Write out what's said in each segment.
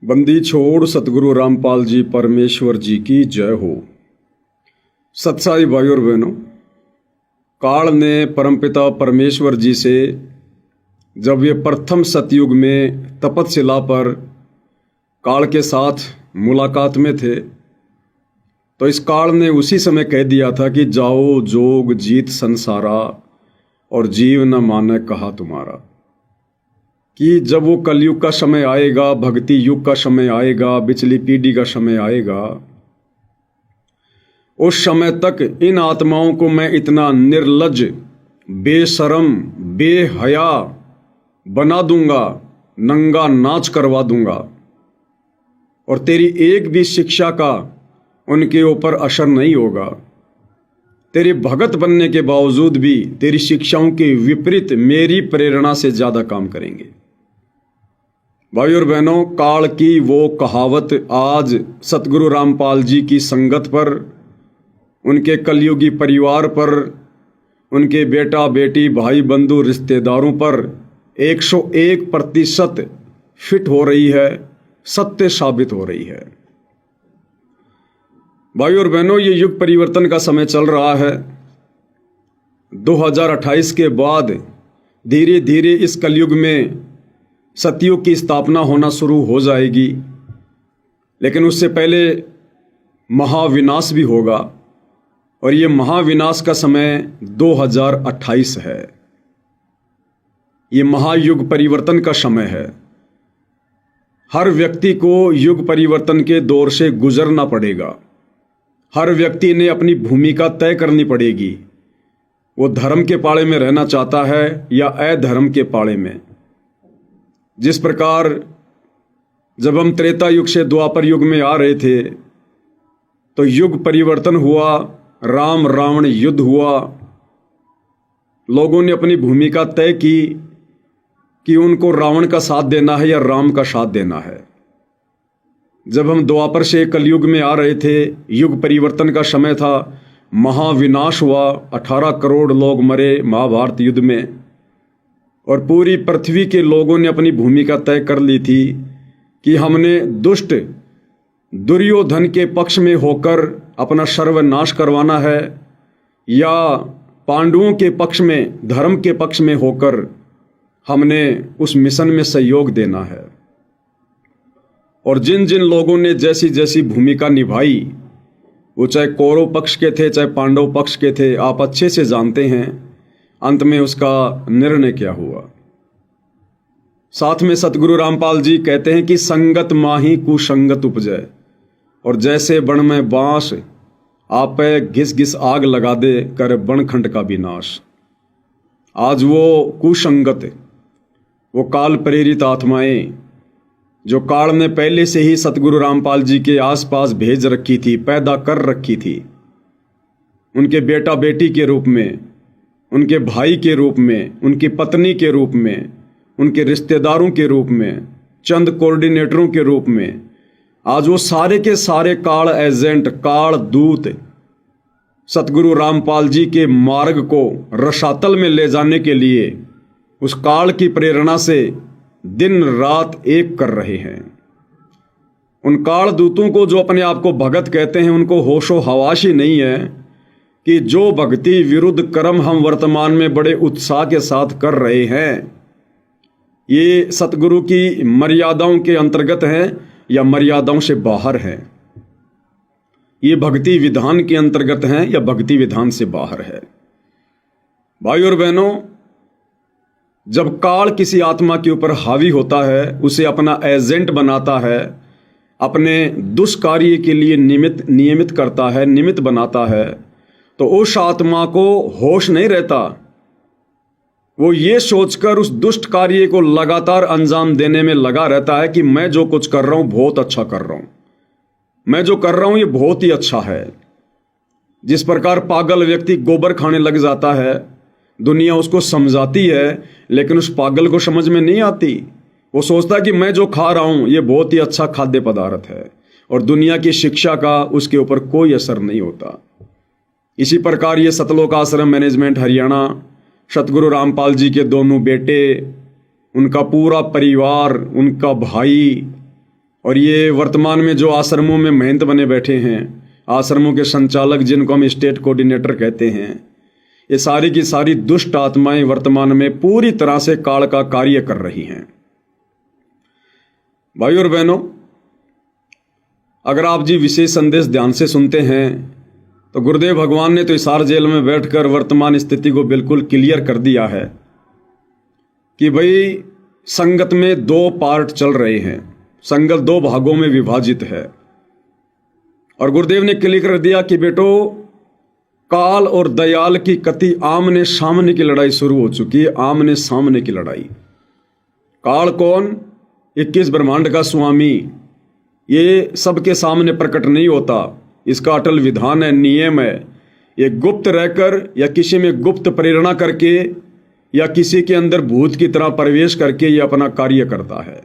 बंदी छोड़ सतगुरु रामपाल जी परमेश्वर जी की जय हो। सत्साई भाई और बहनों, काल ने परमपिता परमेश्वर जी से जब ये प्रथम सतयुग में तपतशिला पर काल के साथ मुलाकात में थे तो इस काल ने उसी समय कह दिया था कि जाओ जोग जीत संसारा और जीव न माने कहा तुम्हारा। कि जब वो कलयुग का समय आएगा, भक्ति युग का समय आएगा, बिचली पीढ़ी का समय आएगा, उस समय तक इन आत्माओं को मैं इतना निर्लज्ज, बेशरम, बेहया बना दूंगा, नंगा नाच करवा दूंगा और तेरी एक भी शिक्षा का उनके ऊपर असर नहीं होगा। तेरे भगत बनने के बावजूद भी तेरी शिक्षाओं के विपरीत मेरी प्रेरणा से ज्यादा काम करेंगे। भाई और बहनों, काल की वो कहावत आज सतगुरु रामपाल जी की संगत पर, उनके कलयुगी परिवार पर, उनके बेटा बेटी भाई बंधु रिश्तेदारों पर 101% फिट हो रही है, सत्य साबित हो रही है। भाई और बहनों, ये युग परिवर्तन का समय चल रहा है। 2028 के बाद धीरे धीरे इस कलयुग में सतयुग की स्थापना होना शुरू हो जाएगी, लेकिन उससे पहले महाविनाश भी होगा और ये महाविनाश का समय 2028 है। ये महायुग परिवर्तन का समय है। हर व्यक्ति को युग परिवर्तन के दौर से गुजरना पड़ेगा। हर व्यक्ति ने अपनी भूमिका तय करनी पड़ेगी। वो धर्म के पाले में रहना चाहता है या अधर्म के पाले में। जिस प्रकार जब हम त्रेता युग से द्वापर युग में आ रहे थे तो युग परिवर्तन हुआ, राम रावण युद्ध हुआ। लोगों ने अपनी भूमिका तय की कि उनको रावण का साथ देना है या राम का साथ देना है। जब हम द्वापर से कलयुग में आ रहे थे, युग परिवर्तन का समय था, महाविनाश हुआ, 18 करोड़ लोग मरे महाभारत युद्ध में और पूरी पृथ्वी के लोगों ने अपनी भूमिका तय कर ली थी कि हमने दुष्ट दुर्योधन के पक्ष में होकर अपना सर्वनाश करवाना है या पांडवों के पक्ष में, धर्म के पक्ष में होकर हमने उस मिशन में सहयोग देना है। और जिन जिन लोगों ने जैसी जैसी भूमिका निभाई, वो चाहे कौरव पक्ष के थे चाहे पांडव पक्ष के थे, आप अच्छे से जानते हैं अंत में उसका निर्णय क्या हुआ। साथ में सतगुरु रामपाल जी कहते हैं कि संगत माही कुसंगत उपजै, और जैसे बण में बांस आप घिस घिस आग लगा दे कर बनखंड का विनाश। आज वो कुसंगत, वो काल प्रेरित आत्माएं जो काल ने पहले से ही सतगुरु रामपाल जी के आसपास भेज रखी थी, पैदा कर रखी थी, उनके बेटा बेटी के रूप में, उनके भाई के रूप में, उनकी पत्नी के रूप में, उनके रिश्तेदारों के रूप में, चंद कोऑर्डिनेटरों के रूप में, आज वो सारे के सारे काल एजेंट, काल दूत सतगुरु रामपाल जी के मार्ग को रसातल में ले जाने के लिए उस काल की प्रेरणा से दिन रात एक कर रहे हैं। उन काल दूतों को जो अपने आप को भगत कहते हैं, उनको होशो हवास ही नहीं है कि जो भक्ति विरुद्ध कर्म हम वर्तमान में बड़े उत्साह के साथ कर रहे हैं, ये सतगुरु की मर्यादाओं के अंतर्गत हैं या मर्यादाओं से बाहर हैं। ये भक्ति विधान के अंतर्गत हैं या भक्ति विधान से बाहर है। भाई और बहनों, जब काल किसी आत्मा के ऊपर हावी होता है, उसे अपना एजेंट बनाता है, अपने दुष्कार्य के लिए नियमित करता है, निमित्त बनाता है, तो उस आत्मा को होश नहीं रहता। वो ये सोचकर उस दुष्ट कार्य को लगातार अंजाम देने में लगा रहता है कि मैं जो कुछ कर रहा हूं बहुत अच्छा कर रहा हूं, मैं जो कर रहा हूं ये बहुत ही अच्छा है। जिस प्रकार पागल व्यक्ति गोबर खाने लग जाता है, दुनिया उसको समझाती है लेकिन उस पागल को समझ में नहीं आती। वो सोचता है कि मैं जो खा रहा हूं ये बहुत ही अच्छा खाद्य पदार्थ है और दुनिया की शिक्षा का उसके ऊपर कोई असर नहीं होता। इसी प्रकार ये सतलोक आश्रम मैनेजमेंट हरियाणा, सतगुरु रामपाल जी के दोनों बेटे, उनका पूरा परिवार, उनका भाई, और ये वर्तमान में जो आश्रमों में महंत बने बैठे हैं, आश्रमों के संचालक जिनको हम स्टेट कोऑर्डिनेटर कहते हैं, ये सारी की सारी दुष्ट आत्माएं वर्तमान में पूरी तरह से काल का कार्य कर रही हैं। भाई और बहनों, अगर आप जी विशेष संदेश ध्यान से सुनते हैं तो गुरुदेव भगवान ने तो हिसार जेल में बैठकर वर्तमान स्थिति को बिल्कुल क्लियर कर दिया है कि भाई संगत में दो पार्ट चल रहे हैं, संगत दो भागों में विभाजित है। और गुरुदेव ने क्लियर कर दिया कि बेटो, काल और दयाल की कति आमने सामने की लड़ाई शुरू हो चुकी है, आमने सामने की लड़ाई। काल कौन? 21 ब्रह्मांड का स्वामी। ये सबके सामने प्रकट नहीं होता, इसका अटल विधान है, नियम है। ये गुप्त रहकर या किसी में गुप्त प्रेरणा करके या किसी के अंदर भूत की तरह प्रवेश करके ये अपना कार्य करता है।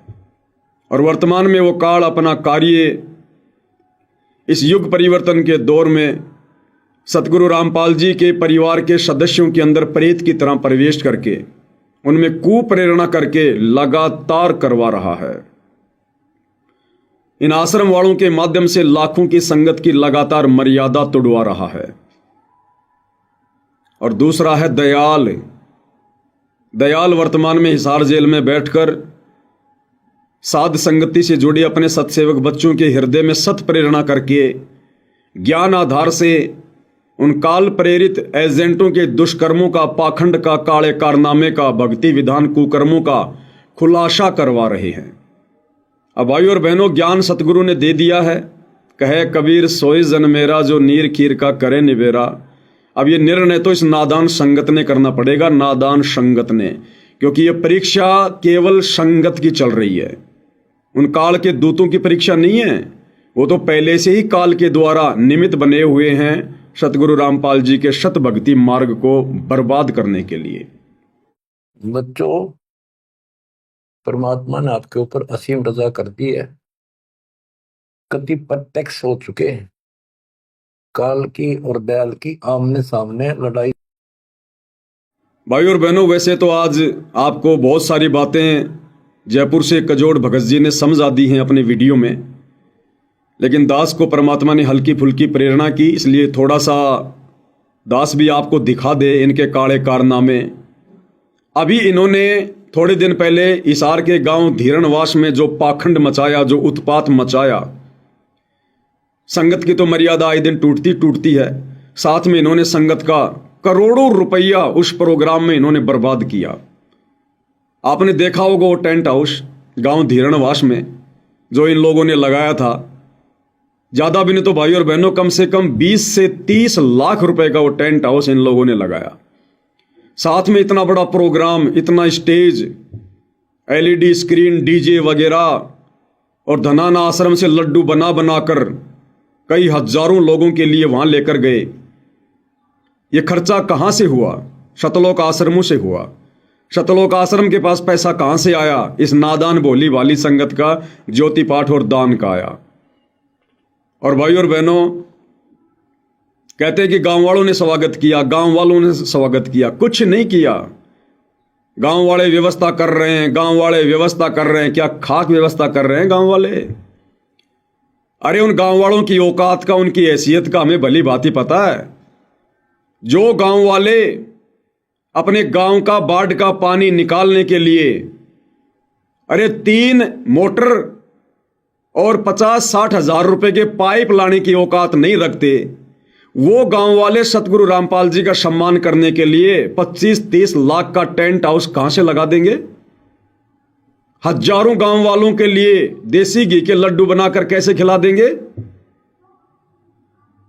और वर्तमान में वो काल अपना कार्य इस युग परिवर्तन के दौर में सतगुरु रामपाल जी के परिवार के सदस्यों के अंदर प्रेत की तरह प्रवेश करके उनमें कुप्रेरणा करके लगातार करवा रहा है। इन आश्रम वालों के माध्यम से लाखों की संगत की लगातार मर्यादा तोड़वा रहा है। और दूसरा है दयाल। दयाल वर्तमान में हिसार जेल में बैठकर साध संगति से जुड़े अपने सत्सेवक बच्चों के हृदय में सत प्रेरणा करके ज्ञान आधार से उन काल प्रेरित एजेंटों के दुष्कर्मों का, पाखंड का, काले कारनामे का, भक्ति विधान कुकर्मों का खुलासा करवा रहे हैं। अब भाई और बहनों, ज्ञान सतगुरु ने दे दिया है। कहे कबीर सोई जन मेरा, जो नीर खीर का करे निबेरा। अब ये निर्णय तो इस नादान संगत ने करना पड़ेगा, नादान संगत ने, क्योंकि ये परीक्षा केवल संगत की चल रही है। उन काल के दूतों की परीक्षा नहीं है, वो तो पहले से ही काल के द्वारा निमित्त बने हुए हैं सतगुरु रामपाल जी के शत भक्ति मार्ग को बर्बाद करने के लिए। बच्चों, परमात्मा ने आपके ऊपर असीम रजा कर दी है। कति प्रत्यक्ष हो चुके हैं काल की और दयाल की आमने सामने लड़ाई। भाई और बहनों, वैसे तो आज आपको बहुत सारी बातें जयपुर से कजोड़ भगत जी ने समझा दी हैं अपने वीडियो में, लेकिन दास को परमात्मा ने हल्की फुल्की प्रेरणा की, इसलिए थोड़ा सा दास भी आपको दिखा दे इनके काले कारनामे। अभी इन्होंने थोड़े दिन पहले हिसार के गांव धीरणवास में जो पाखंड मचाया, जो उत्पात मचाया, संगत की तो मर्यादा आए दिन टूटती है। साथ में इन्होंने संगत का करोड़ों रुपया उस प्रोग्राम में इन्होंने बर्बाद किया। आपने देखा होगा वो टेंट हाउस गांव धीरणवास में जो इन लोगों ने लगाया था, ज्यादा भी नहीं तो भाई और बहनों कम से कम 20 से 30 लाख रुपए का वो टेंट हाउस इन लोगों ने लगाया। साथ में इतना बड़ा प्रोग्राम, इतना स्टेज, एलईडी स्क्रीन, डीजे वगैरह, और धनाना आश्रम से लड्डू बना बनाकर कई हजारों लोगों के लिए वहां लेकर गए। ये खर्चा कहां से हुआ? शतलोक आश्रमों से हुआ। शतलोक आश्रम के पास पैसा कहां से आया? इस नादान भोली वाली संगत का ज्योति पाठ और दान का आया। और भाई और बहनों, कहते हैं कि गांव वालों ने स्वागत किया, गांव वालों ने स्वागत किया। कुछ नहीं किया। गांव वाले व्यवस्था कर रहे हैं, गांव वाले व्यवस्था कर रहे हैं। क्या खाक व्यवस्था कर रहे हैं गांव वाले? अरे उन गांव वालों की औकात का, उनकी हैसियत का हमें भली भांति पता है। जो गांव वाले अपने गांव का बाढ़ का पानी निकालने के लिए अरे 3 मोटर और 50-60 हजार रुपए के पाइप लाने की औकात नहीं रखते, वो गांव वाले सतगुरु रामपाल जी का सम्मान करने के लिए 25-30 लाख का टेंट हाउस कहां से लगा देंगे? हजारों गांव वालों के लिए देसी घी के लड्डू बनाकर कैसे खिला देंगे?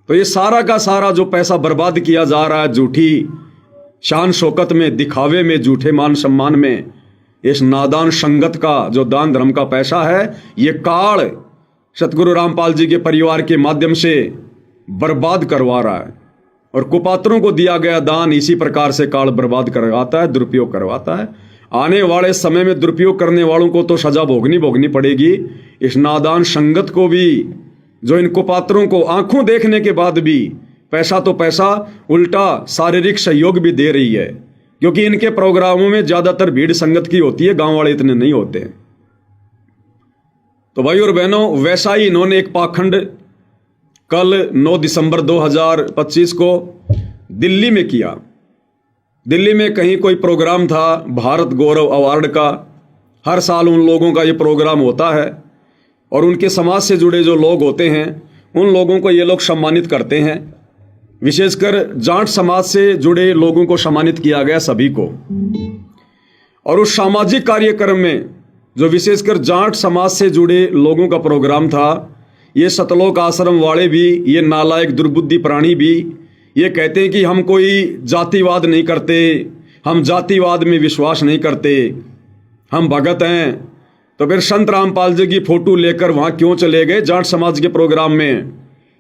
तो ये सारा का सारा जो पैसा बर्बाद किया जा रहा है झूठी शान शौकत में, दिखावे में, झूठे मान सम्मान में, इस नादान संगत का जो दान धर्म का पैसा है, ये काल सतगुरु रामपाल जी के परिवार के माध्यम से बर्बाद करवा रहा है। और कुपात्रों को दिया गया दान इसी प्रकार से काल बर्बाद करवाता है, दुरुपयोग करवाता है। आने वाले समय में दुरुपयोग करने वालों को तो सजा भोगनी पड़ेगी। इस नादान संगत को भी, जो इन कुपात्रों को आंखों देखने के बाद भी पैसा तो पैसा, उल्टा शारीरिक सहयोग भी दे रही है, क्योंकि इनके प्रोग्रामों में ज्यादातर भीड़ संगत की होती है, गांव वाले इतने नहीं होते। तो भाई और बहनों, वैसा ही इन्होंने एक पाखंड कल 9 दिसंबर 2025 को दिल्ली में किया। दिल्ली में कहीं कोई प्रोग्राम था भारत गौरव अवार्ड का। हर साल उन लोगों का ये प्रोग्राम होता है और उनके समाज से जुड़े जो लोग होते हैं उन लोगों को ये लोग सम्मानित करते हैं। विशेषकर जाट समाज से जुड़े लोगों को सम्मानित किया गया, सभी को। और उस सामाजिक कार्यक्रम में जो विशेषकर जाट समाज से जुड़े लोगों का प्रोग्राम था, ये सतलोक आश्रम वाले भी, ये नालायक दुर्बुद्धि प्राणी भी ये कहते हैं कि हम कोई जातिवाद नहीं करते, हम जातिवाद में विश्वास नहीं करते, हम भगत हैं। तो फिर संत रामपाल जी की फोटो लेकर वहाँ क्यों चले गए जाट समाज के प्रोग्राम में?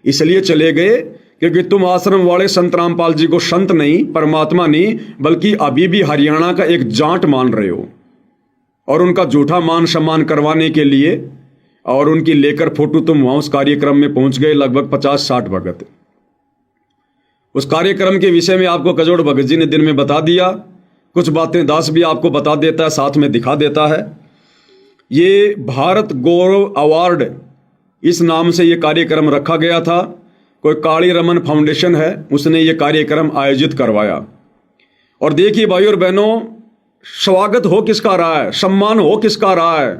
इसलिए चले गए क्योंकि तुम आश्रम वाले संत रामपाल जी को संत नहीं, परमात्मा नहीं, बल्कि अभी भी हरियाणा का एक जाट मान रहे हो। और उनका झूठा मान सम्मान करवाने के लिए और उनकी लेकर फोटो तुम वहाँ उस कार्यक्रम में पहुंच गए, लगभग 50-60 भगत। उस कार्यक्रम के विषय में आपको कजोड़ भगत जी ने दिन में बता दिया, कुछ बातें दास भी आपको बता देता है, साथ में दिखा देता है। ये भारत गौरव अवार्ड इस नाम से ये कार्यक्रम रखा गया था। कोई काली रमन फाउंडेशन है, उसने ये कार्यक्रम आयोजित करवाया। और देखिए भाई और बहनों, स्वागत हो किसका रहा है, सम्मान हो किसका रहा है?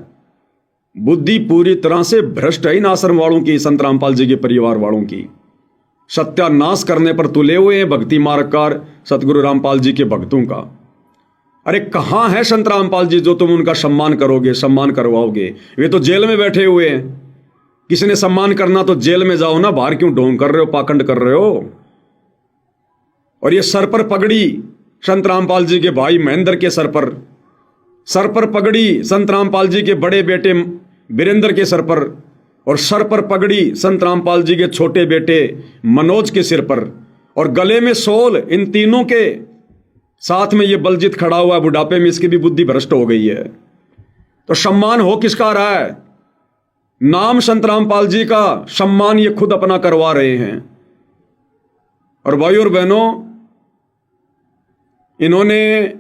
बुद्धि पूरी तरह से भ्रष्ट है इन आश्रम वालों की, संत रामपाल जी के परिवार वालों की। सत्यानाश करने पर तुले हुए हैं भक्ति मार्गकार सतगुरु रामपाल जी के भक्तों का। अरे कहाँ है संत रामपाल जी जो तुम उनका सम्मान करोगे, सम्मान करवाओगे? वे तो जेल में बैठे हुए हैं। किसी ने सम्मान करना तो जेल में जाओ ना, बाहर क्यों ढोंग कर रहे हो, पाखंड कर रहे हो? और ये सर पर पगड़ी संत रामपाल जी के भाई महेंद्र के सर पर पगड़ी संत रामपाल जी के बड़े बेटे वीरेंद्र के सर पर, और सर पर पगड़ी संत रामपाल जी के छोटे बेटे मनोज के सिर पर, और गले में सोल इन तीनों के। साथ में ये बलजीत खड़ा हुआ है बुढ़ापे में, इसकी भी बुद्धि भ्रष्ट हो गई है। तो सम्मान हो किसका रहा है? नाम संत रामपाल जी का सम्मान ये खुद अपना करवा रहे हैं। और भाई और बहनों, इन्होंने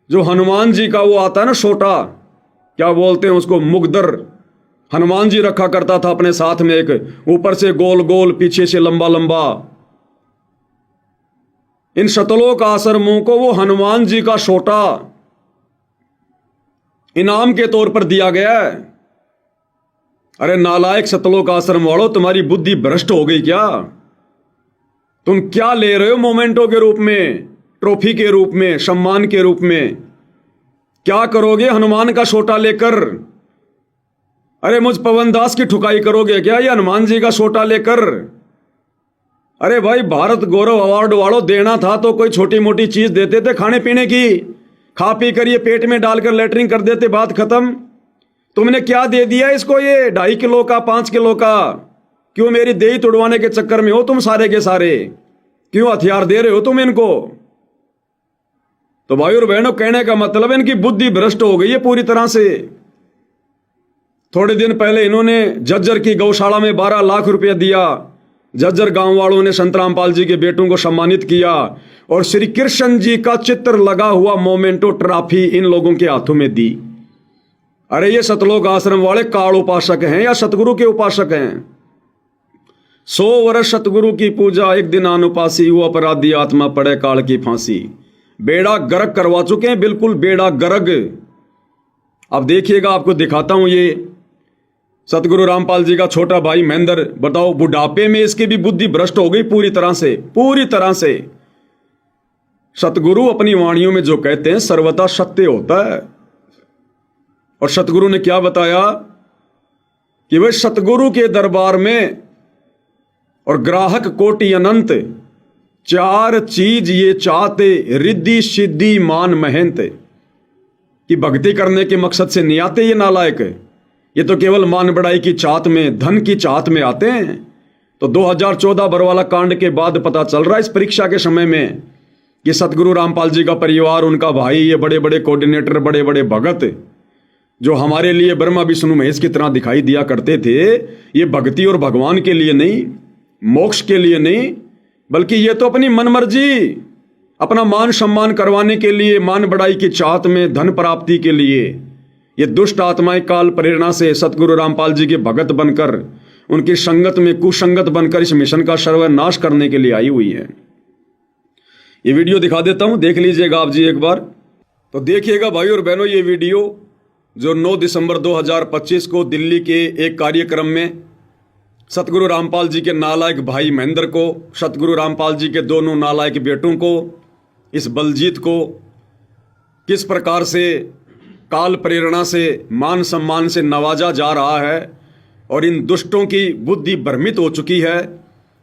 जो हनुमान जी का वो आता है ना छोटा, क्या बोलते हैं उसको, मुगदर, हनुमान जी रखा करता था अपने साथ में, एक ऊपर से गोल गोल पीछे से लंबा लंबा। इन शतलोक आश्रमों को वो हनुमान जी का छोटा इनाम के तौर पर दिया गया है। अरे नालायक शतलोक आश्रम वालों, तुम्हारी बुद्धि भ्रष्ट हो गई क्या? तुम क्या ले रहे हो मोमेंटो के रूप में, ट्रॉफी के रूप में, सम्मान के रूप में? क्या करोगे हनुमान का छोटा लेकर? अरे मुझ पवन दास की ठुकाई करोगे क्या ये हनुमान जी का छोटा लेकर? अरे भाई, भारत गौरव अवार्ड वालों, देना था तो कोई छोटी मोटी चीज देते थे खाने पीने की, खा पी कर ये पेट में डालकर लेटरिन कर देते, बात खत्म। तुमने क्या दे दिया इसको, ये 2.5 किलो का, 5 किलो का? क्यों मेरी देही तुड़वाने के चक्कर में हो तुम सारे के सारे? क्यों हथियार दे रहे हो तुम इनको? तो भाई और बहनों, कहने का मतलब इनकी बुद्धि भ्रष्ट हो गई है पूरी तरह से। थोड़े दिन पहले इन्होंने झज्जर की गौशाला में 12 लाख रुपया दिया। झज्जर गांव वालों ने संत रामपाल जी के बेटों को सम्मानित किया और श्री कृष्ण जी का चित्र लगा हुआ मोमेंटो ट्रॉफी इन लोगों के हाथों में दी। अरे ये सतलोक आश्रम वाले काल उपासक हैं या सतगुरु के उपासक हैं? 100 वर्ष सतगुरु की पूजा, एक दिन अनुपासी, वो अपराधी आत्मा पड़े काल की फांसी। बेड़ा गर्क करवा चुके हैं, बिल्कुल बेड़ा गर्क। अब देखिएगा, आपको दिखाता हूं ये सतगुरु रामपाल जी का छोटा भाई महेंद्र। बताओ, बुढ़ापे में इसकी भी बुद्धि भ्रष्ट हो गई पूरी तरह से, पूरी तरह से। सतगुरु अपनी वाणियों में जो कहते हैं सर्वथा सत्य होता है। और सतगुरु ने क्या बताया कि वह सतगुरु के दरबार में और ग्राहक कोटि अनंत, 4 चीज ये चाहते, रिद्धि सिद्धि मान महंत। कि भक्ति करने के मकसद से नहीं आते ये नालायक, ये तो केवल मान बढ़ाई की चाहत में, धन की चाहत में आते हैं। तो 2014 बरवाला कांड के बाद पता चल रहा है इस परीक्षा के समय में कि सतगुरु रामपाल जी का परिवार, उनका भाई, ये बड़े बड़े कोऑर्डिनेटर, बड़े बड़े भगत जो हमारे लिए ब्रह्मा विष्णु महेश की तरह दिखाई दिया करते थे, ये भक्ति और भगवान के लिए नहीं, मोक्ष के लिए नहीं, बल्कि ये तो अपनी मनमर्जी, अपना मान सम्मान करवाने के लिए, मान बढ़ाई की चाहत में, धन प्राप्ति के लिए ये दुष्ट आत्माएं काल प्रेरणा से सतगुरु रामपाल जी के भगत बनकर उनकी संगत में कुसंगत बनकर इस मिशन का सर्वनाश करने के लिए आई हुई है। ये वीडियो दिखा देता हूं, देख लीजिएगा आप जी एक बार। तो देखिएगा भाई और बहनों, ये वीडियो जो 9 दिसंबर 2025 को दिल्ली के एक कार्यक्रम में सतगुरु रामपाल जी के नालायक भाई महेंद्र को, सतगुरु रामपाल जी के दोनों नालायक बेटों को, इस बलजीत को किस प्रकार से काल प्रेरणा से मान सम्मान से नवाजा जा रहा है और इन दुष्टों की बुद्धि भ्रमित हो चुकी है।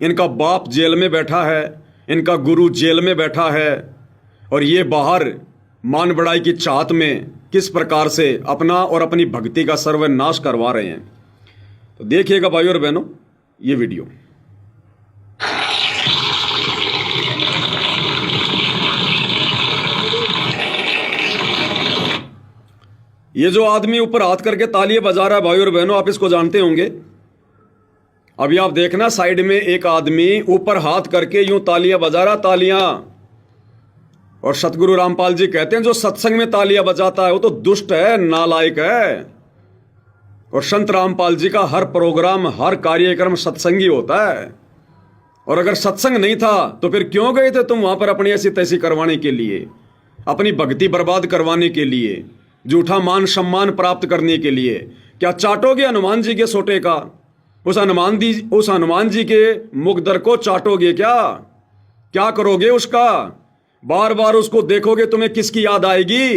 इनका बाप जेल में बैठा है, इनका गुरु जेल में बैठा है और ये बाहर मान बढ़ाई की चाहत में किस प्रकार से अपना और अपनी भक्ति का सर्वनाश करवा रहे हैं। तो देखिएगा भाई और बहनों ये वीडियो। ये जो आदमी ऊपर हाथ करके तालियां बजा रहा है भाई और बहनों, आप इसको जानते होंगे। अभी आप देखना साइड में एक आदमी ऊपर हाथ करके यूं तालियां बजा रहा, तालियां। और सतगुरु रामपाल जी कहते हैं जो सत्संग में तालियां बजाता है वो तो दुष्ट है, नालायक है। और संत रामपाल जी का हर प्रोग्राम, हर कार्यक्रम सत्संगी होता है। और अगर सत्संग नहीं था तो फिर क्यों गए थे तुम वहां पर अपनी ऐसी तैसी करवाने के लिए, अपनी भक्ति बर्बाद करवाने के लिए, झूठा मान सम्मान प्राप्त करने के लिए? क्या चाटोगे हनुमान जी के सोटे का? उस हनुमान जी के मुखदर को चाटोगे क्या? क्या करोगे उसका? बार बार उसको देखोगे, तुम्हें किसकी याद आएगी?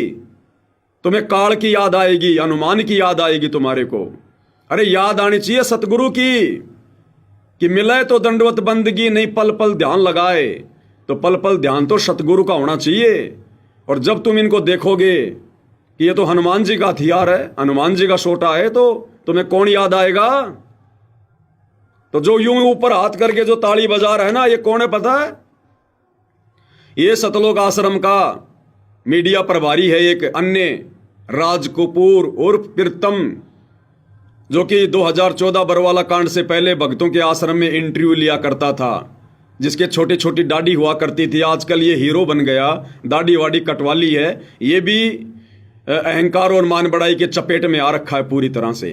तुम्हें काल की याद आएगी, हनुमान की याद आएगी तुम्हारे को। अरे याद आनी चाहिए सतगुरु की कि मिले तो दंडवत बंदगी, नहीं पल पल ध्यान लगाए। तो पल पल ध्यान तो सतगुरु का होना चाहिए। और जब तुम इनको देखोगे कि ये तो हनुमान जी का हथियार है, हनुमान जी का सोटा है, तो तुम्हें कौन याद आएगा? तो जो यूं ऊपर हाथ करके जो ताली बजा रहा है ना, ये कौन है पता है? ये सतलोक आश्रम का मीडिया प्रभारी है एक अन्य राज कपूर उर्फ प्रीतम, जो कि 2014 बरवाला कांड से पहले भक्तों के आश्रम में इंटरव्यू लिया करता था, जिसके छोटी छोटी दाढ़ी हुआ करती थी। आजकल ये हीरो बन गया, दाढ़ी वाड़ी कटवा ली है। ये भी अहंकार और मान बढ़ाई के चपेट में आ रखा है पूरी तरह से।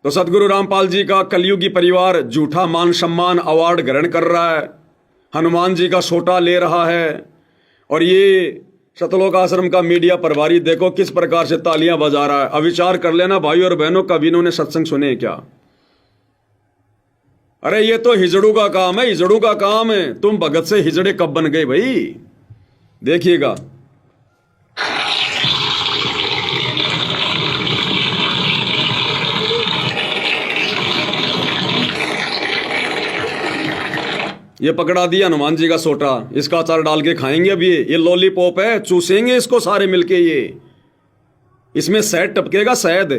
तो सतगुरु रामपाल जी का कलयुगी परिवार झूठा मान सम्मान अवार्ड ग्रहण कर रहा है, हनुमान जी का सोटा ले रहा है। और ये सतलोक आश्रम का मीडिया प्रभारी देखो किस प्रकार से तालियां बजा रहा है। अब विचार कर लेना भाई और बहनों, कभी इन्होंने सत्संग सुने क्या? अरे ये तो हिजड़ू का काम है, हिजड़ू का काम है। तुम भगत से हिजड़े कब बन गए भाई? देखिएगा। ये पकड़ा दिया हनुमान जी का सोटा, इसका अचार डाल के खाएंगे। अब ये लॉलीपॉप है, चूसेंगे इसको सारे मिलके। ये इसमें शहद टपकेगा, शहद।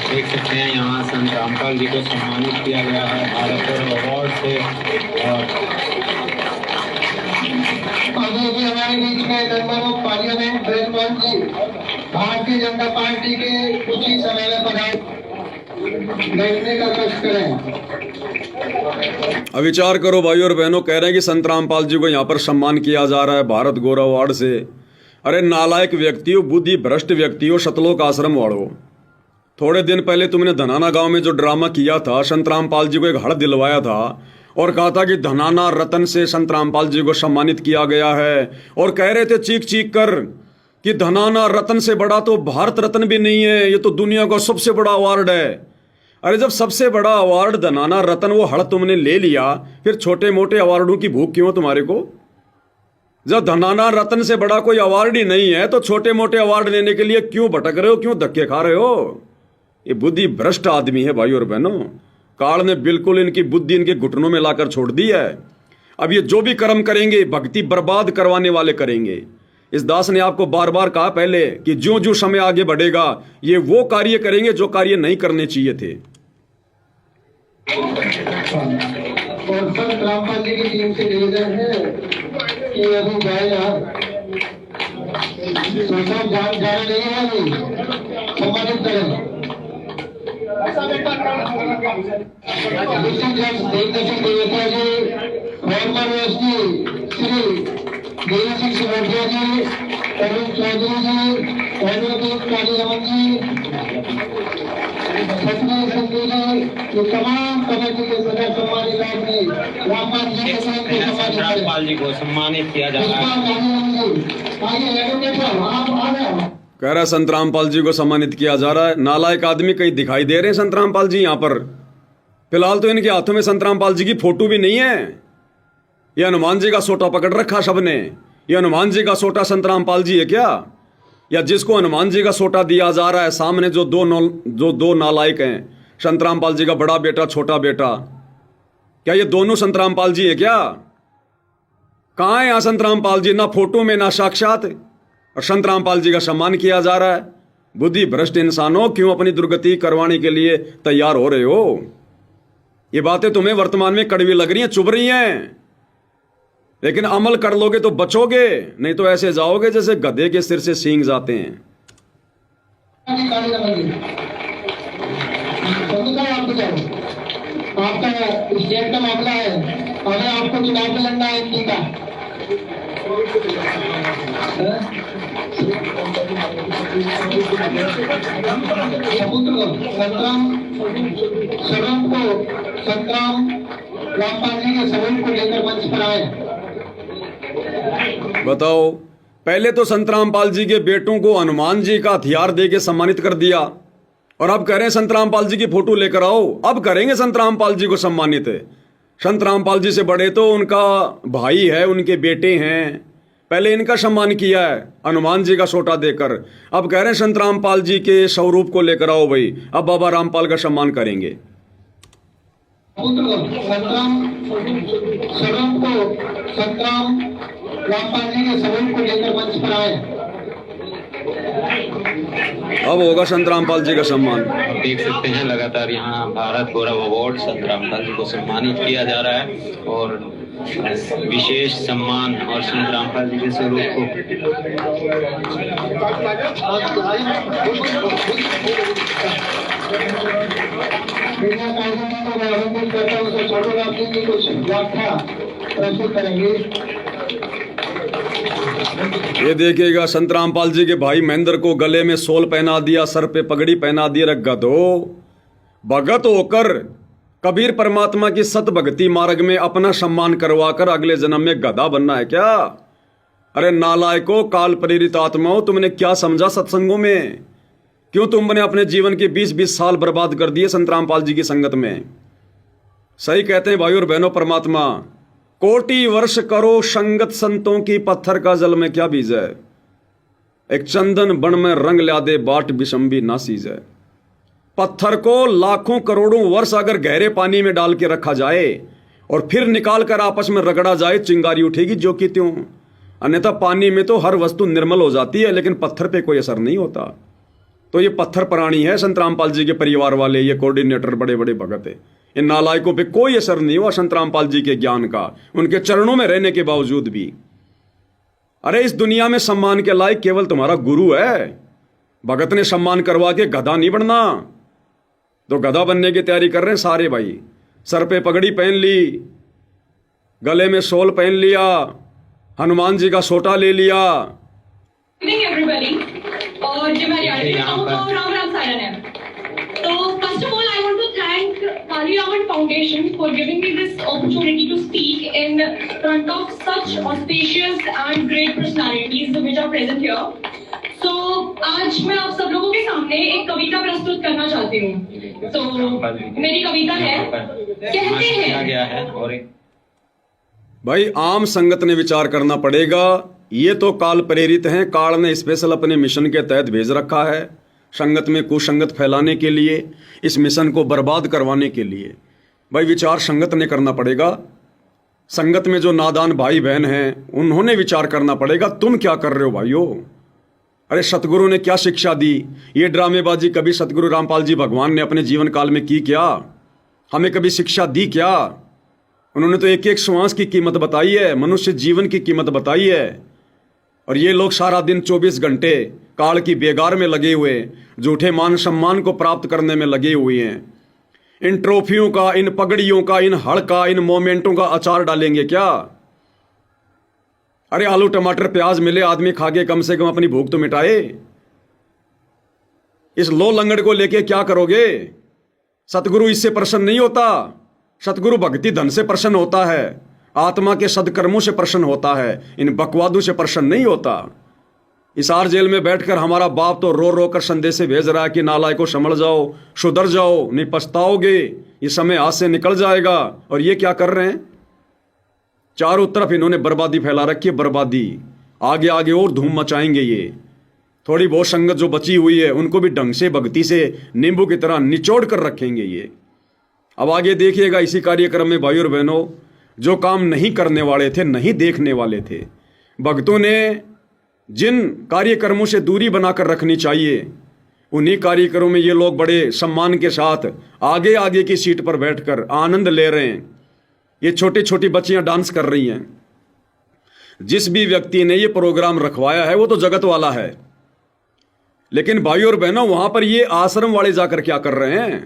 देख सकते हैं यहाँ संत रामपाल जी को सम्मानित किया गया है भारत अवार्ड से। और अभी भी हमारे बीच में member of parliament Brijmohan ji Bharatiya Janata party के कुछ ही समय में पधारे, बैठने का कष्ट करें। अब विचार करो भाई और बहनों, कह रहे हैं कि संत रामपाल जी को यहाँ पर सम्मान किया जा रहा है भारत गौरव अवार्ड से। अरे नालायक व्यक्ति हो, बुद्धि भ्रष्ट व्यक्ति हो, सतलोक आश्रम वालों। थोड़े दिन पहले तुमने धनाना गांव में जो ड्रामा किया था, संत रामपाल जी को एक हड़ दिलवाया था और कहा था कि धनाना रत्न से संत रामपाल जी को सम्मानित किया गया है। और कह रहे थे चीख चीख कर कि धनाना रत्न से बड़ा तो भारत रत्न भी नहीं है, ये तो दुनिया का सबसे बड़ा अवार्ड है। अरे जब सबसे बड़ा अवार्ड धनाना रत्न वो हड़ तुमने ले लिया, फिर छोटे मोटे अवार्डों की भूख क्यों तुम्हारे को? जब धनाना रत्न से बड़ा कोई अवार्ड ही नहीं है तो छोटे मोटे अवार्ड लेने के लिए क्यों भटक रहे हो, क्यों धक्के खा रहे हो? ये बुद्धि भ्रष्ट आदमी है भाई और बहनों। काल ने बिल्कुल इनकी बुद्धि इनके घुटनों में लाकर छोड़ दी है। अब ये जो भी कर्म करेंगे भक्ति बर्बाद करवाने वाले करेंगे। इस दास ने आपको बार बार कहा पहले कि ज्यों ज्यों समय आगे बढ़ेगा ये वो कार्य करेंगे जो कार्य नहीं करने चाहिए थे। और संत रामपाल जी की टीम से निवेदन है कि अभी जाएगा तो जाना नहीं है, अभी सम्मानित करें। फॉर्मर एसडी श्री देवी सिंह सिमोटिया जी, अरुण चौधरी जी, एडवोकेट काली रमन जी, सतनाम संधू जी, ये तमाम कमेटी के सदस्य सम्मानित आदमी रामपाल जी को संतरामपाल जी को सम्मानित किया जा रहा है। आइए एडवोकेट साहब आप आ रहे हो। कह रहा है संतरामपाल जी को सम्मानित किया जा रहा है। नालायक आदमी कहीं दिखाई दे रहे हैं संतरामपाल जी यहाँ पर? फिलहाल तो इनके हाथों में संतरामपाल जी की फोटो भी नहीं है। ये हनुमान जी का सोटा पकड़ रखा सबने। ये हनुमान जी का सोटा संतरामपाल जी है क्या? या जिसको हनुमान जी का सोटा दिया जा रहा है सामने जो दो नालायक हैं, संतरामपाल जी का बड़ा बेटा छोटा बेटा, क्या ये दोनों संतरामपाल जी है क्या? कहाँ है यहाँ संतरामपाल जी? ना फोटो में ना साक्षात। और संतरामपाल जी का सम्मान किया जा रहा है। बुद्धि भ्रष्ट इंसानों, क्यों अपनी दुर्गति करवाने के लिए तैयार हो रहे हो? ये बातें तुम्हें वर्तमान में कड़वी लग रही हैं, चुभ रही हैं, लेकिन अमल कर लोगे तो बचोगे, नहीं तो ऐसे जाओगे जैसे गधे के सिर से सींग जाते हैं। आपका स्टेट का मामला है, अगर आपको चुनाव में लड़ना है इनकी का संतराम रामपाल जी के सबूत को लेकर मंच पर आए। बताओ, पहले तो संतरामपाल जी के बेटों को हनुमान जी का हथियार दे के सम्मानित कर दिया, और अब कह रहे हैं संतरामपाल जी की फोटो लेकर आओ। अब करेंगे संतरामपाल जी को सम्मानित। संतरामपाल जी से बड़े तो उनका भाई है, उनके बेटे हैं। पहले इनका सम्मान किया है हनुमान जी का सोटा देकर। अब कह रहे हैं संतरामपाल जी के स्वरूप को लेकर आओ भाई। अब बाबा रामपाल का सम्मान करेंगे। संतराम रामपाल जी के सबूत को लेकर मंच पर आए। अब होगा संतरामपाल जी का सम्मान। देख सकते हैं लगातार यहाँ भारत गौरव अवार्ड संतरामपाल जी को सम्मानित किया जा रहा है, और विशेष सम्मान और संतरामपाल जी के स्वरूप को कुछ व्याख्या प्रस्तुत करेंगे। ये देखिएगा, संतरामपाल जी के भाई महेंद्र को गले में सोल पहना दिया, सर पे पगड़ी पहना दिया। रे गधो, भगत होकर कबीर परमात्मा की सत भक्ति मार्ग में अपना सम्मान करवाकर अगले जन्म में गधा बनना है क्या? अरे नालायको, काल प्रेरित आत्माओं, तुमने क्या समझा सत्संगों में? क्यों तुमने अपने जीवन के 20-20 साल बर्बाद कर दिए संतरामपाल जी की संगत में? सही कहते हैं भाई और बहनों, परमात्मा कोटि वर्ष करो संगत संतों की, पत्थर का जल में क्या बीज है? एक चंदन बन में रंग ला दे, बाट बिशंबी ना सीज है। पत्थर को लाखों करोड़ों वर्ष अगर गहरे पानी में डाल के रखा जाए और फिर निकाल कर आपस में रगड़ा जाए, चिंगारी उठेगी जो कि त्यों। अन्यथा पानी में तो हर वस्तु निर्मल हो जाती है, लेकिन पत्थर पे कोई असर नहीं होता। तो ये पत्थर प्राणी है संतरामपाल जी के परिवार वाले, ये कोऑर्डिनेटर बड़े बड़े भगत है। इन नालायकों पे कोई असर नहीं हुआ संतरामपाल जी के ज्ञान का, उनके चरणों में रहने के बावजूद भी। अरे इस दुनिया में सम्मान के लायक केवल तुम्हारा गुरु है। भगत ने सम्मान करवा के गधा नहीं बनना। तो गधा बनने की तैयारी कर रहे हैं सारे भाई। सर पे पगड़ी पहन ली, गले में शॉल पहन लिया, हनुमान जी का सोटा ले लिया। और जो मैं राम राम सायरन है। तो first of all I want to thank Kali Ravan Foundation for giving me this opportunity to speak in front of such auspicious and great personalities which are present here. तो आज मैं आप सब लोगों के सामने एक कविता प्रस्तुत करना चाहती हूँ। तो मेरी कविता है, कहते हैं। भाई आम संगत ने विचार करना पड़ेगा। ये तो काल प्रेरित हैं, काल ने स्पेशल अपने मिशन के तहत भेज रखा है संगत में कुसंगत फैलाने के लिए, इस मिशन को बर्बाद करवाने के लिए। भाई विचार संगत ने करना पड़ेगा। संगत में जो नादान भाई बहन हैं उन्होंने विचार करना पड़ेगा, तुम क्या कर रहे हो भाइयों? अरे सतगुरु ने क्या शिक्षा दी? ये ड्रामेबाजी कभी सतगुरु रामपाल जी भगवान ने अपने जीवन काल में की क्या? हमें कभी शिक्षा दी क्या? उन्होंने तो एक एक श्वास की कीमत बताई है, मनुष्य जीवन की कीमत बताई है। और ये लोग सारा दिन 24 घंटे काल की बेगार में लगे हुए, झूठे मान सम्मान को प्राप्त करने में लगे हुए हैं। इन ट्रॉफियों का, इन पगड़ियों का, इन हड़ का, इन मोमेंटों का अचार डालेंगे क्या? अरे आलू टमाटर प्याज मिले, आदमी खा के कम से कम अपनी भूख तो मिटाए। इस लो लंगड़ को लेके क्या करोगे? सतगुरु इससे प्रसन्न नहीं होता। सतगुरु भक्ति धन से प्रसन्न होता है, आत्मा के सदकर्मों से प्रसन्न होता है, इन बकवादों से प्रसन्न नहीं होता। इसार जेल में बैठकर हमारा बाप तो रो रो कर संदेश भेज रहा है कि नालायक को संभल जाओ, सुधर जाओ, नहीं पछताओगे, ये समय हाथ से निकल जाएगा। और ये क्या कर रहे हैं? चारों तरफ इन्होंने बर्बादी फैला रखी है, बर्बादी। आगे आगे और धूम मचाएंगे ये। थोड़ी बहुत संगत जो बची हुई है उनको भी ढंग से भक्ति से नींबू की तरह निचोड़ कर रखेंगे ये। अब आगे देखिएगा इसी कार्यक्रम में भाई और बहनों, जो काम नहीं करने वाले थे, नहीं देखने वाले थे, भक्तों ने जिन कार्यक्रमों से दूरी बनाकर रखनी चाहिए, उन्हीं कार्यक्रमों में ये लोग बड़े सम्मान के साथ आगे आगे की सीट पर बैठकर आनंद ले रहे हैं। ये छोटी छोटी बच्चियां डांस कर रही हैं। जिस भी व्यक्ति ने ये प्रोग्राम रखवाया है वो तो जगत वाला है, लेकिन भाई और बहनों वहां पर ये आश्रम वाले जाकर क्या कर रहे हैं?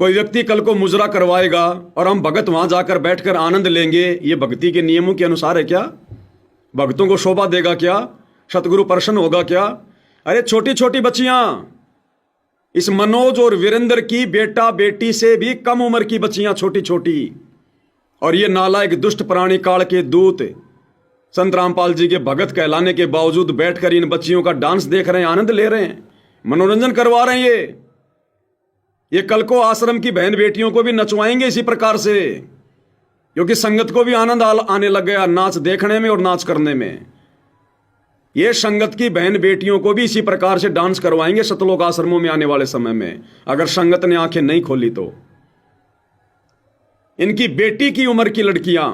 कोई व्यक्ति कल को मुजरा करवाएगा और हम भगत वहां जाकर बैठकर आनंद लेंगे, ये भक्ति के नियमों के अनुसार है क्या? भक्तों को शोभा देगा क्या? सतगुरु प्रसन्न होगा क्या? अरे छोटी छोटी बच्चियां, इस मनोज और वीरेंद्र की बेटा बेटी से भी कम उम्र की बच्चियां, छोटी छोटी, और ये नालायक दुष्ट प्राणी काल के दूत संत रामपाल जी के भगत कहलाने के बावजूद बैठकर इन बच्चियों का डांस देख रहे हैं, आनंद ले रहे हैं, मनोरंजन करवा रहे हैं। ये कल को आश्रम की बहन बेटियों को भी नचवाएंगे इसी प्रकार से, क्योंकि संगत को भी आनंद आने लग गया नाच देखने में और नाच करने में। ये संगत की बहन बेटियों को भी इसी प्रकार से डांस करवाएंगे सतलोक आश्रमों में आने वाले समय में, अगर संगत ने आंखें नहीं खोली तो। इनकी बेटी की उम्र की लड़कियां,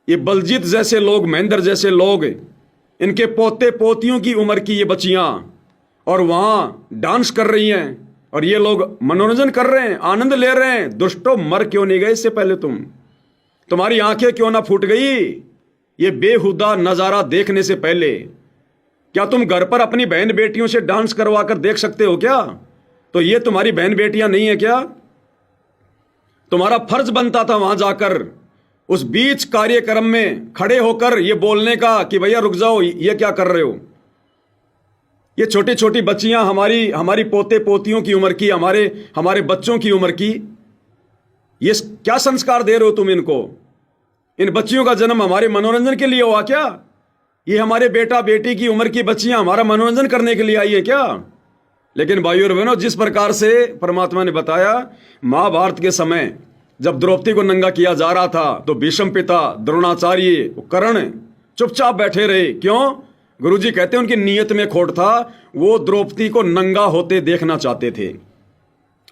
ये बलजीत जैसे लोग, महेंद्र जैसे लोग, इनके पोते पोतियों की उम्र की ये बच्चियां, और वहां डांस कर रही हैं, और ये लोग मनोरंजन कर रहे हैं, आनंद ले रहे हैं। दुष्टों, मर क्यों नहीं गए इससे पहले? तुम्हारी आंखें क्यों ना फूट गई ये बेहुदा नजारा देखने से पहले? क्या तुम घर पर अपनी बहन बेटियों से डांस करवा कर देख सकते हो क्या? तो ये तुम्हारी बहन बेटियां नहीं है क्या? तुम्हारा फर्ज बनता था वहां जाकर उस बीच कार्यक्रम में खड़े होकर ये बोलने का कि भैया रुक जाओ, ये क्या कर रहे हो? ये छोटी छोटी बच्चियां हमारी पोते पोतियों की उम्र की, हमारे बच्चों की उम्र की, ये क्या संस्कार दे रहे हो तुम इनको? इन बच्चियों का जन्म हमारे मनोरंजन के लिए हुआ क्या? ये हमारे बेटा बेटी की उम्र की बच्चियां हमारा मनोरंजन करने के लिए आई है क्या? लेकिन भाइयों और बहनों, जिस प्रकार से परमात्मा ने बताया, महाभारत के समय जब द्रौपदी को नंगा किया जा रहा था तो भीष्म पिता, द्रोणाचार्य, कर्ण चुपचाप बैठे रहे। क्यों? गुरुजी कहते हैं उनकी नीयत में खोट था, वो द्रौपदी को नंगा होते देखना चाहते थे।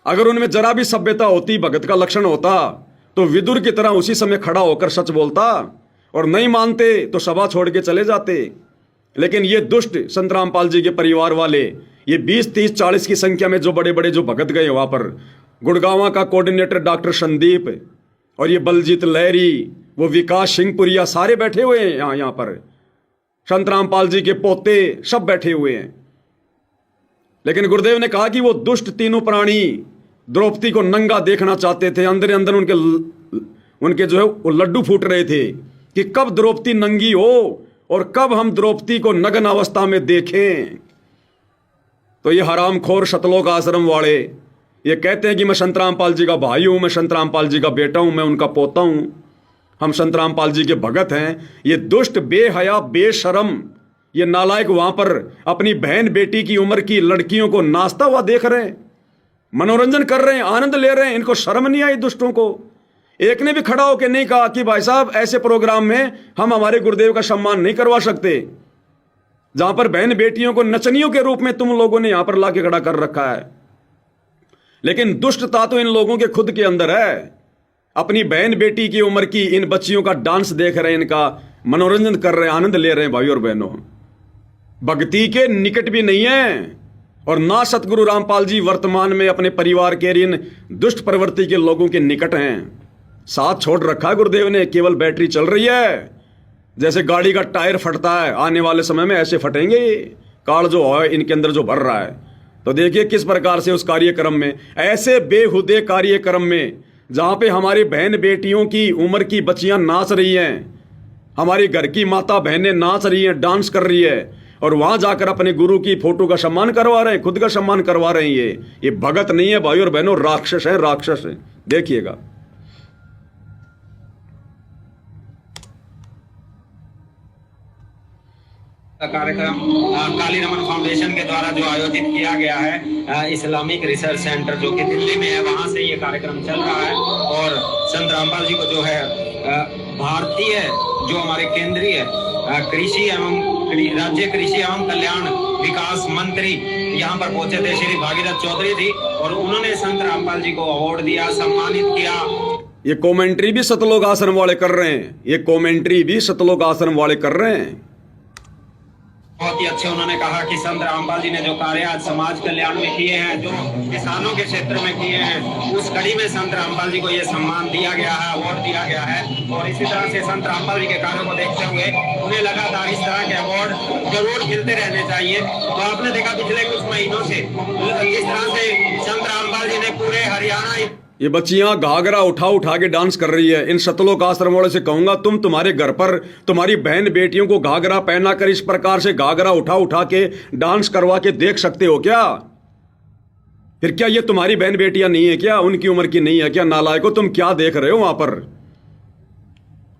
अगर उनमें जरा भी सभ्यता होती, भगत का लक्षण होता, तो विदुर की तरह उसी समय खड़ा होकर सच बोलता, और नहीं मानते तो सभा छोड़ के चले जाते। लेकिन ये दुष्ट संत रामपाल जी के परिवार वाले, ये 20, 30, 40 की संख्या में जो बड़े बड़े जो भगत गए वहां पर, गुड़गांव का कोऑर्डिनेटर डॉक्टर संदीप, और ये बलजीत लहरी, वो विकास सिंहपुरिया, सारे बैठे हुए हैं यहाँ पर। संत रामपाल जी के पोते सब बैठे हुए हैं। लेकिन गुरुदेव ने कहा कि वो दुष्ट तीनों प्राणी द्रौपदी को नंगा देखना चाहते थे। अंदर अंदर उनके जो है वो लड्डू फूट रहे थे कि कब द्रौपदी नंगी हो और कब हम द्रौपदी को नग्न अवस्था में देखें। तो ये हरामखोर सतलोक आश्रम वाले ये कहते हैं कि मैं संत रामपाल जी का भाई हूं, मैं संत रामपाल जी का बेटा हूं, मैं उनका पोता हूं, हम संत रामपाल जी के भगत हैं। ये दुष्ट, बेहया, बेशरम, ये नालायक वहां पर अपनी बहन बेटी की उम्र की लड़कियों को नाचता हुआ देख रहे हैं, मनोरंजन कर रहे हैं, आनंद ले रहे हैं। इनको शर्म नहीं आई दुष्टों को? एक ने भी खड़ा होकर नहीं कहा कि भाई साहब ऐसे प्रोग्राम में हम हमारे गुरुदेव का सम्मान नहीं करवा सकते, जहां पर बहन बेटियों को नचनियों के रूप में तुम लोगों ने यहां पर लाके खड़ा कर रखा है। लेकिन दुष्टता तो इन लोगों के खुद के अंदर है। अपनी बहन बेटी की उम्र की इन बच्चियों का डांस देख रहे हैं, इनका मनोरंजन कर रहे हैं, आनंद ले रहे हैं। भाई और बहनों, भक्ति के निकट भी नहीं है, और ना सतगुरु रामपाल जी वर्तमान में अपने परिवार के इन दुष्ट प्रवृत्ति के लोगों के निकट हैं। साथ छोड़ रखा है गुरुदेव ने, केवल बैटरी चल रही है। जैसे गाड़ी का टायर फटता है, आने वाले समय में ऐसे फटेंगे काल जो है इनके अंदर जो भर रहा है। तो देखिए किस प्रकार से उस कार्यक्रम में, ऐसे बेहुदे कार्यक्रम में जहां पे हमारी बहन बेटियों की उम्र की बच्चियां नाच रही हैं, हमारी घर की माता बहनें नाच रही हैं, डांस कर रही है, और वहां जाकर अपने गुरु की फोटो का सम्मान करवा रहे हैं, खुद का सम्मान करवा रहे हैं। ये भगत नहीं है भाई और बहनों, राक्षस है, राक्षस है। देखिएगा कार्यक्रम काली रमन फाउंडेशन के द्वारा जो आयोजित किया गया है, इस्लामिक रिसर्च सेंटर जो कि दिल्ली में है, वहां से ये कार्यक्रम चल रहा है। और संत रामपाल जी को जो है भारतीय जो हमारे केंद्रीय कृषि एवं राज्य कृषि एवं कल्याण विकास मंत्री यहाँ पर पहुंचे थे, श्री भागीरथ चौधरी जी, और उन्होंने संत रामपाल जी को अवार्ड दिया, सम्मानित किया। ये कमेंट्री भी सतलोक आश्रम वाले कर रहे हैं, ये कमेंट्री भी सतलोक आश्रम वाले कर रहे हैं। बहुत ही अच्छे उन्होंने कहा कि संत रामपाल जी ने जो कार्य आज समाज कल्याण में किए हैं, जो किसानों के क्षेत्र में किए हैं, उस कड़ी में संत रामपाल जी को ये सम्मान दिया गया है, अवार्ड दिया गया है। और इसी तरह से संत रामपाल जी के कार्यों को देखते हुए उन्हें लगातार इस तरह के अवार्ड जरूर मिलते रहने चाहिए। तो आपने देखा पिछले कुछ महीनों से किस तरह से संत रामपाल जी ने पूरे हरियाणा, ये बच्चियां घाघरा उठा उठा के डांस कर रही है। इन सतलोक आश्रम वालों से कहूंगा, तुम तुम्हारे घर पर तुम्हारी बहन बेटियों को घाघरा पहना कर इस प्रकार से घाघरा उठा उठा के डांस करवा के देख सकते हो क्या? फिर क्या ये तुम्हारी बहन बेटियां नहीं है क्या? उनकी उम्र की नहीं है क्या? नालायको, तुम क्या देख रहे हो वहां पर?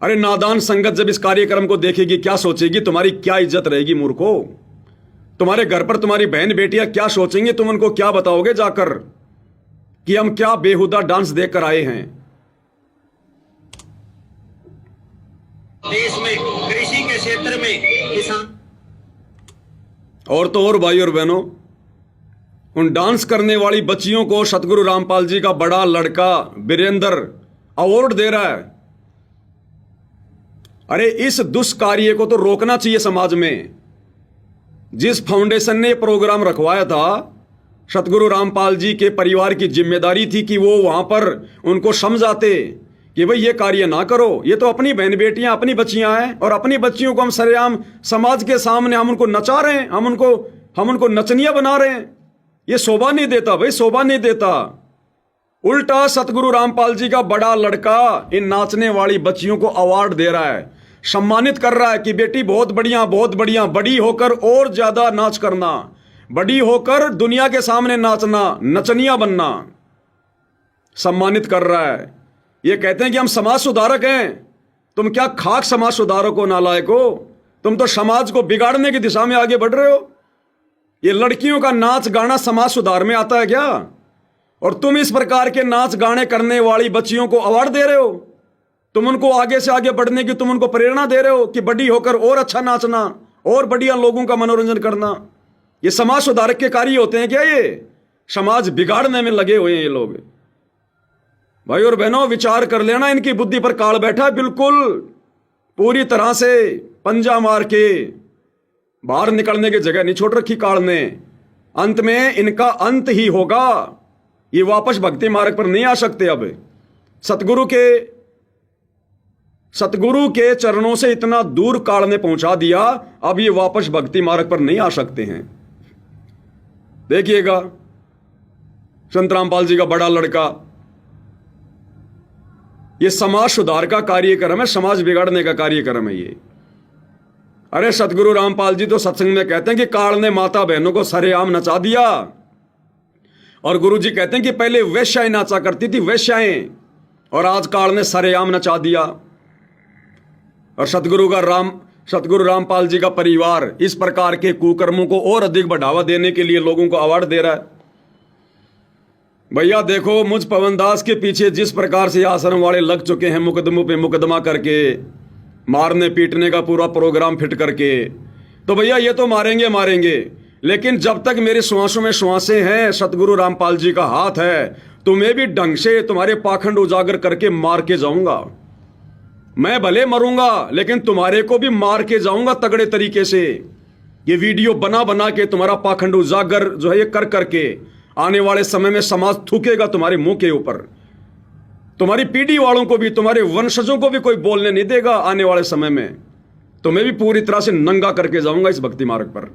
अरे नादान संगत जब इस कार्यक्रम को देखेगी क्या सोचेगी? तुम्हारी क्या इज्जत रहेगी मूर्खो? तुम्हारे घर पर तुम्हारी बहन बेटियां क्या सोचेंगे? तुम उनको क्या बताओगे जाकर कि हम क्या बेहुदा डांस देखकर आए हैं? देश में कृषि के क्षेत्र में किसान, और तो और भाई और बहनों, उन डांस करने वाली बच्चियों को सतगुरु रामपाल जी का बड़ा लड़का वीरेंद्र अवार्ड दे रहा है। अरे इस दुष्कार्य को तो रोकना चाहिए समाज में। जिस फाउंडेशन ने प्रोग्राम रखवाया था, सतगुरु रामपाल जी के परिवार की जिम्मेदारी थी कि वो वहां पर उनको समझाते कि भाई ये कार्य ना करो, ये तो अपनी बहन बेटियां, अपनी बच्चियां हैं, और अपनी बच्चियों को हम सरेआम समाज के सामने हम उनको नचा रहे हैं, हम उनको नचनिया बना रहे हैं। ये शोभा नहीं देता भाई, शोभा नहीं देता। उल्टा सतगुरु रामपाल जी का बड़ा लड़का इन नाचने वाली बच्चियों को अवार्ड दे रहा है, सम्मानित कर रहा है कि बेटी बहुत बढ़िया, बहुत बढ़िया, बड़ी होकर और ज्यादा नाच करना, बड़ी होकर दुनिया के सामने नाचना, नचनिया बनना, सम्मानित कर रहा है। ये कहते हैं कि हम समाज सुधारक हैं। तुम क्या खाक समाज सुधारक हो नालायको? तुम तो समाज को बिगाड़ने की दिशा में आगे बढ़ रहे हो। ये लड़कियों का नाच गाना समाज सुधार में आता है क्या? और तुम इस प्रकार के नाच गाने करने वाली बच्चियों को अवार्ड दे रहे हो। तुम उनको आगे से आगे बढ़ने की तुम उनको प्रेरणा दे रहे हो कि बड़ी होकर और अच्छा नाचना और बढ़िया लोगों का मनोरंजन करना। ये समाज सुधारक के कार्य होते हैं क्या? ये समाज बिगाड़ने में लगे हुए हैं ये लोग। भाई और बहनों, विचार कर लेना, इनकी बुद्धि पर काल बैठा है, बिल्कुल पूरी तरह से पंजा मार के बाहर निकलने की जगह नहीं छोड़ रखी काल ने। अंत में इनका अंत ही होगा। ये वापस भक्ति मार्ग पर नहीं आ सकते। अब सतगुरु के चरणों से इतना दूर काल ने पहुंचा दिया, अब ये वापस भक्ति मार्ग पर नहीं आ सकते हैं। देखिएगा, संत रामपाल जी का बड़ा लड़का, ये समाज सुधार का कार्यक्रम है, समाज बिगाड़ने का कार्यक्रम है ये। अरे सतगुरु रामपाल जी तो सत्संग में कहते हैं कि काल ने माता बहनों को सरेआम नचा दिया, और गुरु जी कहते हैं कि पहले वेश्याएं नाचा करती थी, वेश्याएं, और आज काल ने सरेआम नचा दिया। और सतगुरु रामपाल जी का परिवार इस प्रकार के कुकर्मों को और अधिक बढ़ावा देने के लिए लोगों को अवार्ड दे रहा है। भैया देखो, मुझ पवनदास के पीछे जिस प्रकार से आश्रम वाले लग चुके हैं, मुकदमों पे मुकदमा करके, मारने पीटने का पूरा प्रोग्राम फिट करके, तो भैया ये तो मारेंगे, लेकिन जब तक मेरे श्वासों में श्वासें हैं, सतगुरु रामपाल जी का हाथ है, तुम्हें भी ढंग से तुम्हारे पाखंड उजागर करके मार के जाऊंगा। मैं भले मरूंगा, लेकिन तुम्हारे को भी मार के जाऊंगा तगड़े तरीके से। ये वीडियो बना बना के तुम्हारा पाखंड उजागर जो है ये कर करके आने वाले समय में समाज थूकेगा तुम्हारे मुंह के ऊपर। तुम्हारी पीढ़ी वालों को भी, तुम्हारे वंशजों को भी कोई बोलने नहीं देगा आने वाले समय में। तुम्हें भी पूरी तरह से नंगा करके जाऊंगा इस भक्ति मार्ग पर,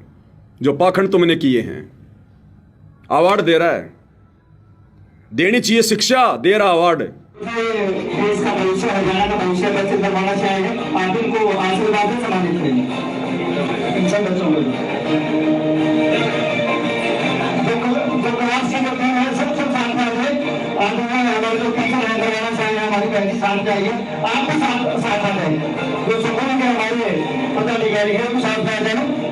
जो पाखंड तुमने किए हैं। अवार्ड दे रहा है, देनी चाहिए शिक्षा, दे रहा अवार्ड। देश का भविष्य, हरियाणा का भविष्य कैसे करवाना चाहेंगे, आप इनको आशीर्वाद से सम्मानित करेंगे इन सब बच्चों को। जो क्लास की जो टीम है सब साथ में है, आप हमारे जो टीचर है करवाना चाहिए, हमारी बहनी साथ जाइए, आप भी साथ आ जाइए। जो सुकून के हमारे पदाधिकारी है वो साथ में आ जाए।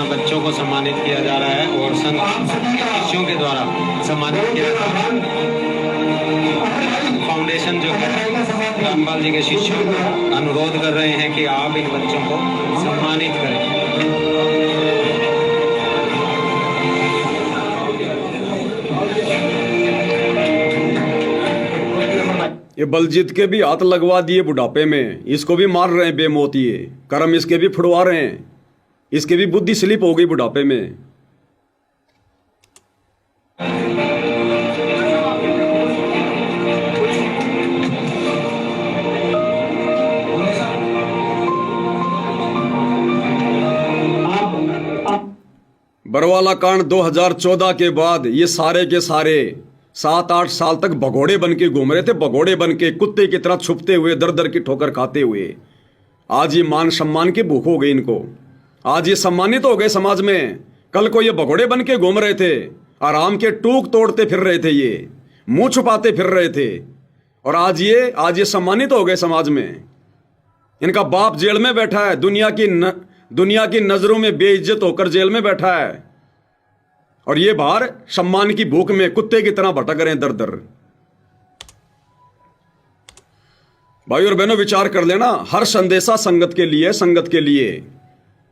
बच्चों को सम्मानित किया जा रहा है और संघ शिष्यों के द्वारा सम्मानित किया जा रहा है। फाउंडेशन जो है रामपाल जी के शिष्यों को अनुरोध कर रहे हैं कि आप इन बच्चों को सम्मानित करें। ये बलजीत के भी हाथ लगवा दिए बुढ़ापे में, इसको भी मार रहे हैं बेमौतिए, कर्म इसके भी फुड़वा रहे हैं, इसकी भी बुद्धि स्लिप हो गई बुढ़ापे में। बरवाला कांड 2014 के बाद ये सारे के सारे 7-8 साल तक भगोड़े बन के घूम रहे थे, भगोड़े बन के कुत्ते की तरह छुपते हुए, दर दर की ठोकर खाते हुए। आज ये मान सम्मान की भूख हो गई इनको, आज ये सम्मानित हो गए समाज में। कल को ये भगोड़े बन के घूम रहे थे, आराम के टूक तोड़ते फिर रहे थे, ये मुंह छुपाते फिर रहे थे, और आज ये सम्मानित हो गए समाज में। इनका बाप जेल में बैठा है, दुनिया की नजरों में बेइज्जत होकर जेल में बैठा है, और ये बाहर सम्मान की भूख में कुत्ते की तरह भटक रहे हैं दर दर। भाई और बहनों, विचार कर लेना, हर संदेशा संगत के लिए, संगत के लिए।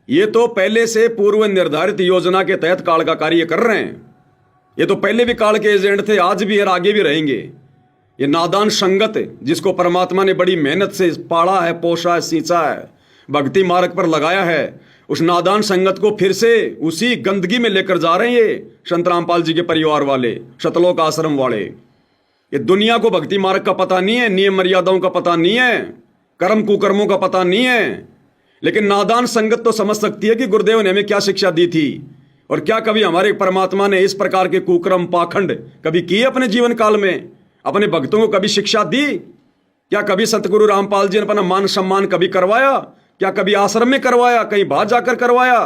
ये तो पहले से पूर्व निर्धारित योजना के तहत काल का कार्य कर रहे हैं। ये तो पहले भी काल के एजेंट थे, आज भी और आगे भी रहेंगे। ये नादान संगत जिसको परमात्मा ने बड़ी मेहनत से पाला है, पोषा है, सींचा है, भक्ति मार्ग पर लगाया है, उस नादान संगत को फिर से उसी गंदगी में लेकर जा रहे हैं ये संत रामपाल जी के परिवार वाले, शतलोक आश्रम वाले। ये दुनिया को भक्ति मार्ग का पता नहीं है, नियम मर्यादाओं का पता नहीं है, कर्म कुकर्मों का पता नहीं है, लेकिन नादान संगत तो समझ सकती है कि गुरुदेव ने हमें क्या शिक्षा दी थी, और क्या कभी हमारे परमात्मा ने इस प्रकार के कुकर्म पाखंड कभी किए अपने जीवन काल में, अपने भक्तों को कभी शिक्षा दी? क्या कभी सतगुरु रामपाल जी ने अपना मान सम्मान कभी करवाया? क्या कभी आश्रम में करवाया, कहीं बाहर जाकर करवाया?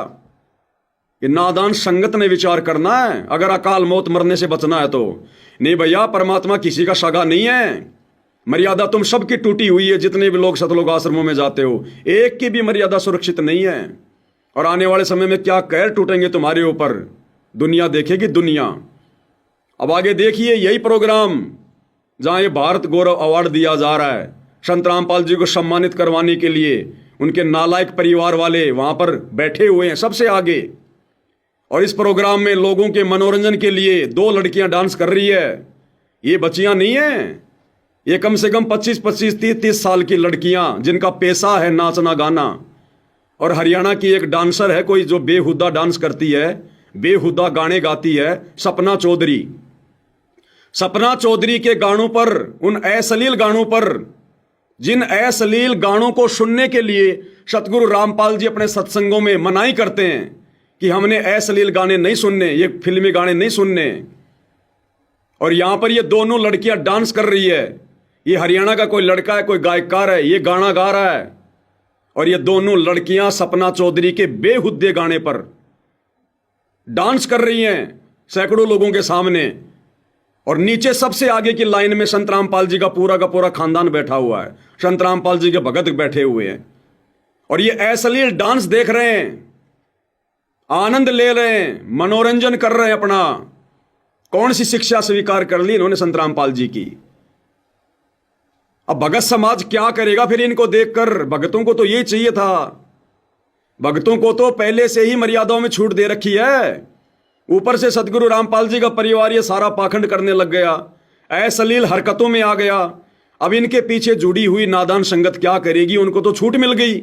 ये नादान संगत ने विचार करना है, अगर अकाल मौत मरने से बचना है तो। नहीं भैया, परमात्मा किसी का सगा नहीं है। मर्यादा तुम सबकी टूटी हुई है, जितने भी लोग सतलोक आश्रमों में जाते हो, एक की भी मर्यादा सुरक्षित नहीं है। और आने वाले समय में क्या कहर टूटेंगे तुम्हारे ऊपर, दुनिया देखेगी दुनिया। अब आगे देखिए, यही प्रोग्राम जहां ये भारत गौरव अवार्ड दिया जा रहा है संत रामपाल जी को सम्मानित करवाने के लिए, उनके नालायक परिवार वाले वहां पर बैठे हुए हैं सबसे आगे। और इस प्रोग्राम में लोगों के मनोरंजन के लिए 2 लड़कियां डांस कर रही है। ये बच्चियां नहीं है, ये कम से कम 25-25, 30-30 साल की लड़कियां, जिनका पेशा है नाचना गाना। और हरियाणा की एक डांसर है कोई, जो बेहुदा डांस करती है, बेहुदा गाने गाती है, सपना चौधरी। सपना चौधरी के गानों पर, उन अश्लील गानों पर, जिन अश्लील गानों को सुनने के लिए सतगुरु रामपाल जी अपने सत्संगों में मनाही करते हैं कि हमने अश्लील गाने नहीं सुनने, ये फिल्मी गाने नहीं सुनने। और यहां पर ये दोनों लड़कियां डांस कर रही है। ये हरियाणा का कोई लड़का है, कोई गायकार है, ये गाना गा रहा है, और ये दोनों लड़कियां सपना चौधरी के बेहुद्दे गाने पर डांस कर रही हैं सैकड़ों लोगों के सामने। और नीचे सबसे आगे की लाइन में संत रामपाल जी का पूरा खानदान बैठा हुआ है, संत रामपाल जी के भगत बैठे हुए हैं, और ये अश्लील डांस देख रहे हैं, आनंद ले रहे हैं, मनोरंजन कर रहे हैं अपना। कौन सी शिक्षा स्वीकार कर ली इन्होंने संत रामपाल जी की? अब भगत समाज क्या करेगा फिर इनको देखकर? भगतों को तो ये चाहिए था, भगतों को तो पहले से ही मर्यादाओं में छूट दे रखी है। ऊपर से सतगुरु रामपाल जी का परिवार ये सारा पाखंड करने लग गया, अश्लील हरकतों में आ गया। अब इनके पीछे जुड़ी हुई नादान संगत क्या करेगी? उनको तो छूट मिल गई,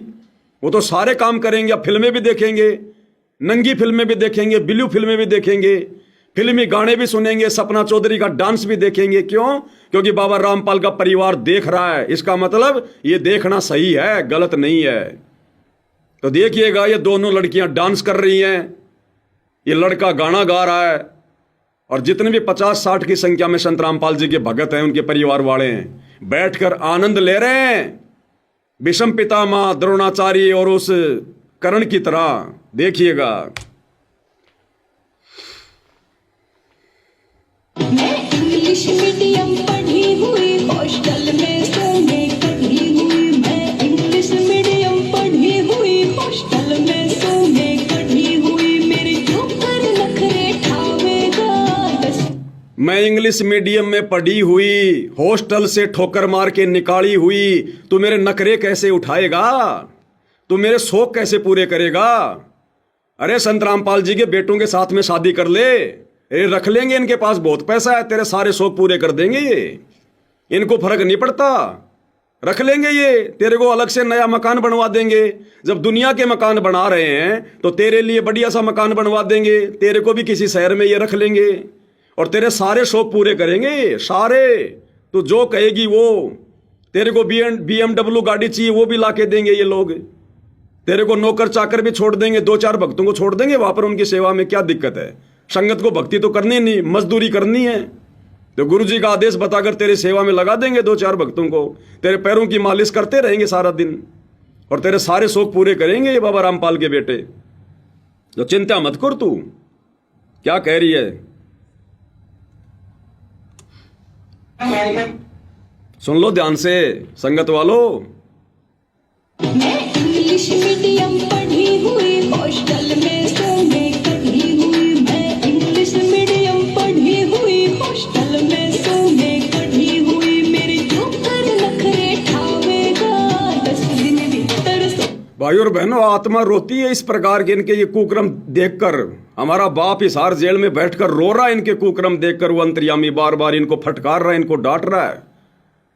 वो तो सारे काम करेंगे। अब फिल्में भी देखेंगे, नंगी फिल्में भी देखेंगे, ब्लू फिल्में भी देखेंगे, फिल्मी गाने भी सुनेंगे, सपना चौधरी का डांस भी देखेंगे। क्यों? क्योंकि बाबा रामपाल का परिवार देख रहा है। इसका मतलब ये देखना सही है, गलत नहीं है। तो देखिएगा, ये दोनों लड़कियां डांस कर रही हैं, ये लड़का गाना गा रहा है, और जितने भी 50-60 की संख्या में संत रामपाल जी के भगत हैं, उनके परिवार वाले हैं, बैठकर आनंद ले रहे हैं, भीष्म पितामह, द्रोणाचार्य और उस कर्ण की तरह। देखिएगा। मैं इंग्लिश मीडियम पढ़ी हुई, हॉस्टल में सोने कभी हुई। मैं इंग्लिश मीडियम पढ़ी हुई, हॉस्टल में सोने कभी हुई। मेरे ऊपर नखरे ठावेगा मैं इंग्लिश मीडियम में पढ़ी हुई, हॉस्टल से ठोकर मार के निकाली हुई। तू मेरे नखरे कैसे उठाएगा? तू मेरे शौक कैसे पूरे करेगा? अरे संत रामपाल जी के बेटों के साथ में शादी कर ले, ये रख लेंगे, इनके पास बहुत पैसा है, तेरे सारे शौक पूरे कर देंगे ये। इनको फर्क नहीं पड़ता, रख लेंगे ये, तेरे को अलग से नया मकान बनवा देंगे। जब दुनिया के मकान बना रहे हैं तो तेरे लिए बढ़िया सा मकान बनवा देंगे, तेरे को भी किसी शहर में ये रख लेंगे और तेरे सारे शौक पूरे करेंगे, सारे। तो जो कहेगी वो, तेरे को BMW गाड़ी चाहिए वो भी ला के देंगे ये लोग। तेरे को नौकर चाकर भी छोड़ देंगे, 2-4 भक्तों को छोड़ देंगे वहां पर उनकी सेवा में। क्या दिक्कत है? संगत को भक्ति तो करनी नहीं, मजदूरी करनी है। तो गुरु जी का आदेश बताकर तेरी सेवा में लगा देंगे 2-4 भक्तों को, तेरे पैरों की मालिश करते रहेंगे सारा दिन और तेरे सारे शौक पूरे करेंगे ये बाबा रामपाल के बेटे। तो चिंता मत कर। तू क्या कह रही है? सुन लो ध्यान से संगत वालों। मैं इंग्लिश मीडियम पढ़ी हुई, हॉस्टल में सोने कभी हुई। मैं इंग्लिश मीडियम पढ़ी हुई, हॉस्टल में सोने कभी हुई। मेरे ऊपर नखरे ठावेगा 10 दिन भीतर। भाई और बहनों, आत्मा रोती है इस प्रकार के इनके ये कुक्रम देखकर। हमारा बाप हिसार जेल में बैठकर रो रहा है इनके कुक्रम देखकर। वो अंतर्यामी बार बार इनको फटकार रहा है, इनको डांट रहा है।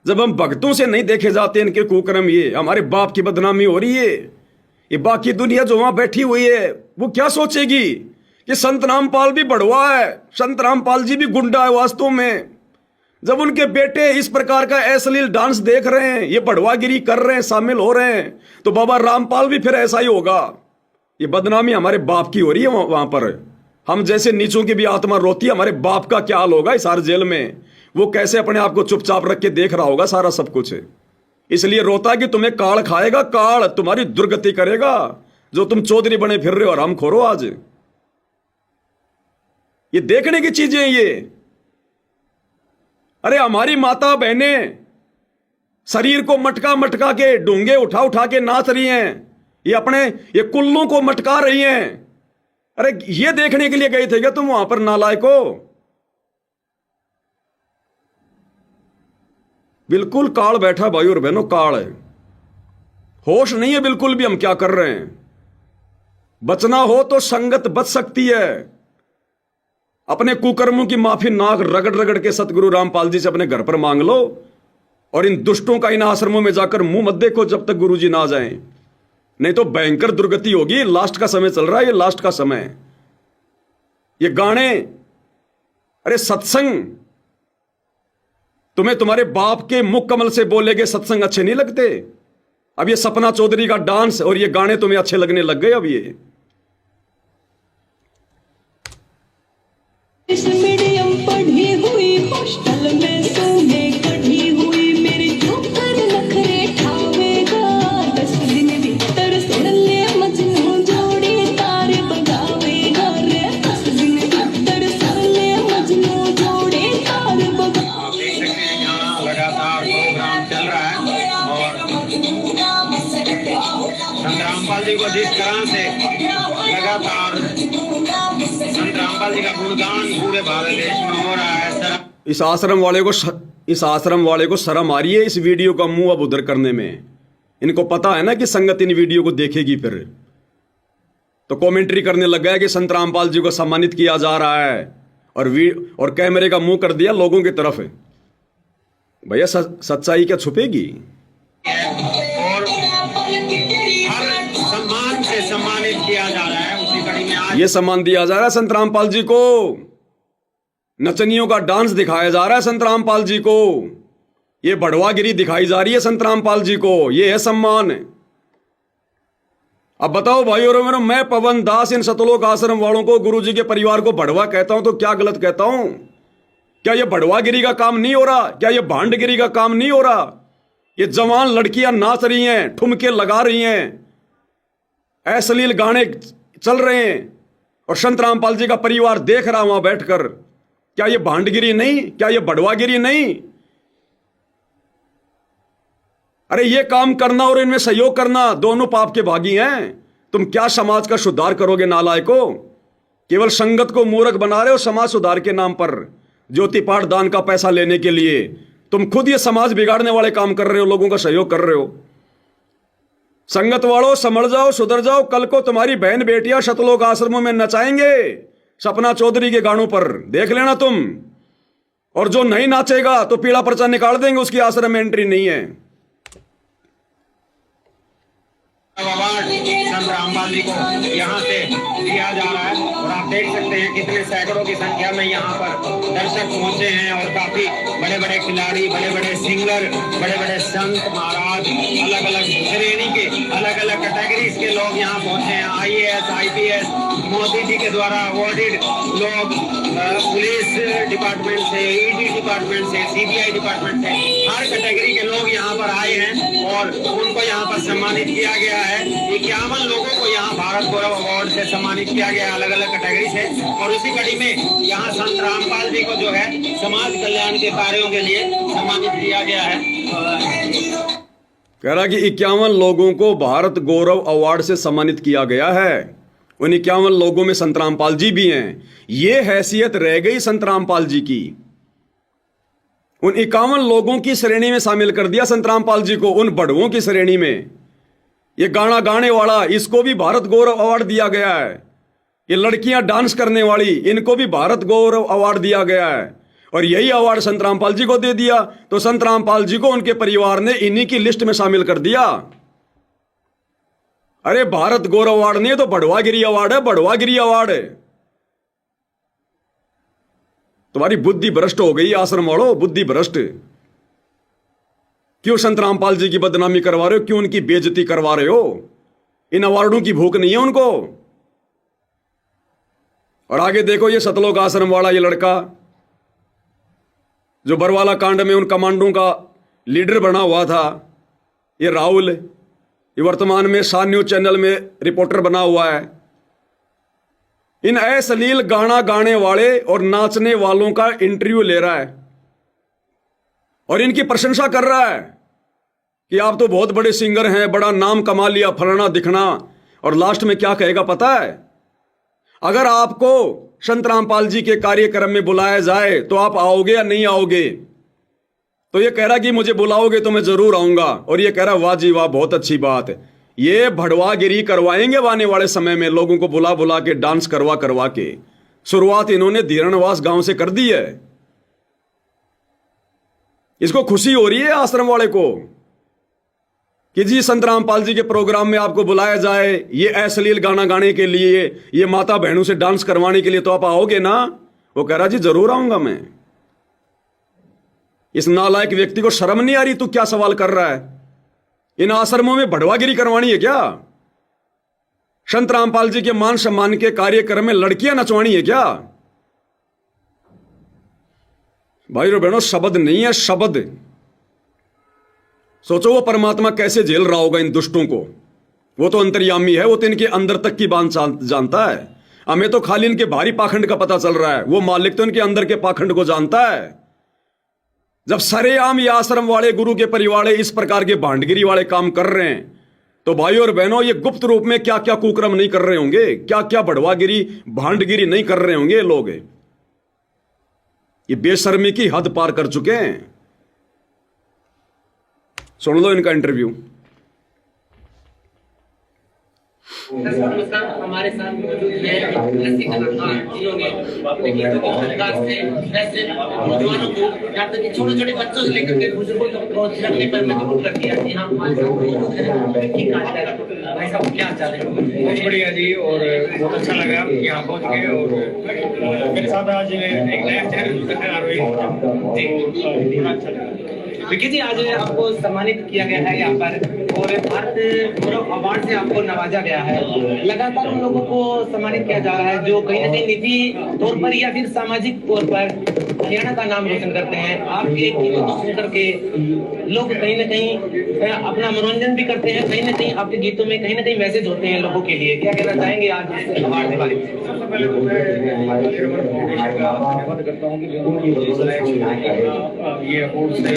जब हम भक्तों से नहीं देखे जाते इनके कुकर्म, ये हमारे बाप की बदनामी हो रही है। ये बाकी दुनिया जो वहां बैठी हुई है वो क्या सोचेगी कि संत रामपाल भी बड़वा है, संत रामपाल जी भी गुंडा है वास्तव में। जब उनके बेटे इस प्रकार का अश्लील डांस देख रहे हैं, ये बड़वागिरी कर रहे हैं, शामिल हो रहे हैं, तो बाबा रामपाल भी फिर ऐसा ही होगा। ये बदनामी हमारे बाप की हो रही है वहां पर। हम जैसे नीचों की भी आत्मा रोती है, हमारे बाप का क्या हाल होगा इस हर जेल में। वो कैसे अपने आप को चुपचाप रख के देख रहा होगा सारा सब कुछ। इसलिए रोता कि तुम्हें काल खाएगा, काल तुम्हारी दुर्गति करेगा, जो तुम चौधरी बने फिर रहे हो और हम खोरो। आज ये देखने की चीजें ये। अरे हमारी माता बहने शरीर को मटका मटका के, डूंगे उठा उठा के नाच रही हैं, ये अपने ये कुल्लों को मटका रही हैं। अरे ये देखने के लिए गए थे क्या तुम वहां पर नालायको? बिल्कुल काल बैठा भाई और बहनों, काल है। होश नहीं है बिल्कुल भी हम क्या कर रहे हैं। बचना हो तो संगत बच सकती है। अपने कुकर्मों की माफी नाक रगड़ रगड़ के सतगुरु रामपाल जी से अपने घर पर मांग लो, और इन दुष्टों का इन आश्रमों में जाकर मुंह मत देखो जब तक गुरु जी ना जाएं, नहीं तो भयंकर दुर्गति होगी। लास्ट का समय चल रहा है, ये लास्ट का समय। ये गाने, अरे सत्संग, तुम्हें तुम्हारे बाप के मुख कमल से बोलेगे सत्संग अच्छे नहीं लगते? अब ये सपना चौधरी का डांस और ये गाने तुम्हें अच्छे लगने लग गए अब ये। इंग्लिश मीडियम पढ़ी हुई, हॉस्टल में सोने कभी हुई। मेरे ऊपर नखरे ठावेगा 10 दिन भीतर। सुन ले मजनू जोड़ी तार बजावेगा रे 10 दिन भीतर। सुन ले मजनू जोड़ी तार बजावेगा। आप देख सकते हैं यहाँ लगातार प्रोग्राम चल रहा है और संत रामपाल जी को जिस तरह से लगातार संत रामपाल जी का गुणगान पूरे भारत देश में हो रहा है। इस आश्रम वाले को शर्म आ रही है इस वीडियो का मुंह अब उधर करने में। इनको पता है ना कि संगत इन वीडियो को देखेगी, फिर तो कमेंट्री करने लग गया कि संत रामपाल जी को सम्मानित किया जा रहा है और कैमरे का मुंह कर दिया लोगों की तरफ। भैया सच्चाई क्या छुपेगी? और हर सम्मान से सम्मानित किया जा रहा है। उसी कड़ी में आज ये सम्मान दिया जा रहा है संत रामपाल जी को। नचनियों का डांस दिखाया जा रहा है संत रामपाल जी को, ये बढ़वागिरी दिखाई जा रही है संत रामपाल जी को, ये है सम्मान। अब बताओ भाई और मेरे, मैं पवन दास इन सतलोक आश्रम वालों को, गुरु जी के परिवार को बढ़वा कहता हूं तो क्या गलत कहता हूं? क्या ये बढ़वागिरी का काम नहीं हो रहा? क्या ये भांडगिरी का काम नहीं हो रहा? ये जवान लड़कियां नाच रही हैं, ठुमके लगा रही हैं, अश्लील गाने चल रहे हैं और संत रामपाल जी का परिवार देख रहा वहां बैठकर। क्या ये भांडगिरी नहीं? क्या ये बढ़वागिरी नहीं? अरे ये काम करना और इनमें सहयोग करना दोनों पाप के भागी हैं। तुम क्या समाज का सुधार करोगे नालायको? केवल संगत को मूर्ख बना रहे हो समाज सुधार के नाम पर, ज्योति पाठ दान का पैसा लेने के लिए। तुम खुद ये समाज बिगाड़ने वाले काम कर रहे हो, लोगों का सहयोग कर रहे हो। संगत वालों समझ जाओ, सुधर जाओ। कल को तुम्हारी बहन बेटियां सतलोक आश्रमों में नचाएंगे सपना चौधरी के गानों पर, देख लेना तुम। और जो नहीं नाचेगा तो पीला पर्चा निकाल देंगे, उसकी आश्रम में एंट्री नहीं है। अवार्ड संत रामपाल जी को यहाँ से दिया जा रहा है और आप देख सकते हैं कितने सैकड़ों की संख्या में यहाँ पर दर्शक पहुंचे हैं और काफी बड़े बड़े खिलाड़ी, बड़े बड़े सिंगर, बड़े बड़े संत महाराज, अलग अलग श्रेणी के, अलग अलग कैटेगरीज के लोग यहाँ पहुंचे हैं। IAS, IPS, मोदी जी के द्वारा अवॉर्डेड लोग, पुलिस डिपार्टमेंट से, ED डिपार्टमेंट से, CBI डिपार्टमेंट से, हर कैटेगरी के लोग यहाँ पर आए हैं और उनको यहाँ पर सम्मानित किया गया है। 51 लोगों को यहाँ भारत गौरव अवार्ड से सम्मानित किया गया, अलग अलग कैटेगरी से। और उसी कड़ी में यहाँ संत रामपाल जी को जो है समाज कल्याण के कार्यों के लिए सम्मानित किया गया है। कह रहा कि 51 लोगों को भारत गौरव अवार्ड से सम्मानित किया गया है। उन 51 लोगों में संत रामपाल जी भी हैं। ये हैसियत रह गई संत रामपाल जी की। उन 51 लोगों की श्रेणी में शामिल कर दिया संत रामपाल जी को, उन बड़ुओं की श्रेणी में। ये गाना गाने वाला, इसको भी भारत गौरव अवार्ड दिया गया है। ये लड़कियां डांस करने वाली, इनको भी भारत गौरव अवार्ड दिया गया है। और यही अवार्ड संत रामपाल जी को दे दिया तो संत रामपाल जी को उनके परिवार ने इन्हीं की लिस्ट में शामिल कर दिया। अरे भारत गौरव अवार्ड नहीं तो बढ़वागिरी अवार्ड है, बढ़वागिरी अवार्ड है। तुम्हारी बुद्धि भ्रष्ट हो गई आश्रम वालों, बुद्धि भ्रष्ट। क्यों संत रामपाल जी की बदनामी करवा रहे हो? क्यों उनकी बेइज्जती करवा रहे हो? इन अवार्डों की भूख नहीं है उनको। और आगे देखो, ये सतलोक आश्रम वाला ये लड़का जो बरवाला कांड में उन कमांडों का लीडर बना हुआ था, ये राहुल, ये वर्तमान में सान न्यूज चैनल में रिपोर्टर बना हुआ है। इन अश्लील गाना गाने वाले और नाचने वालों का इंटरव्यू ले रहा है और इनकी प्रशंसा कर रहा है कि आप तो बहुत बड़े सिंगर हैं, बड़ा नाम कमा लिया, फलाना दिखना। और लास्ट में क्या कहेगा पता है? अगर आपको संत रामपाल जी के कार्यक्रम में बुलाया जाए तो आप आओगे या नहीं आओगे? तो ये कह रहा कि मुझे बुलाओगे तो मैं जरूर आऊंगा। और ये कह रहा वाह जी वाह, बहुत अच्छी बात है। ये भड़वागिरी करवाएंगे आने वाले समय में, लोगों को बुला बुला के डांस करवा करवा के। शुरुआत इन्होंने धीरणवास गांव से कर दी है। इसको खुशी हो रही है आश्रम वाले को कि जी संत रामपाल जी के प्रोग्राम में आपको बुलाया जाए, ये अश्लील गाना गाने के लिए, ये माता बहनों से डांस करवाने के लिए, तो आप आओगे ना? वो कह रहा जी जरूर आऊंगा मैं। इस नालायक व्यक्ति को शर्म नहीं आ रही? तू क्या सवाल कर रहा है? इन आश्रमों में बढ़वागिरी करवानी है क्या? संत रामपाल जी के मान सम्मान के कार्यक्रम में लड़कियां नचवानी है क्या? भाई और बहनों, शब्द नहीं है, शब्द। सोचो वो परमात्मा कैसे झेल रहा होगा इन दुष्टों को। वो तो अंतर्यामी है, वो तो इनके अंदर तक की बात जानता है। हमें तो खाली इनके भारी पाखंड का पता चल रहा है, वो मालिक तो इनके अंदर के पाखंड को जानता है। जब सरेआम ये आश्रम वाले, गुरु के परिवार इस प्रकार के भांडगिरी वाले काम कर रहे हैं, तो भाई और बहनों, ये गुप्त रूप में क्या क्या कुकर्म नहीं कर रहे होंगे, क्या क्या बढ़वागिरी भांडगिरी नहीं कर रहे होंगे लोग। ये बेशर्मी की हद पार कर चुके हैं। सुन लो इनका इंटरव्यू। सर हमारे साथ मौजूद हैं ऐसे कलाकार जिन्होंने अपने गीतों की सरकार से ऐसे नौजवानों को, यहाँ तक कि छोटे छोटे बच्चों से लेकर के बुजुर्गों तक पहुंच रखने पर मजबूर कर दिया। जी हाँ, हमारे साथ मौजूद हैं। भाई साहब क्या चाहते हैं? बहुत बढ़िया जी, और बहुत अच्छा लगा यहाँ पहुँच के। और मेरे साथ आज एक नया चेहरा बड़ा अच्छा लगा। विकी जी, आज आपको सम्मानित किया गया है यहाँ पर और भारत गौरव अवार्ड से आपको नवाजा गया है। लगातार उन लोगों को सम्मानित किया जा रहा है जो कहीं ना कहीं निजी तौर पर या फिर सामाजिक तौर पर हरियाणा का नाम रोशन करते हैं। आपके एक गीतों को सुन करके लोग कहीं ना कहीं अपना मनोरंजन भी करते हैं। कहीं ना कहीं आपके गीतों में कहीं ना कहीं मैसेज होते हैं लोगों के लिए। क्या कहना चाहेंगे आज इस अवार्ड के बारे में? सबसे पहले तो मैं काली रमन फाउंडेशन का धन्यवाद करता हूँ कि ये अवार्ड से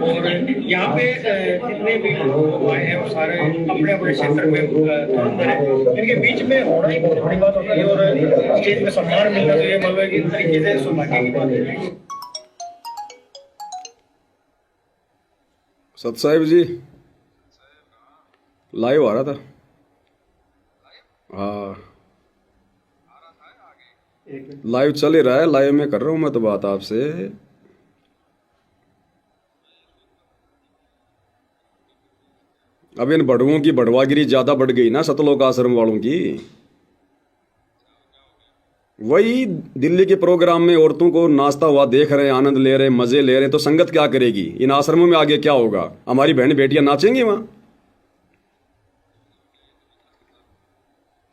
और यहाँ पे जितने भी लोग आए हैं वो सारे अपने अपने क्षेत्र में तुरंत हैं। इनके बीच में होना ही बहुत बड़ी बात होती है और स्टेज में सम्मान मिलना चाहिए। मतलब कि इस तरीके से सौभाग्य की बात है। सत साहिब जी लाइव आ रहा था। हाँ लाइव चल ही रहा है, लाइव में कर रहा हूं मैं तो बात आपसे। अब इन बड़ुओं की बड़वागिरी ज्यादा बढ़ गई ना, सतलोक आश्रम वालों की। वही दिल्ली के प्रोग्राम में औरतों को नाचता हुआ देख रहे हैं, आनंद ले रहे हैं, मजे ले रहे हैं, तो संगत क्या करेगी? इन आश्रमों में आगे क्या होगा? हमारी बहन बेटियां नाचेंगी वहां?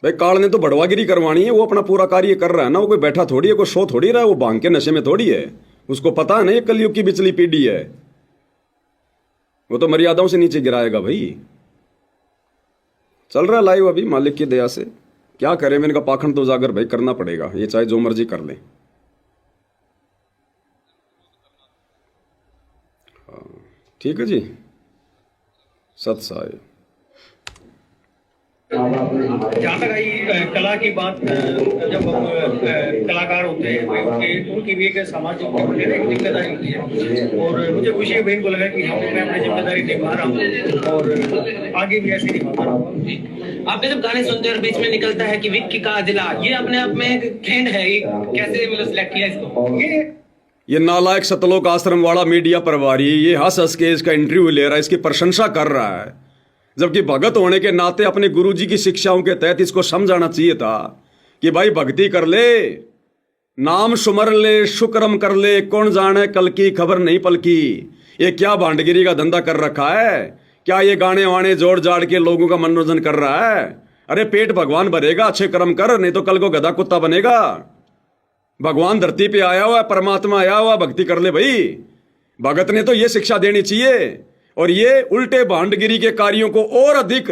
भाई काल ने तो बड़वागिरी करवानी है, वो अपना पूरा कार्य कर रहा है ना। वो कोई बैठा थोड़ी है, कोई सो थोड़ी रहा है, वो भांग के नशे में थोड़ी है। उसको पता है ना ये कलयुग की बिचली पीढ़ी है, वो तो मर्यादाओं से नीचे गिराएगा भाई। चल रहा है लाइव अभी मालिक की दया से। क्या करें, मैंने कहा पाखंड तो उजागर भाई करना पड़ेगा, ये चाहे जो मर्जी कर लें। हाँ ठीक है जी, सत साहिब। जहाँ तक आई कला की बात, जब कलाकार होते हैं उनकी भी एक सामाजिक एक जिम्मेदारी होती है और मुझे खुशी है बहन को लगा कि मैं अपनी जिम्मेदारी निभा रहा हूँ और आगे भी ऐसे निभाता रहूँगा। आपने जब गाने सुनते हैं और बीच में निकलता है कि विक्की का जिला, ये अपने आप में एक ट्रेंड है, कैसे मतलब सिलेक्ट किया इसको? ये नालायक सतलोक आश्रम वाला मीडिया प्रभारी ये हंस हंस के इसका इंटरव्यू ले रहा है, इसकी प्रशंसा कर रहा है, जबकि भगत होने के नाते अपने गुरुजी की शिक्षाओं के तहत इसको समझाना चाहिए था कि भाई भक्ति कर ले, नाम सुमर ले, शुक्रम कर ले, कौन जाने कल की खबर नहीं पलकी। ये क्या भांडगिरी का धंधा कर रखा है? क्या ये गाने वाने जोड़ जाड़ के लोगों का मनोरंजन कर रहा है? अरे पेट भगवान भरेगा, अच्छे कर्म कर, नहीं तो कल को गधा कुत्ता बनेगा। भगवान धरती पे आया हुआ, परमात्मा आया हुआ, भक्ति कर ले भाई। भगत ने तो ये शिक्षा देनी चाहिए। और ये उल्टे भांडगिरी के कार्यों को और अधिक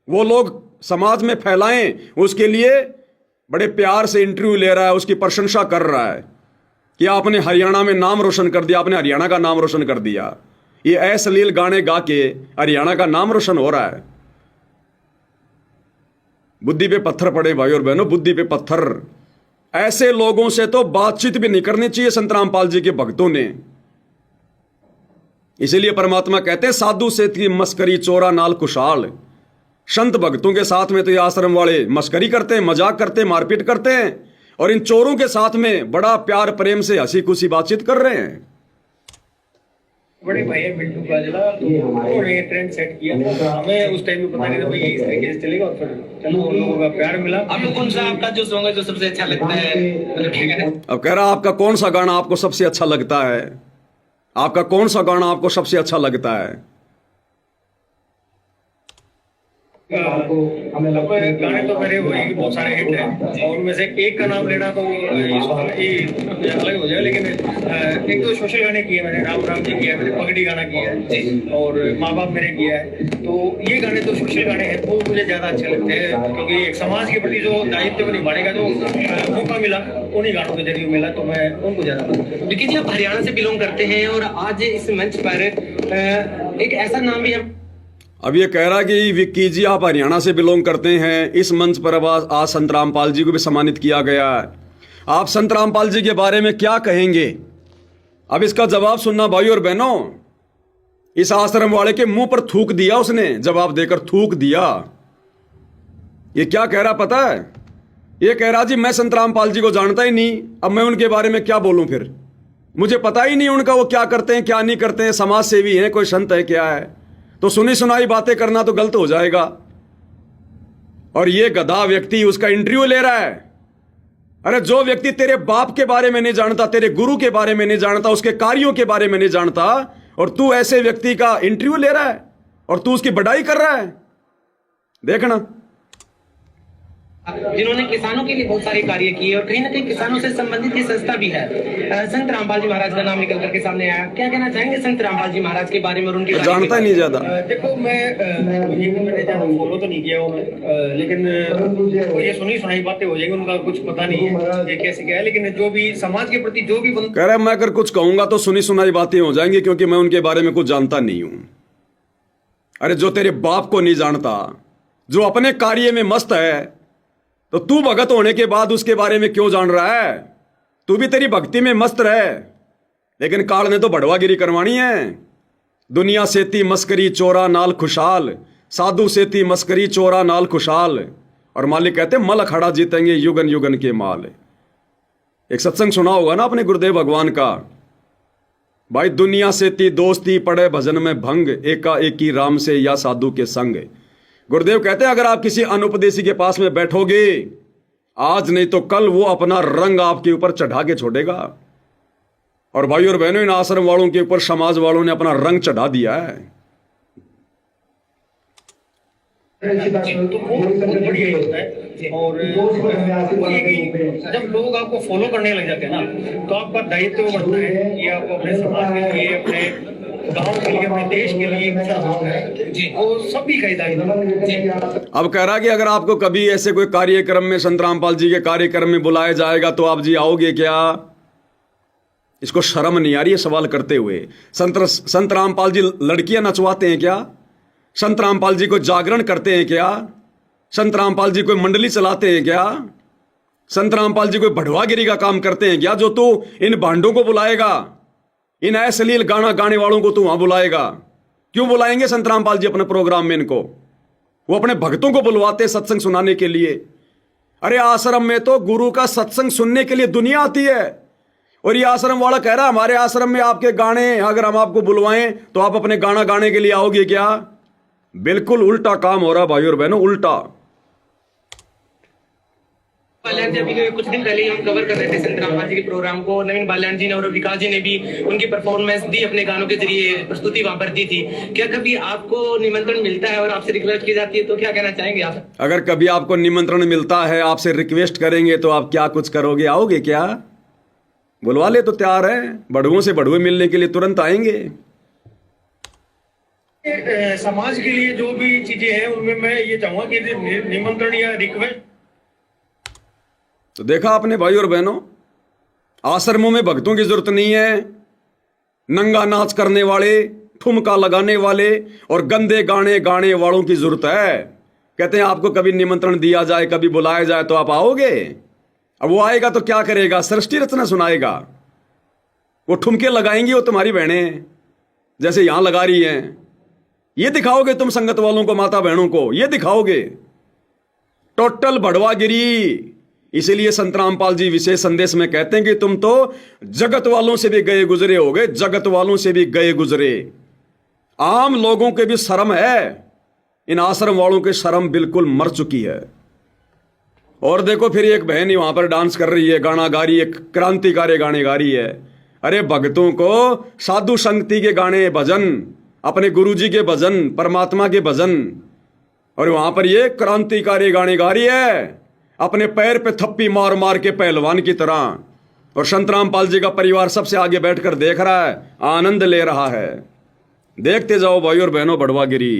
वो लोग समाज में फैलाएं, उसके लिए बड़े प्यार से इंटरव्यू ले रहा है, उसकी प्रशंसा कर रहा है कि आपने हरियाणा में नाम रोशन कर दिया, आपने हरियाणा का नाम रोशन कर दिया। ये अश्लील गाने गा के हरियाणा का नाम रोशन हो रहा है। बुद्धि पे पत्थर पड़े भाई और बहनों, बुद्धि पे पत्थर। ऐसे लोगों से तो बातचीत भी नहीं करनी चाहिए संत रामपाल जी के भक्तों ने। इसीलिए परमात्मा कहते हैं साधु से थी मस्करी चोरा नाल कुशाल। संत भक्तों के साथ में तो ये आश्रम वाले मस्करी करते हैं, मजाक करते हैं, मारपीट करते हैं, और इन चोरों के साथ में बड़ा प्यार प्रेम से हंसी खुशी बातचीत कर रहे हैं। बड़े भाई है बिल्टू का जिला, तो उन्होंने ट्रेंड सेट किया। हमें उस टाइम में पता नहीं था भाई इस तरीके से चलेगा, और फिर चलो उन लोगों का प्यार मिला। आपको कौन सा आपका जो सॉन्ग है जो सबसे अच्छा लगता है? अब कह रहा आपका कौन सा गाना आपको सबसे अच्छा लगता है? आपका कौन सा गाना आपको सबसे अच्छा लगता है? गाने तो मेरे वही बहुत सारे हिट हैं और उनमें से एक का नाम लेना तो ये अलग हो जाए, लेकिन एक तो सोशल गाने किए मैंने, राम राम जी किया मैंने, पगड़ी गाना किया है और माँ बाप मेरे किया है। तो ये गाने तो सोशल गाने हैं, वो मुझे ज्यादा अच्छे लगते हैं, क्योंकि एक समाज के प्रति जो दायित्व निभाने का जो मौका मिला उन्हीं गानों के जरिए मिला, तो मैं उनको ज्यादा पसंद करता हूँ। विकी जी, आप हरियाणा से बिलोंग करते हैं और आज इस मंच पर एक ऐसा नाम भी है। अब ये कह रहा कि विक्की जी आप हरियाणा से बिलोंग करते हैं, इस मंच पर आज संत रामपाल जी को भी सम्मानित किया गया है। आप संत रामपाल जी के बारे में क्या कहेंगे? अब इसका जवाब सुनना भाई और बहनों। इस आश्रम वाले के मुंह पर थूक दिया उसने, जवाब देकर थूक दिया। ये क्या कह रहा पता है? ये कह रहा जी मैं संत रामपाल जी को जानता ही नहीं, अब मैं उनके बारे में क्या बोलूं, फिर मुझे पता ही नहीं उनका वो क्या करते हैं क्या नहीं करते हैं, समाज सेवी हैं, कोई संत है क्या है, तो सुनी सुनाई बातें करना तो गलत हो जाएगा। और ये गधा व्यक्ति उसका इंटरव्यू ले रहा है अरे जो व्यक्ति तेरे बाप के बारे में नहीं जानता, तेरे गुरु के बारे में नहीं जानता, उसके कार्यों के बारे में नहीं जानता, और तू ऐसे व्यक्ति का इंटरव्यू ले रहा है और तू उसकी बढ़ाई कर रहा है, देखना। जिन्होंने किसानों के लिए बहुत सारे कार्य किए और कहीं ना कहीं किसानों से संबंधित ये संस्था भी है। संत रामपाल जी महाराज का नाम निकल करके सामने आया, क्या कहना चाहेंगे संत रामपाल जी महाराज के बारे में और उनके कार्य जानता के ही नहीं ज्यादा। देखो मैंने ज्यादा फॉलो तो नहीं किया उन्हें, लेकिन ये सुनी सुनाई बातें हो जाएंगी, उनका कुछ पता नहीं है ये कैसे क्या है, लेकिन जो भी समाज के प्रति जो भी कह रहा मैं अगर कुछ कहूंगा तो सुनी सुनाई बातें हो जाएंगी, क्योंकि मैं उनके बारे में कुछ जानता नहीं हूं। अरे जो तेरे बाप को नहीं जानता, जो अपने कार्य में मस्त है, तो तू भगत होने के बाद उसके बारे में क्यों जान रहा है? तू भी तेरी भक्ति में मस्त रहे, लेकिन काल ने तो बढ़वागिरी करवानी है। दुनिया सेती मस्करी चोरा नाल खुशहाल, साधु सेती मस्करी चोरा नाल खुशहाल, और मालिक कहते मल अखाड़ा जीतेंगे युगन युगन के माल। एक सत्संग सुना होगा ना अपने गुरुदेव भगवान का, भाई दुनिया सेती दोस्ती पड़े भजन में भंग, एका एकी राम से या साधु के संग। गुरुदेव कहते हैं अगर आप किसी अनुपदेशी के पास में बैठोगे आज नहीं तो कल, वो अपना रंग आपके ऊपर चढ़ा के छोड़ेगा। और भाई और बहनों, इन आश्रम वालों के ऊपर समाज वालों ने अपना रंग चढ़ा दिया है। तो वो बहुत बढ़िया होता है। और जब लोग आपको फॉलो करने लग जाते हैं ना, तो आपका दायित्व बनता है कि आप अपने समाज के लिए, अपने गांव के लिए, अपने देश के लिए जी, वो सभी का दायित्व। अब कह रहा कि अगर आपको कभी ऐसे कोई कार्यक्रम में संत रामपाल जी के कार्यक्रम में बुलाया जाएगा तो आप जी आओगे क्या? इसको शर्म नहीं आ रही है सवाल करते हुए। संत रामपाल जी लड़कियां नचवाते हैं क्या? संत रामपाल जी को जागरण करते हैं क्या? संत रामपाल जी कोई मंडली चलाते हैं क्या? संत रामपाल जी कोई बढ़वागिरी का काम करते हैं क्या? जो तू इन भांडों को बुलाएगा, इन अश्लील गाना गाने वालों को तू वहां बुलाएगा? क्यों बुलाएंगे संत रामपाल जी अपने प्रोग्राम में इनको? वो अपने भक्तों को बुलवाते सत्संग सुनाने के लिए। अरे आश्रम में तो गुरु का सत्संग सुनने के लिए दुनिया आती है, और ये आश्रम वाला कह रहा हमारे आश्रम में आपके गाने अगर हम आपको बुलवाएं तो आप अपने गाना गाने के लिए आओगे क्या? बिल्कुल उल्टा काम हो रहा भाई और बहनों, उल्टा। बाल्यान जी, अभी कुछ दिन पहले ही हम कवर कर रहे थे संत रामपाल जी के प्रोग्राम को। नवीन बाल्यान जी ने और विकास जी ने भी उनकी परफॉर्मेंस दी, अपने गानों के जरिए प्रस्तुति वहां पर दी थी। क्या कभी आपको निमंत्रण मिलता है और आपसे रिक्वेस्ट की जाती है तो क्या कहना चाहेंगे आप? अगर कभी आपको निमंत्रण मिलता है, आपसे रिक्वेस्ट करेंगे तो आप क्या कुछ करोगे? आओगे क्या? बुलवा ले तो तैयार है, बढ़ुओं से बढ़ुए मिलने के लिए तुरंत आएंगे। समाज के लिए जो भी चीजें हैं उनमें मैं ये चाहूंगा कि निमंत्रण या रिक्वेस्ट। तो देखा आपने भाई और बहनों, आश्रमों में भक्तों की जरूरत नहीं है। नंगा नाच करने वाले, ठुमका लगाने वाले और गंदे गाने गाने वालों की जरूरत है। कहते हैं आपको कभी निमंत्रण दिया जाए, कभी बुलाया जाए तो आप आओगे? अब वो आएगा तो क्या करेगा? सृष्टि रचना सुनाएगा। वो ठुमके लगाएंगी, वो तुम्हारी बहनें जैसे यहां लगा रही हैं। ये दिखाओगे तुम संगत वालों को, माता बहनों को ये दिखाओगे? टोटल बढ़वागिरी। इसीलिए संत रामपाल जी विशेष संदेश में कहते हैं कि तुम तो जगत वालों से भी गए गुजरे होगे, जगत वालों से भी गए गुजरे। आम लोगों के भी शर्म है, इन आश्रम वालों की शर्म बिल्कुल मर चुकी है। और देखो फिर एक बहन ही वहां पर डांस कर रही है, गाना गा रही है, क्रांतिकारी गाने गा रही है। अरे भक्तों को साधु संगति के गाने, भजन, अपने गुरुजी के भजन, परमात्मा के भजन, और वहां पर ये क्रांतिकारी गाने गा रही है अपने पैर पे थप्पी मार मार के पहलवान की तरह। और संत रामपाल जी का परिवार सबसे आगे बैठकर देख रहा है, आनंद ले रहा है। देखते जाओ भाई और बहनों बढ़वागिरी।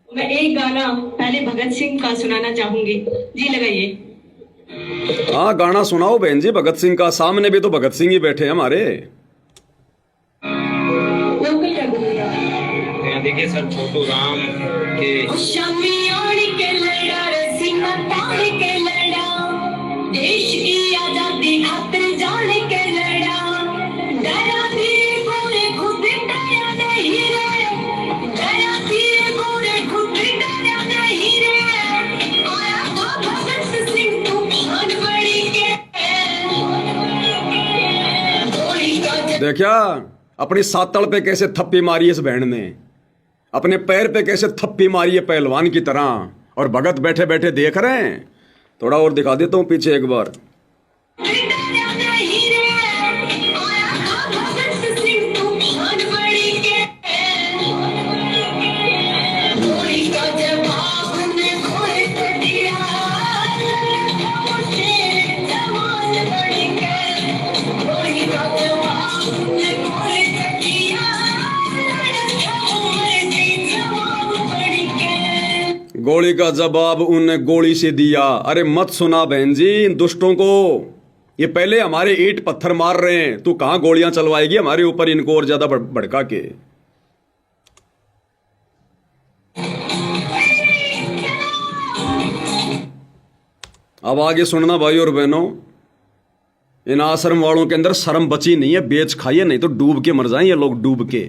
मैं एक गाना पहले भगत सिंह का सुनाना चाहूंगी जी, लगाइए। हाँ गाना सुनाओ बहन जी भगत सिंह का। सामने भी तो भगत सिंह ही बैठे हैं हमारे। लोकल का बोलिए। देखिए सर, छोटू राम के शमियान के लड़ा सिंह तान के लड़ा, देश की आजादी खातिर जान के लड़ा, डरा धीरे गोरे खुद डरा नहीं रे, डरा धीरे गोरे खुद डरा नहीं रे, आया था भगत सिंह तूफान बड़ी के गोली का। देखा अपनी सातड़ पे कैसे थप्पी मारी इस बहन ने, अपने पैर पे कैसे थप्पी मारी है पहलवान की तरह, और भगत बैठे बैठे देख रहे हैं। थोड़ा और दिखा देता हूं पीछे एक बार। गोली का जवाब उनने गोली से दिया। अरे मत सुना बहन जी इन दुष्टों को, ये पहले हमारे ईंट पत्थर मार रहे हैं, तू कहां गोलियां चलवाएगी हमारे ऊपर इनको और ज्यादा भड़का के। अब आगे सुनना भाई और बहनों, इन आश्रम वालों के अंदर शर्म बची नहीं है, बेच खाइए नहीं तो डूब के मर जाएं ये लोग, डूब के।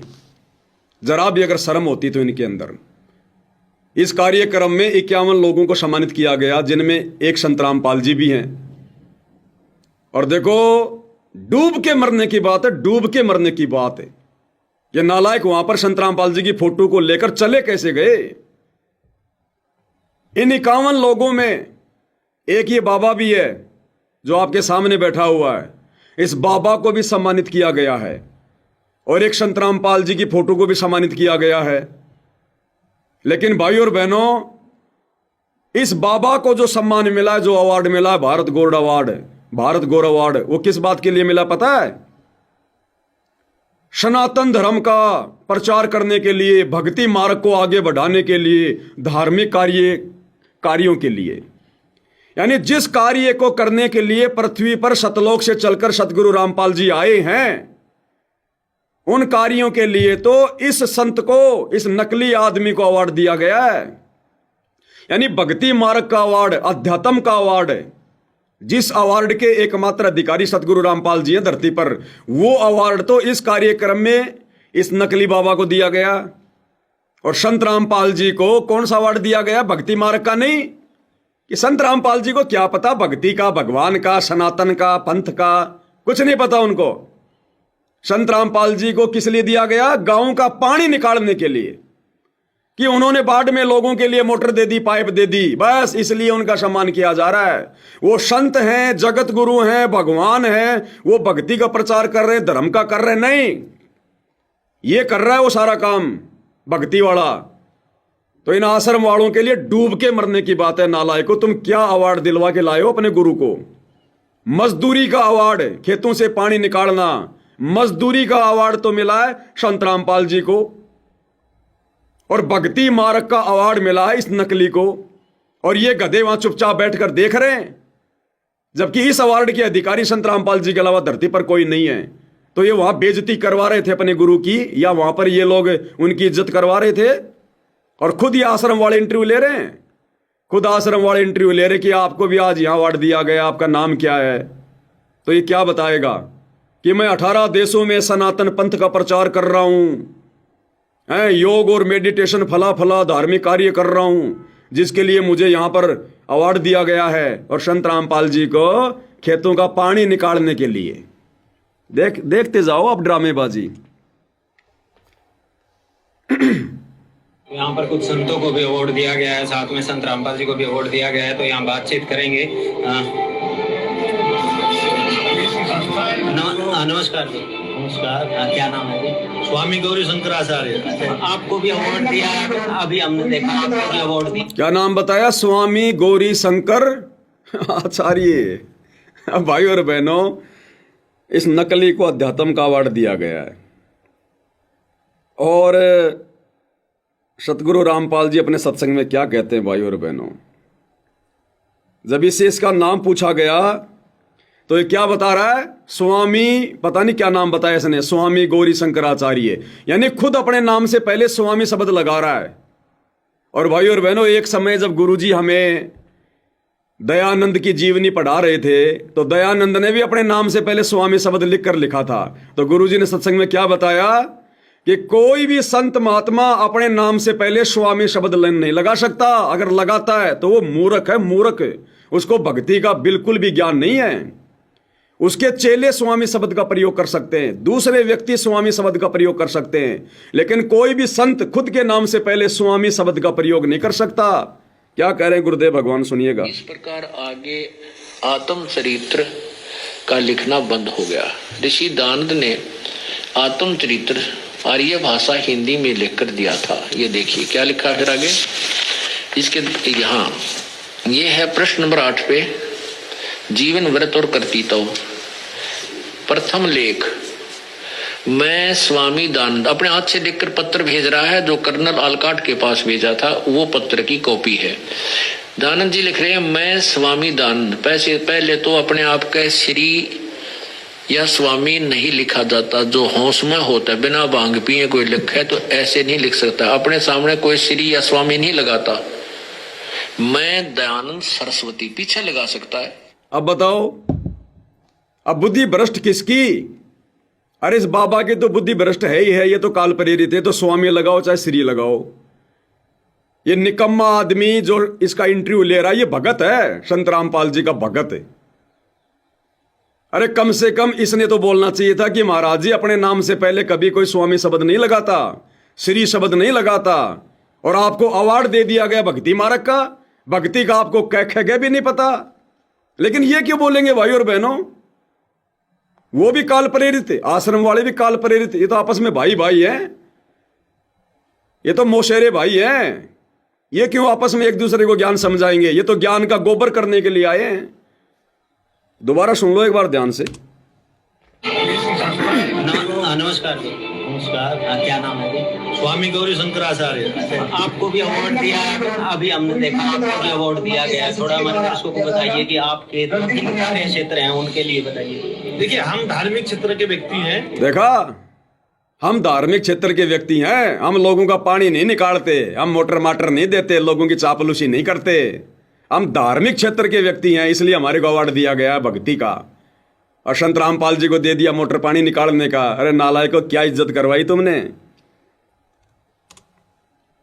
जरा भी अगर शर्म होती तो इनके अंदर। इस कार्यक्रम में 51 लोगों को सम्मानित किया गया, जिनमें एक संतराम पाल जी भी हैं। और देखो डूब के मरने की बात है, डूब के मरने की बात है। ये नालायक वहां पर संतराम पाल जी की फोटो को लेकर चले कैसे गए? इन 51 लोगों में एक ये बाबा भी है जो आपके सामने बैठा हुआ है, इस बाबा को भी सम्मानित किया गया है। और एक संतराम पाल जी की फोटो को भी सम्मानित किया गया है। लेकिन भाई और बहनों, इस बाबा को जो सम्मान मिला है, जो अवार्ड मिला है, भारत गौरव अवार्ड, भारत गौरव अवार्ड, वो किस बात के लिए मिला पता है? सनातन धर्म का प्रचार करने के लिए, भक्ति मार्ग को आगे बढ़ाने के लिए, धार्मिक कार्यों के लिए। यानी जिस कार्य को करने के लिए पृथ्वी पर सतलोक से चलकर सतगुरु रामपाल जी आए हैं, उन कार्यों के लिए तो इस संत को, इस नकली आदमी को अवार्ड दिया गया है। यानी भक्ति मार्ग का अवार्ड, अध्यात्म का अवार्ड, जिस अवार्ड के एकमात्र अधिकारी सतगुरु रामपाल जी हैं धरती पर, वो अवार्ड तो इस कार्यक्रम में इस नकली बाबा को दिया गया। और संत रामपाल जी को कौन सा अवार्ड दिया गया? भक्ति मार्ग का नहीं। कि संत रामपाल जी को क्या पता भक्ति का, भगवान का, सनातन का, पंथ का, कुछ नहीं पता उनको। संत रामपाल जी को किस लिए दिया गया? गांव का पानी निकालने के लिए, कि उन्होंने बाढ़ में लोगों के लिए मोटर दे दी, पाइप दे दी, बस इसलिए उनका सम्मान किया जा रहा है। वो संत हैं, जगत गुरु हैं, भगवान हैं, वो भक्ति का प्रचार कर रहे हैं, धर्म का कर रहे हैं, नहीं, ये कर रहा है वो सारा काम भक्ति वाला। तो इन आश्रम वालों के लिए डूब के मरने की बात है। नालायको, तुम क्या अवार्ड दिलवा के लाए हो अपने गुरु को? मजदूरी का अवार्ड, खेतों से पानी निकालना, मजदूरी का अवार्ड तो मिला है संत रामपाल जी को। और भक्ति मार्ग का अवार्ड मिला है इस नकली को। और ये गधे वहां चुपचाप बैठकर देख रहे हैं, जबकि इस अवार्ड के अधिकारी संत रामपाल जी के अलावा धरती पर कोई नहीं है। तो ये वहां बेइज्जती करवा रहे थे अपने गुरु की, या वहां पर ये लोग उनकी इज्जत करवा रहे थे? और खुद ये आश्रम वाले इंटरव्यू ले रहे हैं, खुद आश्रम वाले इंटरव्यू ले रहे कि आपको भी आज यहां अवार्ड दिया गया, आपका नाम क्या है? तो ये क्या बताएगा कि मैं 18 देशों में सनातन पंथ का प्रचार कर रहा हूं, योग और मेडिटेशन फला फला धार्मिक कार्य कर रहा हूं, जिसके लिए मुझे यहां पर अवार्ड दिया गया है। और संत रामपाल जी को खेतों का पानी निकालने के लिए। देखते जाओ आप ड्रामेबाजी। यहाँ पर कुछ संतों को भी अवार्ड दिया गया है, साथ में संत रामपाल जी को भी अवार्ड दिया गया है। तो यहाँ बातचीत करेंगे। नमस्कार जी। नमस्कार। क्या नाम है जी? स्वामी गौरी शंकराचार्य। आपको भी अवार्ड दिया है, अभी हमने देखा आपको भी अवार्ड दिया। क्या नाम बताया? स्वामी गौरी शंकर आचार्य। भाई और बहनों, इस नकली को अध्यात्म का अवार्ड दिया गया है। और सतगुरु रामपाल जी अपने सत्संग में क्या कहते हैं भाई और बहनों? जब इससे इसका नाम पूछा गया तो ये क्या बता रहा है? स्वामी, पता नहीं क्या नाम बताया इसने, स्वामी गौरी शंकराचार्य। यानी खुद अपने नाम से पहले स्वामी शब्द लगा रहा है। और भाई और बहनों, एक समय जब गुरुजी हमें दयानंद की जीवनी पढ़ा रहे थे, तो दयानंद ने भी अपने नाम से पहले स्वामी शब्द लिखकर लिखा था। तो गुरुजी ने सत्संग में क्या बताया कि कोई भी संत महात्मा अपने नाम से पहले स्वामी शब्द नहीं लगा सकता। अगर लगाता है तो वो मूर्ख है, मूर्ख। उसको भक्ति का बिल्कुल भी ज्ञान नहीं है। उसके चेले स्वामी शब्द का प्रयोग कर सकते हैं, दूसरे व्यक्ति स्वामी शब्द का प्रयोग कर सकते हैं, लेकिन कोई भी संत खुद के नाम से पहले स्वामी शब्द का प्रयोग नहीं कर सकता। क्या कह रहे हैं गुरुदेव भगवान, सुनिएगा। इस प्रकार आगे आत्म चरित्र का लिखना बंद हो गया। ऋषि दानंद ने आत्मचरित्र आर्य भाषा हिंदी में लिखकर दिया था। ये देखिए क्या लिखा फिर आगे इसके यहाँ, ये है प्रश्न नंबर 8 पे, जीवन व्रत और कर्तृत्व। प्रथम लेख, मैं स्वामी दानंद अपने हाथ से लिखकर पत्र भेज रहा है, जो कर्नल आलकाट के पास भेजा था वो पत्र की कॉपी है। दानंद जी लिख रहे हैं, मैं स्वामी दानंद। पहले तो अपने आप का श्री या स्वामी नहीं लिखा जाता, जो होश में होता है, बिना भांग पिए कोई लिखे तो ऐसे नहीं लिख सकता। अपने सामने कोई श्री या स्वामी नहीं लगाता। मैं दयानंद सरस्वती पीछे लगा सकता है। अब बताओ, अब बुद्धि भ्रष्ट किसकी? अरे इस बाबा की तो बुद्धि भ्रष्ट है ही है, ये तो काल प्रेरित है, तो स्वामी लगाओ चाहे श्री लगाओ। ये निकम्मा आदमी जो इसका इंटरव्यू ले रहा है, ये भगत है, संत रामपाल जी का भगत है। अरे कम से कम इसने तो बोलना चाहिए था कि महाराज जी अपने नाम से पहले कभी कोई स्वामी शब्द नहीं लगाता, श्री शब्द नहीं लगाता, और आपको अवार्ड दे दिया गया भक्ति मार्ग का। भक्ति का आपको कह भी नहीं पता, लेकिन ये क्यों बोलेंगे भाई और बहनों? वो भी काल प्रेरित है, आश्रम वाले भी काल प्रेरित, ये तो आपस में भाई भाई हैं, ये तो मोशेरे भाई हैं। ये क्यों आपस में एक दूसरे को ज्ञान समझाएंगे? ये तो ज्ञान का गोबर करने के लिए आए हैं। दोबारा सुन लो एक बार ध्यान से। नमस्कार जी। नमस्कार। क्या नाम है जी? स्वामी गौरी शंकराचार्य। आपको भी अवार्ड दिया है, अभी हमने देखा आपको भी अवार्ड दिया गया है। थोड़ा मतलब दर्शकों को बताइए कि आपके कार्य क्षेत्र हैं उनके लिए बताइए। देखिए, हम धार्मिक क्षेत्र के व्यक्ति हैं। देखा, हम धार्मिक क्षेत्र के व्यक्ति हैं। हम लोगों का पानी नहीं निकालते, हम मोटर माटर नहीं देते, लोगों की चापलूसी नहीं करते। हम धार्मिक क्षेत्र के व्यक्ति हैं, इसलिए हमारे को अवार्ड दिया गया भक्ति का। और संत रामपाल जी को दे दिया मोटर पानी निकालने का। अरे नालायक को क्या इज्जत करवाई तुमने?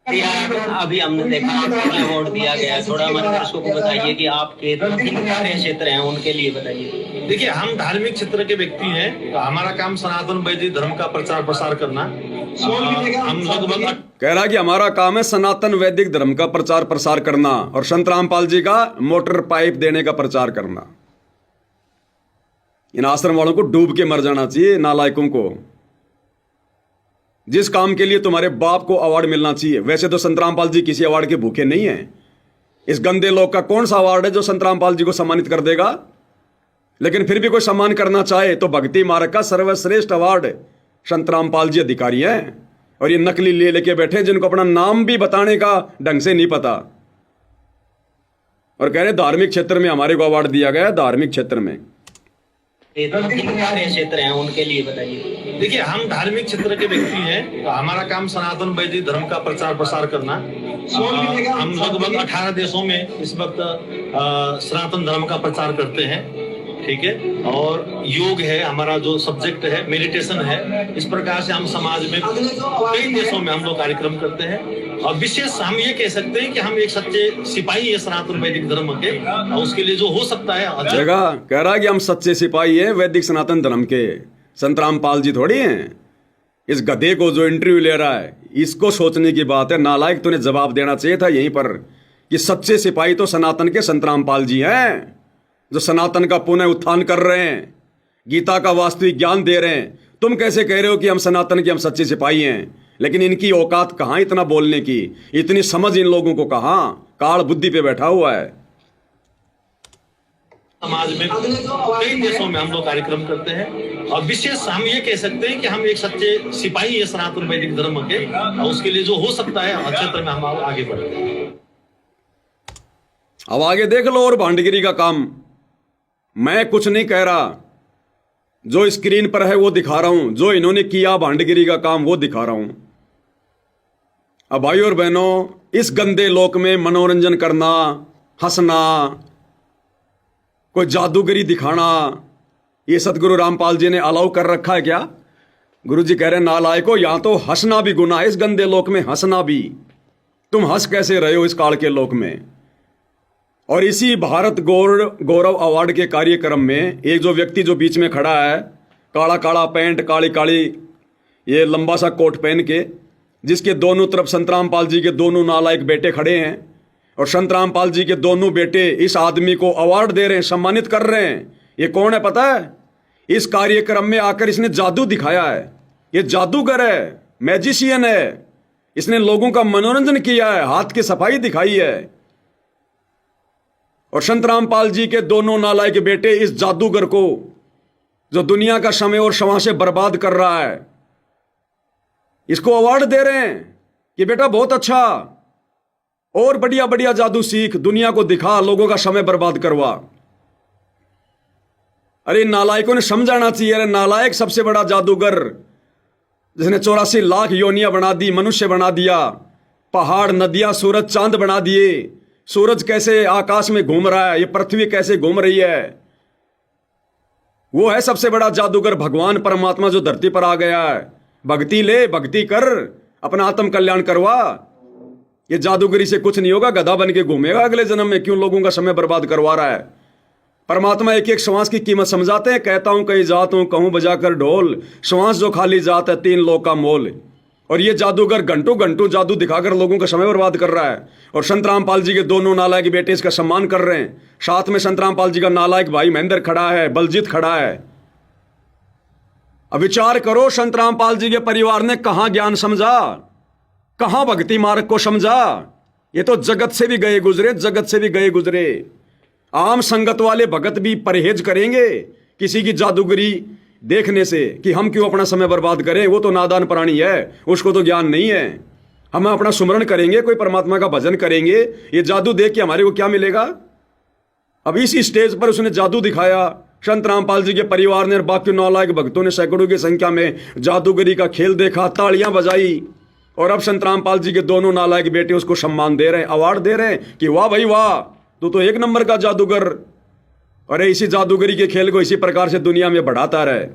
अभी हमने देखा आपको भी अवार्ड दिया गया है। थोड़ा मतलब दर्शकों को बताइए कि आपके कार्य क्षेत्र हैं उनके लिए बताइए। देखिए, हम धार्मिक क्षेत्र के व्यक्ति हैं, तो हमारा काम सनातन वैदिक धर्म का प्रचार प्रसार करना। हम लगभग कह रहा कि हमारा काम है सनातन वैदिक धर्म का प्रचार प्रसार करना, और संत रामपाल जी का मोटर पाइप देने का प्रचार करना। इन आश्रम वालों को डूब के मर जाना चाहिए, नालायकों को। जिस काम के लिए तुम्हारे बाप को अवार्ड मिलना चाहिए। वैसे तो संत रामपाल जी किसी अवार्ड के भूखे नहीं है। इस गंदे लोग का कौन सा अवार्ड है जो संत रामपाल जी को सम्मानित कर देगा? लेकिन फिर भी कोई सम्मान करना चाहे तो भक्ति मार्ग का सर्वश्रेष्ठ अवार्ड संत रामपाल जी अधिकारी हैं। और ये नकली ले लेके बैठे जिनको अपना नाम भी बताने का ढंग से नहीं पता, और कह रहे धार्मिक क्षेत्र में हमारे को अवार्ड दिया गया। धार्मिक क्षेत्र में कार्य क्षेत्र हैं उनके लिए बताइए। देखिए, हम धार्मिक क्षेत्र के व्यक्ति हैं, तो हमारा काम सनातन वैदिक धर्म का प्रचार प्रसार करना। हम लगभग 18 देशों में इस वक्त सनातन धर्म का प्रचार करते हैं। ठीक है, और योग है हमारा जो सब्जेक्ट है, मेडिटेशन है। इस प्रकार से हम समाज में कई देशों में हम लोग कार्यक्रम करते हैं। और विशेष हम ये कह सकते हैं कि हम एक सच्चे सिपाही है सनातन वैदिक धर्म के, और उसके लिए जो हो सकता है। जगह कह रहा है कि हम सच्चे सिपाही हैं वैदिक सनातन धर्म के। संत रामपाल जी थोड़ी हैं। इस गधे को जो इंटरव्यू ले रहा है, इसको सोचने की बात है। नालायक, तूने जवाब देना चाहिए था यहीं पर कि सच्चे सिपाही तो सनातन के संत रामपाल जी हैं, जो सनातन का पुनः उत्थान कर रहे हैं, गीता का वास्तविक ज्ञान दे रहे हैं। तुम कैसे कह रहे हो कि हम सनातन के, हम सच्चे सिपाही हैं? लेकिन इनकी औकात कहाँ इतना बोलने की, इतनी समझ इन लोगों को कहाँ? काल बुद्धि पे बैठा हुआ है। समाज में कई देशों में हम लोग कार्यक्रम करते हैं। और विशेष हम ये कह सकते हैं कि हम एक सच्चे सिपाही है सनातन वैदिक धर्म के, और उसके लिए जो हो सकता है क्षेत्र में हम आगे बढ़ते हैं। अब आगे देख लो। और भांडगिरी का काम मैं कुछ नहीं कह रहा, जो स्क्रीन पर है वो दिखा रहा हूं। जो इन्होंने किया भांडगिरी का काम वो दिखा रहा हूं। अब भाई और बहनों, इस गंदे लोक में मनोरंजन करना, हंसना, कोई जादूगरी दिखाना, ये सतगुरु रामपाल जी ने अलाउ कर रखा है क्या? गुरु जी कह रहे हैं नालायको, यहां तो हंसना भी गुनाह है। इस गंदे लोक में हंसना भी। तुम हंस कैसे रहे हो इस काल के लोक में? और इसी भारत गौरव अवार्ड के कार्यक्रम में एक जो व्यक्ति जो बीच में खड़ा है, काला काला पैंट, काली काली ये लंबा सा कोट पहन के, जिसके दोनों तरफ संत रामपाल जी के दोनों नालायक बेटे खड़े हैं, और संत रामपाल जी के दोनों बेटे इस आदमी को अवार्ड दे रहे हैं, सम्मानित कर रहे हैं ये कौन है पता है? इस कार्यक्रम में आकर इसने जादू दिखाया है। ये जादूगर है, मैजिशियन है। इसने लोगों का मनोरंजन किया है, हाथ की सफाई दिखाई है। और संत रामपाल जी के दोनों नालायक बेटे इस जादूगर को, जो दुनिया का समय और क्षमा से बर्बाद कर रहा है, इसको अवार्ड दे रहे हैं कि बेटा बहुत अच्छा, और बढ़िया बढ़िया जादू सीख, दुनिया को दिखा, लोगों का समय बर्बाद करवा। अरे नालायकों ने समझाना चाहिए। अरे नालायक सबसे बड़ा जादूगर, जिसने 84 लाख योनियां बना दी, मनुष्य बना दिया, पहाड़, नदियां, सूरज, चांद बना दिए। सूरज कैसे आकाश में घूम रहा है, ये पृथ्वी कैसे घूम रही है, वो है सबसे बड़ा जादूगर, भगवान परमात्मा जो धरती पर आ गया है। भक्ति ले, भक्ति कर, अपना आत्म कल्याण करवा। ये जादूगरी से कुछ नहीं होगा, गधा बन के घूमेगा अगले जन्म में। क्यों लोगों का समय बर्बाद करवा रहा है? परमात्मा एक एक श्वास की कीमत समझाते हैं। कहता हूं कई जात हूं, कहूं बजाकर ढोल, श्वास जो खाली जात है 3 लोग का मोल। और ये जादूगर घंटों घंटों जादू दिखाकर लोगों का समय बर्बाद कर रहा है। और संत रामपाल जी के दोनों नालायक बेटे इसका सम्मान कर रहे हैं। साथ में संत रामपाल जी का नालायक भाई महेंद्र खड़ा है, बलजीत खड़ा है। अब विचार करो, संत रामपाल जी के परिवार ने कहां ज्ञान समझा, कहां भक्ति मार्ग को समझा। ये तो जगत से भी गए गुजरे, जगत से भी गए गुजरे। आम संगत वाले भगत भी परहेज करेंगे किसी की जादूगरी देखने से कि हम क्यों अपना समय बर्बाद करें। वो तो नादान प्राणी है, उसको तो ज्ञान नहीं है। हम अपना सुमरण करेंगे, कोई परमात्मा का भजन करेंगे। ये जादू देख के हमारे को क्या मिलेगा? अब इस स्टेज पर उसने जादू दिखाया। संत रामपाल जी के परिवार ने और बाकी नालायक भक्तों ने सैकड़ों की संख्या में जादूगरी का खेल देखा, तालियां बजाई। और अब संत रामपाल जी के दोनों नालायक बेटे उसको सम्मान दे रहे हैं, अवार्ड दे रहे हैं कि वाह भाई वाह, तू तो एक नंबर का जादूगर। अरे इसी जादूगरी के खेल को इसी प्रकार से दुनिया में बढ़ाता रहे।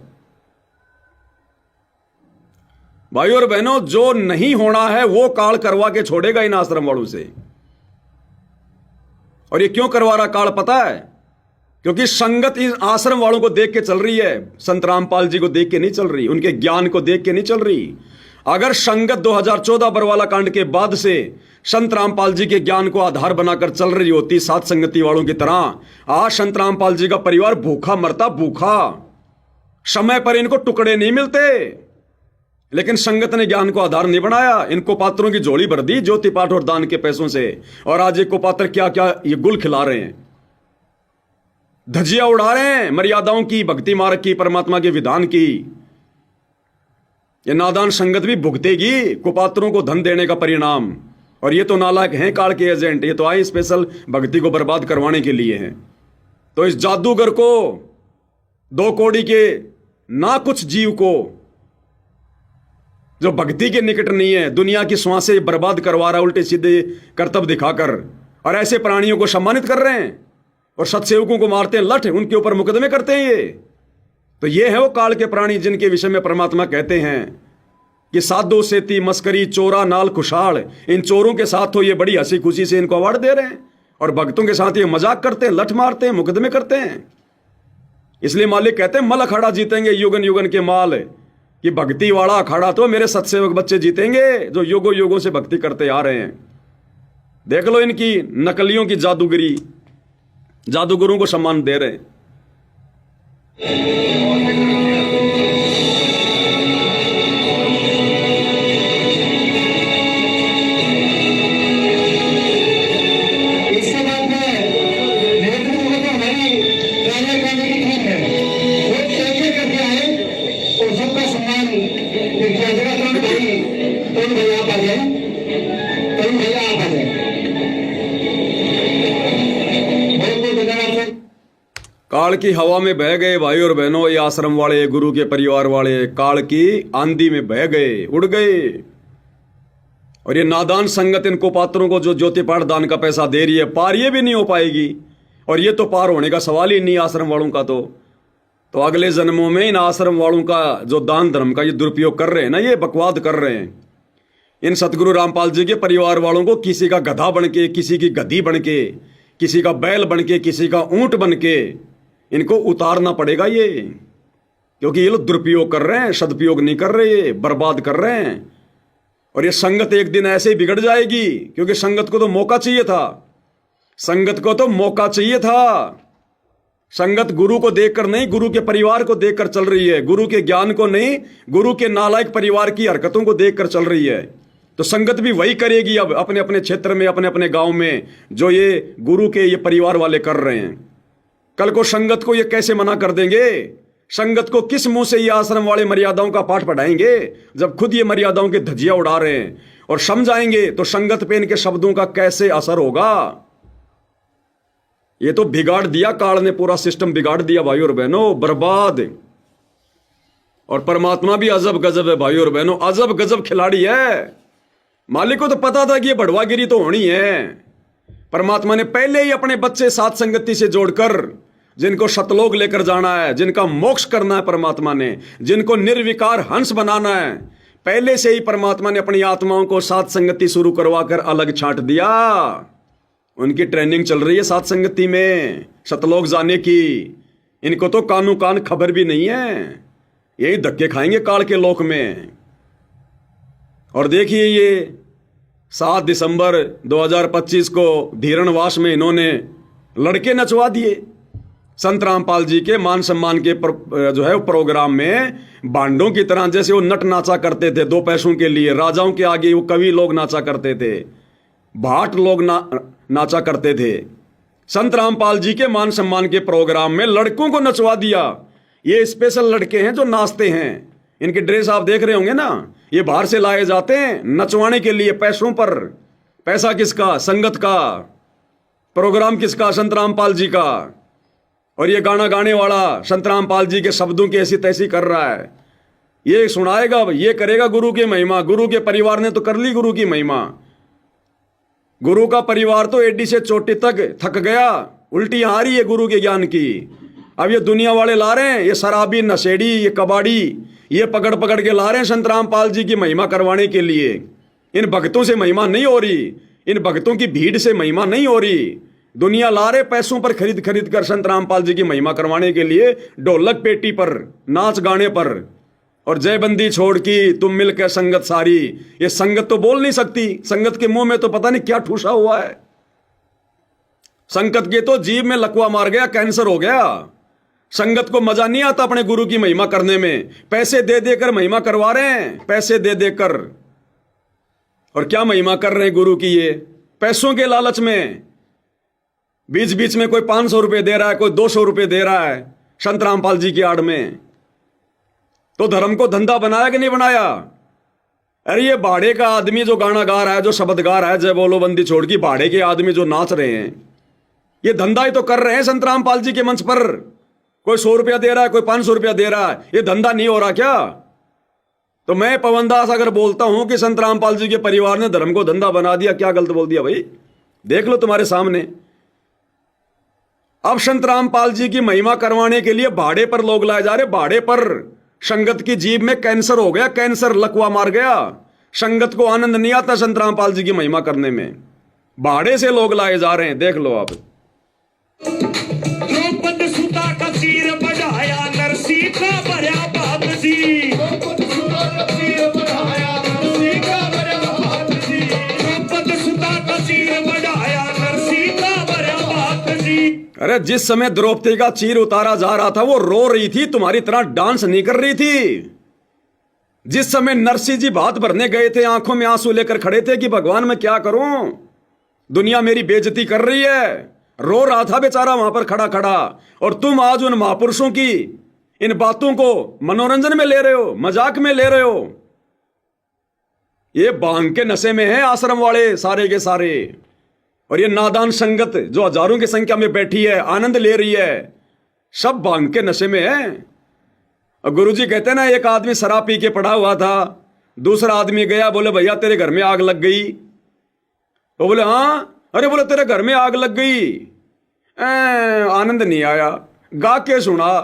भाई और बहनों, जो नहीं होना है वो काल करवा के छोड़ेगा इन आश्रम वालों से। और ये क्यों करवा रहा काल पता है? क्योंकि संगत इन आश्रम वालों को देख के चल रही है, संत रामपाल जी को देख के नहीं चल रही, उनके ज्ञान को देख के नहीं चल रही। अगर संगत 2014 बरवाला कांड के बाद से संत रामपाल जी के ज्ञान को आधार बनाकर चल रही होती सात संगति वालों की तरह, आज संत रामपाल जी का परिवार भूखा मरता, भूखा। समय पर इनको टुकड़े नहीं मिलते, लेकिन संगत ने ज्ञान को आधार नहीं बनाया। इनको पात्रों की झोली भर दी ज्योति पाठ और दान के पैसों से। और आज एक को पात्र क्या क्या ये गुल खिला रहे हैं, धजिया उड़ा रहे हैं मर्यादाओं की, भक्ति मार्ग की, परमात्मा के विधान की। ये नादान संगत भी भुगतेगी कुपात्रों को धन देने का परिणाम। और ये तो नालायक हैं काल के एजेंट, ये तो आए स्पेशल भक्ति को बर्बाद करवाने के लिए हैं। तो इस जादूगर को, 2 कौड़ी के ना कुछ जीव को, जो भक्ति के निकट नहीं है, दुनिया की श्वासें बर्बाद करवा रहा, उल्टे सीधे कर्तव्य दिखाकर। और ऐसे प्राणियों को सम्मानित कर रहे हैं और सत्सेवकों को मारते हैं, लठ, उनके ऊपर मुकदमे करते हैं। ये तो ये है वो काल के प्राणी जिनके विषय में परमात्मा कहते हैं कि साधो सेती मस्करी चोरा नाल खुशाल। इन चोरों के साथ तो ये बड़ी हंसी खुशी से इनको अवार्ड दे रहे हैं, और भक्तों के साथ ये मजाक करते हैं, लठ मारते हैं, मुकदमे करते हैं। इसलिए मालिक कहते हैं मल अखाड़ा जीतेंगे युगन युगन के माल, कि भक्ति वाला अखाड़ा तो मेरे सत्सेवक बच्चे जीतेंगे जो युगों युगों से भक्ति करते आ रहे हैं। देख लो इनकी नकलियों की जादूगरी, जादूगरों को सम्मान दे रहे हैं। इसके बाद में नेतृत्व में हमारी कार्यकारिणी की टीम है, वो एक-एक करके आए और सबका सम्मान किया जाएगा। तरुण भैया आप आ जाए, तरुण भैया आप आ जाए। बहुत बहुत धन्यवाद। काल की हवा में बह गए भाई और बहनों, ये आश्रम वाले, गुरु के परिवार वाले काल की आंधी में बह गए, उड़ गए। और ये नादान संगत इन कुपात्रों को जो ज्योति पाठ दान का पैसा दे रही है, पार ये भी नहीं हो पाएगी। और ये तो पार होने का सवाल ही नहीं आश्रम वालों का। तो अगले जन्मों में इन आश्रम वालों का जो दान धर्म का ये दुरुपयोग कर रहे हैं ना, ये बकवाद कर रहे हैं। इन सतगुरु रामपाल जी के परिवार वालों को किसी का गधा बन के, किसी की गधी बन के, किसी का बैल बन के, किसी का ऊंट बन के इनको उतारना पड़ेगा ये, क्योंकि ये लोग दुरुपयोग कर रहे हैं, सदुपयोग नहीं कर रहे, बर्बाद कर रहे हैं। और ये संगत एक दिन ऐसे ही बिगड़ जाएगी, क्योंकि संगत को तो मौका चाहिए था, संगत को तो मौका चाहिए था। संगत गुरु को देखकर नहीं, गुरु के परिवार को देखकर चल रही है, गुरु के ज्ञान को नहीं, गुरु के नालायक परिवार की हरकतों को देखकर चल रही है। तो संगत भी वही करेगी अब अपने अपने क्षेत्र में, अपने अपने गांव में, जो ये गुरु के ये परिवार वाले कर रहे हैं। कल को संगत को ये कैसे मना कर देंगे? संगत को किस मुंह से ये आश्रम वाले मर्यादाओं का पाठ पढ़ाएंगे, जब खुद ये मर्यादाओं की धज्जियां उड़ा रहे हैं? और समझाएंगे तो संगत पे इनके शब्दों का कैसे असर होगा? ये तो बिगाड़ दिया काल ने, पूरा सिस्टम बिगाड़ दिया भाइयों और बहनों, बर्बाद। और परमात्मा भी अजब गजब है भाइयों और बहनों, अजब गजब खिलाड़ी है। मालिक को तो पता था कि ये बढ़वागिरी तो होनी है। परमात्मा ने पहले ही अपने बच्चे साथ संगति से जोड़कर, जिनको सतलोक लेकर जाना है, जिनका मोक्ष करना है परमात्मा ने, जिनको निर्विकार हंस बनाना है, पहले से ही परमात्मा ने अपनी आत्माओं को साथ संगति शुरू करवाकर अलग छांट दिया। उनकी ट्रेनिंग चल रही है साथ संगति में, सतलोक जाने की। इनको तो कानू कान खबर भी नहीं है, यही धक्के खाएंगे काल के लोक में। और देखिए ये 7 दिसंबर 2025 को धीरणवास में इन्होंने लड़के नचवा दिए। संत रामपाल जी के मान सम्मान के जो है प्रोग्राम में बांडों की तरह जैसे वो नट नाचा करते थे 2 पैसों के लिए, राजाओं के आगे वो कवि लोग नाचा करते थे, भाट लोग नाचा करते थे। संत रामपाल जी के मान सम्मान के प्रोग्राम में लड़कों को नचवा दिया। ये स्पेशल लड़के हैं जो नाचते हैं, इनकी ड्रेस आप देख रहे होंगे ना, ये बाहर से लाए जाते हैं नचवाने के लिए पैसों पर। पैसा किसका? संगत का। प्रोग्राम किसका? संत रामपाल जी का। और ये गाना गाने वाला संत रामपाल जी के शब्दों की ऐसी तैसी कर रहा है, ये सुनाएगा, ये करेगा गुरु की महिमा। गुरु के परिवार ने तो कर ली गुरु की महिमा। गुरु का परिवार तो एडी से चोटी तक थक गया, उल्टी आ रही है गुरु के ज्ञान की। अब ये दुनिया वाले ला रहे हैं, ये शराबी, नशेड़ी, ये कबाड़ी, ये पकड़ पकड़ के ला रहे हैं संत रामपाल जी की महिमा करवाने के लिए। इन भक्तों से महिमा नहीं हो रही, इन भक्तों की भीड़ से महिमा नहीं हो रही। दुनिया ला रहे पैसों पर खरीद खरीद कर संत रामपाल जी की महिमा करवाने के लिए, ढोलक पेटी पर, नाच गाने पर। और जयबंदी छोड़ की तुम मिलकर संगत सारी, ये संगत तो बोल नहीं सकती, संगत के मुंह में तो पता नहीं क्या ठूसा हुआ है। संगत के तो जीभ में लकवा मार गया, कैंसर हो गया। संगत को मजा नहीं आता अपने गुरु की महिमा करने में, पैसे दे देकर महिमा करवा रहे हैं, पैसे दे देकर। और क्या महिमा कर रहे हैं गुरु की? ये पैसों के लालच में बीच बीच में कोई 500 रुपए दे रहा है, कोई 200 रुपए दे रहा है संत रामपाल जी की आड़ में। तो धर्म को धंधा बनाया कि नहीं बनाया? अरे ये भाड़े का आदमी जो गाना गा रहा है, जो शब्द गा रहा है, जय बोलो बंदी छोड़ की, भाड़े के आदमी जो नाच रहे हैं, ये धंधा ही तो कर रहे हैं संत रामपाल जी के मंच पर। कोई 100 रुपया दे रहा है, कोई 500 रुपया दे रहा है, ये धंधा नहीं हो रहा क्या? तो मैं पवनदास अगर बोलता हूं कि संत रामपाल जी के परिवार ने धर्म को धंधा बना दिया, क्या गलत बोल दिया भाई? देख लो तुम्हारे सामने। अब संत रामपाल जी की महिमा करवाने के लिए भाड़े पर लोग लाए जा रहे, भाड़े पर। संगत की जीभ में कैंसर हो गया, कैंसर लकवा मार गया। संगत को आनंद नहीं आता संत रामपाल जी की महिमा करने में, भाड़े से लोग लाए जा रहे हैं। देख लो आप। द्रौपद सुता का तीर बढ़ाया, नरसी का भरा बाप जी। द्रौपद सुता का तीर बढ़ाया, नरसी का भरा बाप जी। द्रौपद सुता का तीर बढ़ाया, नरसी का भरा बाप जी। अरे जिस समय द्रौपदी का चीर उतारा जा रहा था, वो रो रही थी, तुम्हारी तरह डांस नहीं कर रही थी। जिस समय नरसिंह जी भात भरने गए थे, आंखों में आंसू लेकर खड़े थे कि भगवान मैं क्या करूं, दुनिया मेरी बेइज्जती कर रही है, रो रहा था बेचारा वहां पर खड़ा खड़ा। और तुम आज उन महापुरुषों की इन बातों को मनोरंजन में ले रहे हो, मजाक में ले रहे हो। ये भांग के नशे में है आश्रम वाले सारे के सारे। और ये नादान संगत जो हजारों की संख्या में बैठी है, आनंद ले रही है, सब भांग के नशे में है। और गुरुजी कहते हैं ना, एक आदमी शराब पी के पड़ा हुआ था, दूसरा आदमी गया, बोले भैया तेरे घर में आग लग गई। वो बोले हाँ, अरे बोले तेरे घर में आग लग गई। आनंद नहीं आया, गा के सुना,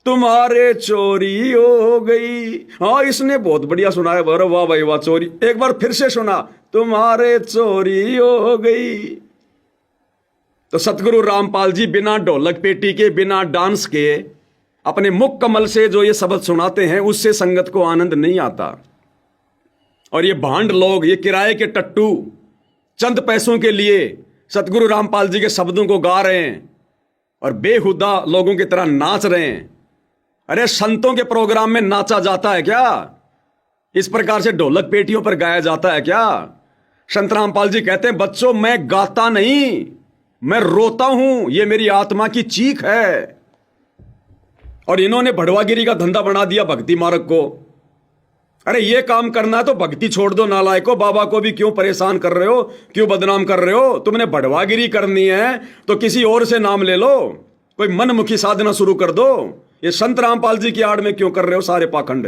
तुम्हारे चोरी हो गई। हाँ इसने बहुत बढ़िया सुना है, बोलो वाह भाई वाह, चोरी। एक बार फिर से सुना, तुम्हारे चोरी हो गई। तो सतगुरु रामपाल जी बिना ढोलक पेटी के, बिना डांस के, अपने मुख कमल से जो ये शब्द सुनाते हैं, उससे संगत को आनंद नहीं आता। और ये भांड लोग, ये किराए के टट्टू, चंद पैसों के लिए सतगुरु रामपाल जी के शब्दों को गा रहे हैं और बेहुदा लोगों की तरह नाच रहे हैं। अरे संतों के प्रोग्राम में नाचा जाता है क्या? इस प्रकार से ढोलक पेटियों पर गाया जाता है क्या? संत रामपाल जी कहते हैं, बच्चों मैं गाता नहीं, मैं रोता हूं, ये मेरी आत्मा की चीख है। और इन्होंने भड़वागिरी का धंधा बना दिया भक्ति मार्ग को। अरे ये काम करना है तो भक्ति छोड़ दो नालायको, बाबा को भी क्यों परेशान कर रहे हो, क्यों बदनाम कर रहे हो? तुमने भड़वागिरी करनी है तो किसी और से नाम ले लो, कोई मनमुखी साधना शुरू कर दो। ये संत रामपाल जी की आड़ में क्यों कर रहे हो सारे पाखंड?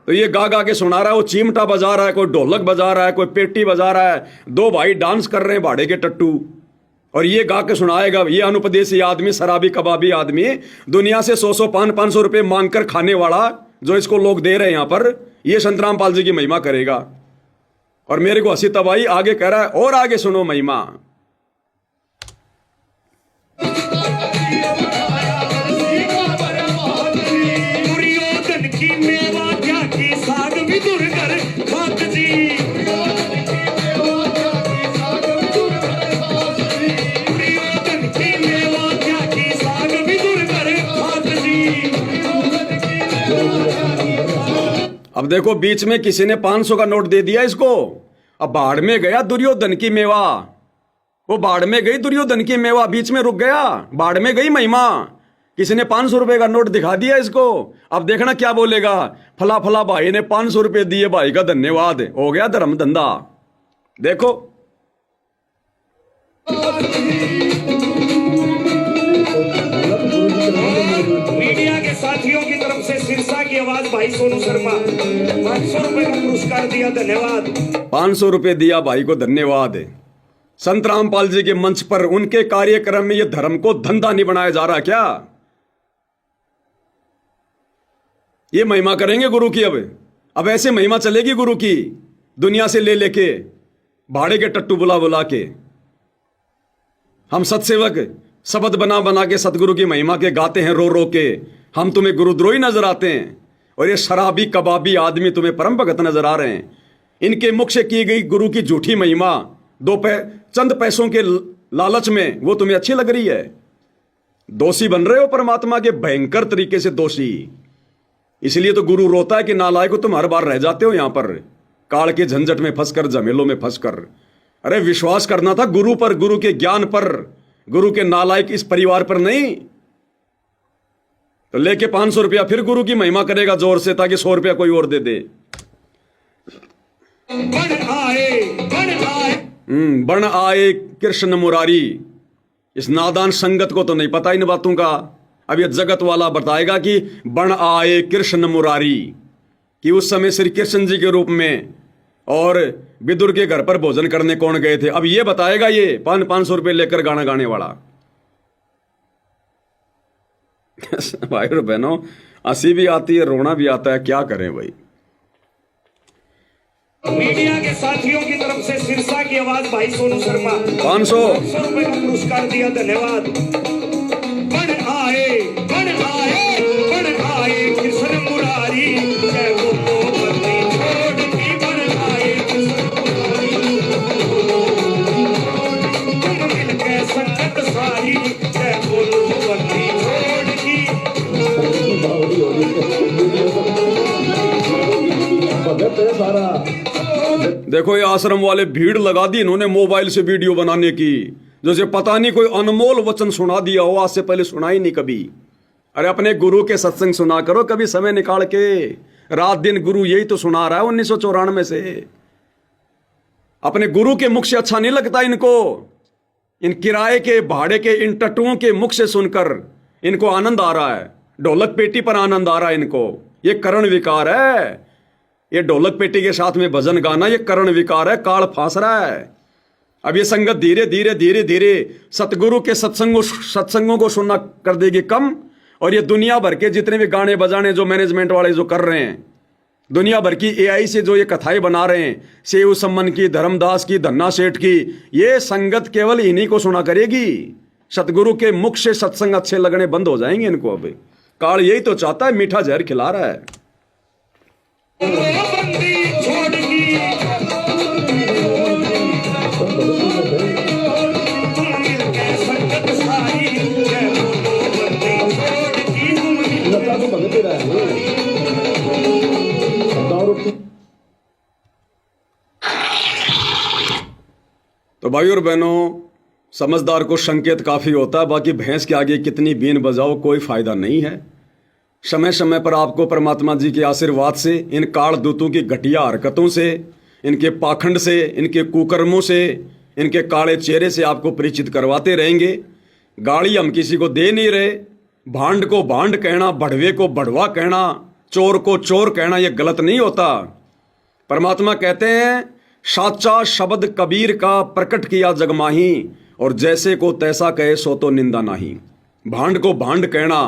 तो ये गा गा के सुना रहा है, वो चिमटा बजा रहा है, कोई ढोलक बजा रहा है, कोई पेटी बजा रहा है, दो भाई डांस कर रहे हैं भाड़े के टट्टू, और ये गा के सुनाएगा। ये अनुपदेशी आदमी, शराबी कबाबी आदमी, दुनिया से 100-100 500 रुपए मांग कर खाने वाला, जो इसको लोग दे रहे हैं यहां पर, ये संत रामपाल जी की महिमा करेगा। और मेरे को हंसी तब आई, आगे कह रहा है और आगे सुनो महिमा। अब देखो बीच में किसी ने 500 का नोट दे दिया इसको, अब बाढ़ में गया दुर्योधन की मेवा, वो बाढ़ में गई दुर्योधन की मेवा, बीच में रुक गया, बाढ़ में गई महिमा। किसी ने 500 रुपए का नोट दिखा दिया इसको, अब देखना क्या बोलेगा, फला फला भाई ने 500 रुपए दिए, भाई का धन्यवाद, हो गया धर्म धंधा। देखो मीडिया के साथियों की तरफ से सिरसा की आवाज भाई सोनू शर्मा 500 रुपए का पुरस्कार दिया, धन्यवाद। 500 रुपए दिया भाई को, धन्यवाद। संत रामपाल जी के मंच पर उनके कार्यक्रम में यह धर्म को धंधा नहीं बनाया जा रहा क्या? ये महिमा करेंगे गुरु की। अब ऐसे महिमा चलेगी गुरु की, दुनिया से ले लेके भाड़े के टट्टू बुला बुला के। हम सत्सेवक शब्द बना बना के सतगुरु की महिमा के गाते हैं रो रो के, हम तुम्हें गुरुद्रोही नजर आते हैं, और ये शराबी कबाबी आदमी तुम्हें परम भगत नजर आ रहे हैं। इनके मुख से की गई गुरु की झूठी महिमा चंद पैसों के लालच में वो तुम्हें अच्छी लग रही है। दोषी बन रहे हो परमात्मा के, भयंकर तरीके से दोषी। इसलिए तो गुरु रोता है कि नालायक तुम हर बार रह जाते हो यहां पर काल के झंझट में फंसकर, झमेलों में फंसकर। अरे विश्वास करना था गुरु पर, गुरु के ज्ञान पर, गुरु के नालायक इस परिवार पर नहीं। तो लेके 500 रुपया फिर गुरु की महिमा करेगा जोर से, ताकि 100 रुपया कोई और दे दे। बन आए कृष्ण मुरारी। इस नादान संगत को तो नहीं पता इन बातों का। अब ये जगत वाला बताएगा कि बन आए कृष्ण मुरारी, कि उस समय श्री कृष्ण जी के रूप में और विदुर के घर पर भोजन करने कौन गए थे। अब ये बताएगा ये 500 रुपए लेकर गाना गाने वाला। भाई और बहनों, हंसी भी आती है, रोना भी आता है, क्या करें भाई। मीडिया के साथियों की तरफ से सिरसा की आवाज भाई सोनू शर्मा 500 रुपए का पुरस्कार दिया, धन्यवाद। बन आए कृष्ण मुरारी, जय बोलो बंदी छोड़ दी, बन आए कृष्ण मुरारी, तुम मिलके संगत सारी, जय बोलो बंदी छोड़ दी। देखो ये आश्रम वाले भीड़ लगा दी इन्होंने मोबाइल से वीडियो बनाने की, जैसे पता नहीं कोई अनमोल वचन सुना दिया हो, आज से पहले सुना ही नहीं कभी। अरे अपने गुरु के सत्संग सुना करो कभी समय निकाल के, रात दिन गुरु यही तो सुना रहा है 1994 से। अपने गुरु के मुख से अच्छा नहीं लगता इनको, इन किराए के भाड़े के इन टट्टुओं के मुख से सुनकर इनको आनंद आ रहा है, ढोलक पेटी पर आनंद आ रहा है इनको। ये करण विकार है, ये ढोलक पेटी के साथ में भजन गाना ये करण विकार है, काल फांस रहा है। अब ये संगत धीरे धीरे धीरे धीरे सतगुरु के सत्संगों को सुनना कर देगी कम, और ये दुनिया भर के जितने भी गाने बजाने जो मैनेजमेंट वाले जो कर रहे हैं, दुनिया भर की एआई से जो ये कथाएं बना रहे हैं, सेव सम्मन की, धर्मदास की, धन्ना सेठ की, ये संगत केवल इन्हीं को सुना करेगी। सतगुरु के मुख से सत्संग अच्छे लगने बंद हो जाएंगे इनको। अब काल यही तो चाहता है, मीठा जहर खिला रहा है। तुम मिलके संगत सारी, तो भगत ही रहा है ना। तो भाई और बहनों, समझदार को संकेत काफ़ी होता है, बाकी भैंस के आगे कितनी बीन बजाओ कोई फायदा नहीं है। समय समय पर आपको परमात्मा जी के आशीर्वाद से, इन काल दूतों की घटिया हरकतों से, इनके पाखंड से, इनके कुकर्मों से, इनके काले चेहरे से आपको परिचित करवाते रहेंगे। गाली हम किसी को दे नहीं रहे। भांड को भांड कहना, बढ़वे को बढ़वा कहना, चोर को चोर कहना ये गलत नहीं होता। परमात्मा कहते हैं, साचा शब्द कबीर का प्रकट किया जगमाही, और जैसे को तैसा कहे सो तो निंदा नहीं। भांड को भांड कहना,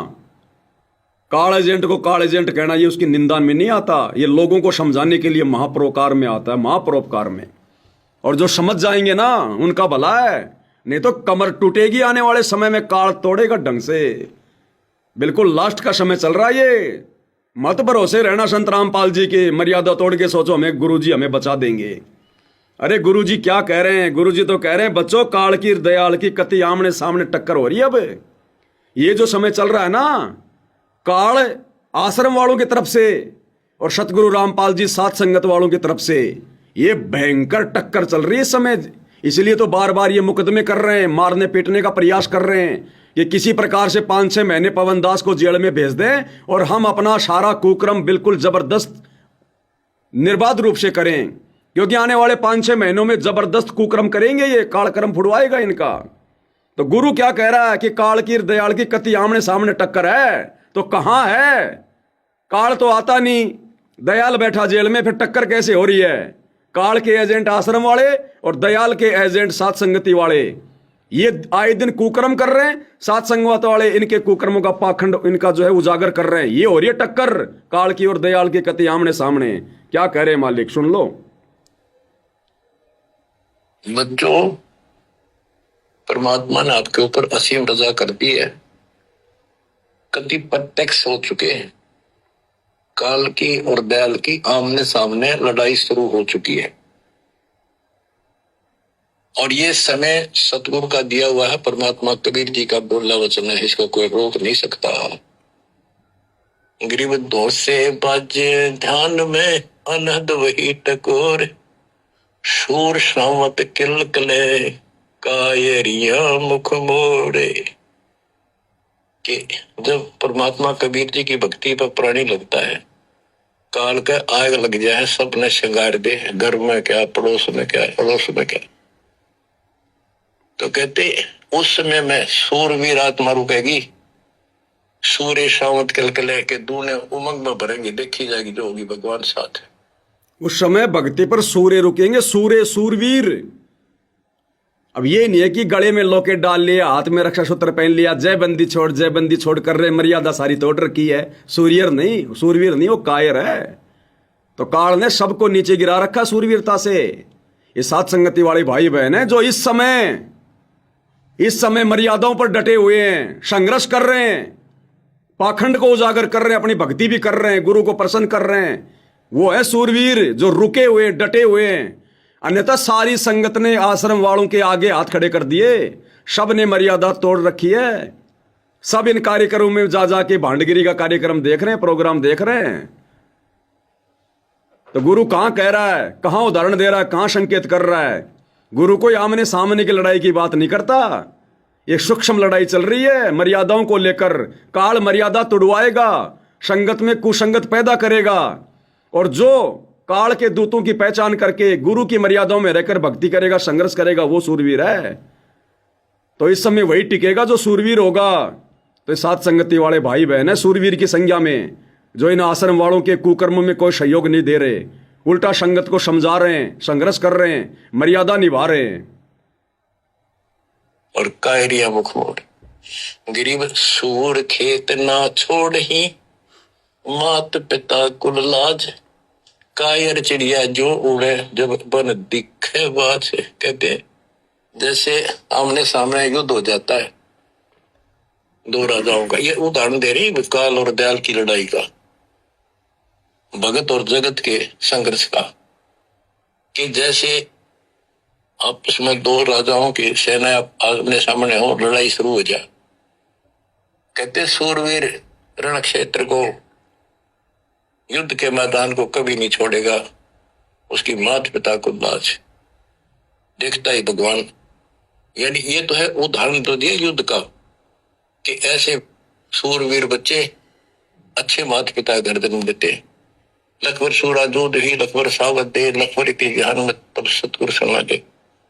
काल एजेंट को काल एजेंट कहना, ये उसकी निंदा में नहीं आता, ये लोगों को समझाने के लिए महापरोपकार में आता है, महापरोपकार में। और जो समझ जाएंगे ना उनका भला है, नहीं तो कमर टूटेगी आने वाले समय में, काल तोड़ेगा ढंग से। बिल्कुल लास्ट का समय चल रहा है ये। मत भरोसे रहना संत रामपाल जी के, मर्यादा तोड़ के सोचो हमें गुरुजी हमें बचा देंगे। अरे गुरुजी क्या कह रहे हैं? गुरुजी तो कह रहे हैं बच्चों, काल की दयाल की कति आमने सामने टक्कर हो रही है। अब ये जो समय चल रहा है ना, काल आश्रम वालों की तरफ से और सतगुरु रामपाल जी साथ संगत वालों की तरफ से ये भयंकर टक्कर चल रही है इस समय। इसलिए तो बार बार ये मुकदमे कर रहे हैं, मारने पीटने का प्रयास कर रहे हैं कि किसी प्रकार से 5-6 महीने पवन दास को जेल में भेज दें और हम अपना सारा कुक्रम बिल्कुल जबरदस्त निर्बाध रूप से करें, क्योंकि आने वाले 5-6 महीनों में जबरदस्त कुक्रम करेंगे, ये कालक्रम फुड़वाएगा इनका। तो गुरु क्या कह रहा है कि काल की दयाल की कति आमने सामने टक्कर है, तो कहां है? काल तो आता नहीं, दयाल बैठा जेल में, फिर टक्कर कैसे हो रही है? काल के एजेंट आश्रम वाले और दयाल के एजेंट साथ संगति वाले, ये आए दिन कुकर्म कर रहे हैं। साथ संगत वाले इनके कुकर्मों का पाखंड इनका जो है उजागर कर रहे हैं। ये हो रही है टक्कर काल की और दयाल की कति आमने सामने। क्या कह रहे हैं मालिक, सुन लो। बच्चों, परमात्मा ने आपके ऊपर असीम रजा कर दी है। कति प्रत्यक्ष हो चुके हैं। काल की और दयाल की आमने सामने लड़ाई शुरू हो चुकी है, और ये समय सतगुरु का दिया हुआ है, परमात्मा कबीर जी का बोला वचन है, इसको कोई रोक नहीं सकता। गरीब दोष से बाजे ध्यान में अनहद वही टकोर, शूर श्रावत किलकले कायरिया मुख मोड़े। कि जब परमात्मा कबीर जी की भक्ति पर प्राणी लगता है, काल का आग लग जाए, सबने श्रृंगार दे, घर में क्या, पड़ोस में क्या, अड़ोस में क्या। तो कहते उस समय में सूरवीर आत्मा रुकेगी, सूर्य शावत कलकले के दूने उमंग में भरेंगे, देखी जाएगी जो होगी भगवान साथ है। उस समय भक्ति पर सूर्य रुकेंगे, सूर्य सूरवीर। अब ये नहीं है कि गले में लॉकेट डाल लिया, हाथ में रक्षा सूत्र पहन लिया, जय बंदी छोड़ कर रहे, मर्यादा सारी तोड़ रखी है। सूर्यर नहीं, सूरवीर नहीं, वो कायर है। तो काल ने सबको नीचे गिरा रखा सूरवीरता से। ये साथ संगति वाले भाई बहन है जो इस समय मर्यादाओं पर डटे हुए हैं, संघर्ष कर रहे हैं, पाखंड को उजागर कर रहे हैं, अपनी भक्ति भी कर रहे हैं, गुरु को प्रसन्न कर रहे हैं। वो है सूरवीर जो रुके हुए, डटे हुए हैं। अन्यथा सारी संगत ने आश्रम वालों के आगे हाथ खड़े कर दिए, सब ने मर्यादा तोड़ रखी है। सब इन कार्यक्रमों में जा जाके भांडगिरी का कार्यक्रम देख रहे हैं, प्रोग्राम देख रहे हैं। तो गुरु कहां कह रहा है, कहां उदाहरण दे रहा है, कहां संकेत कर रहा है? गुरु कोई आमने सामने की लड़ाई की बात नहीं करता। एक सूक्ष्म लड़ाई चल रही है मर्यादाओं को लेकर। काल मर्यादा तोड़वाएगा, संगत में कुसंगत पैदा करेगा, और जो काल के दूतों की पहचान करके गुरु की मर्यादाओं में रहकर भक्ति करेगा, संघर्ष करेगा, वो सूरवीर है। तो इस समय वही टिकेगा जो सूरवीर होगा। तो साथ संगति वाले भाई बहन है सूरवीर की संज्ञा में, जो इन आश्रम वालों के कुकर्मों में कोई सहयोग नहीं दे रहे, उल्टा संगत को समझा रहे हैं, संघर्ष कर रहे हैं, मर्यादा निभा रहे हैं। और कायरिया मुख मोड़, गरीब सूर खेत ना छोड़ ही, मात पिता कुल लाज, कायर चिड़िया जो उड़े जब बन दिखे बाज। कहते जैसे आमने सामने युद्ध हो जाता है दो राजाओं का, ये उदाहरण दे रही काल और दयाल की लड़ाई का, भगत और जगत के संघर्ष का। कि जैसे आपस में दो राजाओं की सेना आमने सामने हो, लड़ाई शुरू हो जाए। कहते सूरवीर रण क्षेत्र को, युद्ध के मैदान को कभी नहीं छोड़ेगा। उसकी माता पिता को लाज देखता ही भगवान। यानी ये तो है उदाहरण तो दिया युद्ध का कि ऐसे सूरवीर बच्चे अच्छे माता पिता घर जन्म देते। लखवर सूरा जोध ही लखवर सावध दे, लखवर के ज्ञान में तब सतगुरु सुना दे।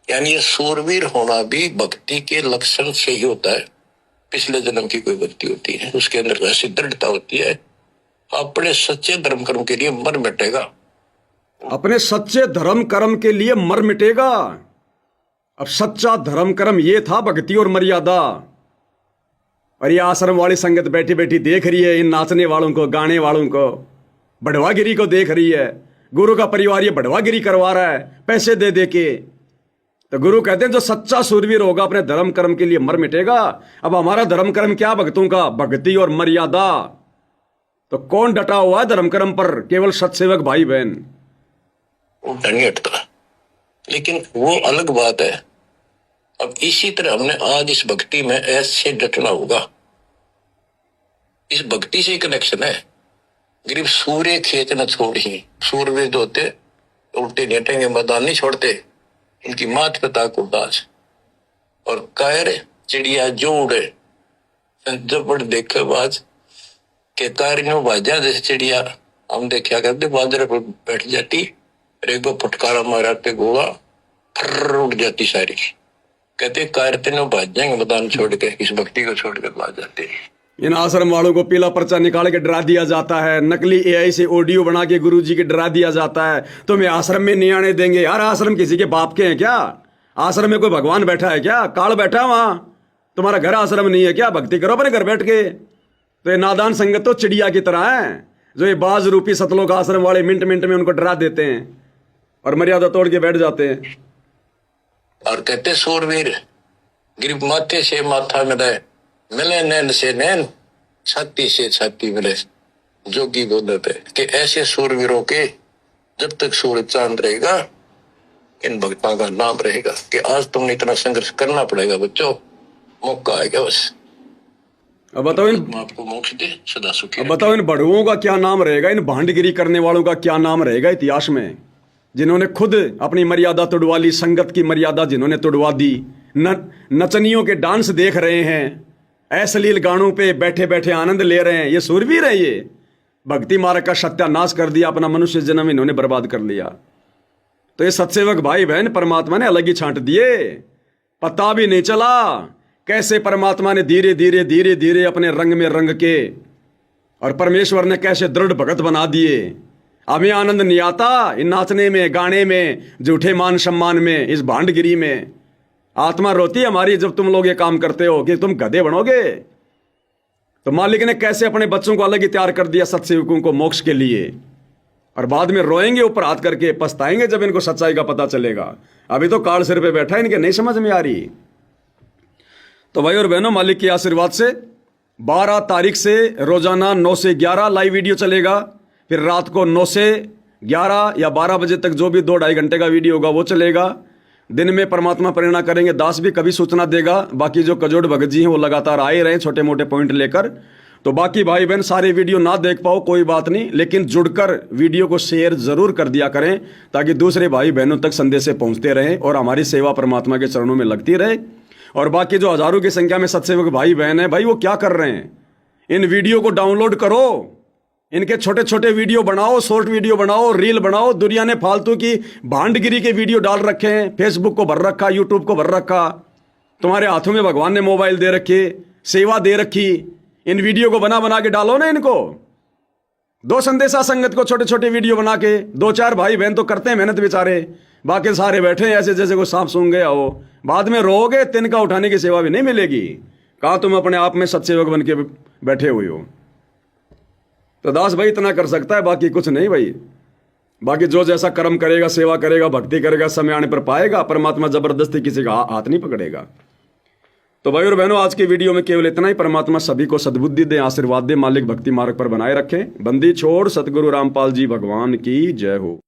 यानी ये सूरवीर होना भी भक्ति के लक्षण से ही होता है। पिछले जन्म की कोई भक्ति होती है, उसके अंदर वैसी दृढ़ता होती है, अपने सच्चे धर्म कर्म के लिए मर मिटेगा। अपने सच्चे धर्म कर्म के लिए मर मिटेगा। अब सच्चा धर्म कर्म ये था भक्ति और मर्यादा। और ये आश्रम वाली संगत बैठी बैठी देख रही है इन नाचने वालों को, गाने वालों को, बढ़वागिरी को देख रही है। गुरु का परिवार ये बढ़वागिरी करवा रहा है पैसे दे दे के। तो गुरु कहते हैं जो सच्चा सूरवीर होगा अपने धर्म कर्म के लिए मर मिटेगा। अब हमारा धर्म कर्म क्या भक्तों का? भक्ति और मर्यादा। तो कौन डटा हुआ है धर्म कर्म पर? केवल सत्सेवक भाई बहन। वो नहीं हटता, लेकिन वो अलग बात है। अब इसी तरह हमने आज इस भक्ति में ऐसे डटना होगा। इस भक्ति से कनेक्शन है। गरीब सूर्य खेत न छोड़ी, सूरवीर जो होते उल्टे नेटेंगे, मैदान नहीं छोड़ते। इनकी माता पिता को दाज और कायर चिड़िया जो उड़े जब बड़ देखे बाज के कायरियों बाजा जैसे चिड़िया हम देखा करते, बाजरे पर बैठ जाती, एक को फटकारा माराते गोला फर उड़ जाती सारी। कहते कायरते न भाज जाएंगे मैदान छोड़ के, इस भक्ति को छोड़ के भाज जाते हैं। इन आश्रम वालों को पीला पर्चा निकाल के डरा दिया जाता है, नकली एआई से ऑडियो बना के गुरुजी के डरा दिया जाता है। तुम्हें आश्रम में नहीं आने देंगे। यार आश्रम किसी के बाप के हैं क्या? आश्रम में कोई भगवान बैठा है क्या? काल बैठा है वहां? तुम्हारा घर आश्रम नहीं है क्या? भक्ति करो अपने घर बैठ के। तो ये नादान संगत तो चिड़िया की तरह है, जो ये बाज रूपी सतलोक आश्रम वाले मिनट मिनट में उनको डरा देते हैं और मर्यादा तोड़ के बैठ जाते हैं। और कहते सूरवीर गिरब माथे से माथा मिले, मिले नैन से नैन, छाती से छाती मिले। जोगी बोलते कि ऐसे सूरवीरों के जब तक सूरज चांद रहेगा, इन भक्तों का नाम रहेगा कि आज तुमने इतना संघर्ष करना पड़ेगा बच्चों, मौका आएगा बस। अब बताओ आपको मोक्ष दे, सदा सुखी। अब बताओ इन बड़ुओं का क्या नाम रहेगा? इन भांडगिरी करने वालों का क्या नाम रहेगा इतिहास में? जिन्होंने खुद अपनी मर्यादा तोड़वा ली, संगत की मर्यादा जिन्होंने तोड़वा दी, नचनियों के डांस देख रहे हैं, अश्लील गानों पे बैठे बैठे आनंद ले रहे हैं। ये सूरवीर है। ये भक्ति मार्ग का सत्यानाश कर दिया, अपना मनुष्य जन्म इन्होंने बर्बाद कर लिया। तो ये सत्सेवक भाई बहन परमात्मा ने अलग ही छांट दिए, पता भी नहीं चला कैसे परमात्मा ने धीरे धीरे धीरे धीरे अपने रंग में रंग के, और परमेश्वर ने कैसे दृढ़ भगत बना दिए। हमें आनंद नहीं आता इन नाचने में, गाने में, झूठे मान सम्मान में, इस भांडगिरी में। आत्मा रोती है हमारी जब तुम लोग ये काम करते हो कि तुम गधे बनोगे। तो मालिक ने कैसे अपने बच्चों को अलग ही तैयार कर दिया सत्सेवकों को मोक्ष के लिए, और बाद में रोएंगे ऊपर हाथ करके, पछताएंगे जब इनको सच्चाई का पता चलेगा। अभी तो काल सिर पे बैठा है, इनके नहीं समझ में आ रही। तो भाई और बहनों, मालिक के आशीर्वाद से 12 तारीख से रोजाना 9 से 11 लाइव वीडियो चलेगा। फिर रात को 9 से 11 या 12 बजे तक जो भी 2-2.5 घंटे का वीडियो होगा वो चलेगा। दिन में परमात्मा प्रेरणा करेंगे, दास भी कभी सूचना देगा। बाकी जो कजोड़ भगत जी हैं वो लगातार आए रहे छोटे मोटे पॉइंट लेकर। तो बाकी भाई बहन सारे वीडियो ना देख पाओ कोई बात नहीं, लेकिन जुड़कर वीडियो को शेयर जरूर कर दिया करें ताकि दूसरे भाई बहनों तक संदेश पहुंचते रहें और हमारी सेवा परमात्मा के चरणों में लगती रहे। और बाकी जो हजारों की संख्या में सत्सेवक भाई बहन है, भाई वो क्या कर रहे हैं? इन वीडियो को डाउनलोड करो, इनके छोटे छोटे वीडियो बनाओ, शॉर्ट वीडियो बनाओ, रील बनाओ। दुनिया ने फालतू की भांडगिरी के वीडियो डाल रखे हैं, फेसबुक को भर रखा, यूट्यूब को भर रखा। तुम्हारे हाथों में भगवान ने मोबाइल दे रखे, सेवा दे रखी, इन वीडियो को बना बना के डालो ना इनको। दो संदेशा संगत को छोटे छोटे वीडियो बना के, 2-4 भाई बहन तो करते हैं मेहनत बेचारे, बाकी सारे बैठे हैं ऐसे जैसे कोई सांप सूंघ गया हो। बाद में रोगे, तिनका उठाने की सेवा भी नहीं मिलेगी। कहा तुम अपने आप में सत्सेवक बन के बैठे हुए हो। तो दास भाई इतना कर सकता है, बाकी कुछ नहीं भाई। बाकी जो जैसा कर्म करेगा, सेवा करेगा, भक्ति करेगा, समय आने पर पाएगा। परमात्मा जबरदस्ती किसी का हाथ नहीं पकड़ेगा। तो भाई और बहनों, आज के वीडियो में केवल इतना ही। परमात्मा सभी को सद्बुद्धि दे, आशीर्वाद दे, मालिक भक्ति मार्ग पर बनाए रखें। बंदी छोड़ सतगुरु रामपाल जी भगवान की जय हो।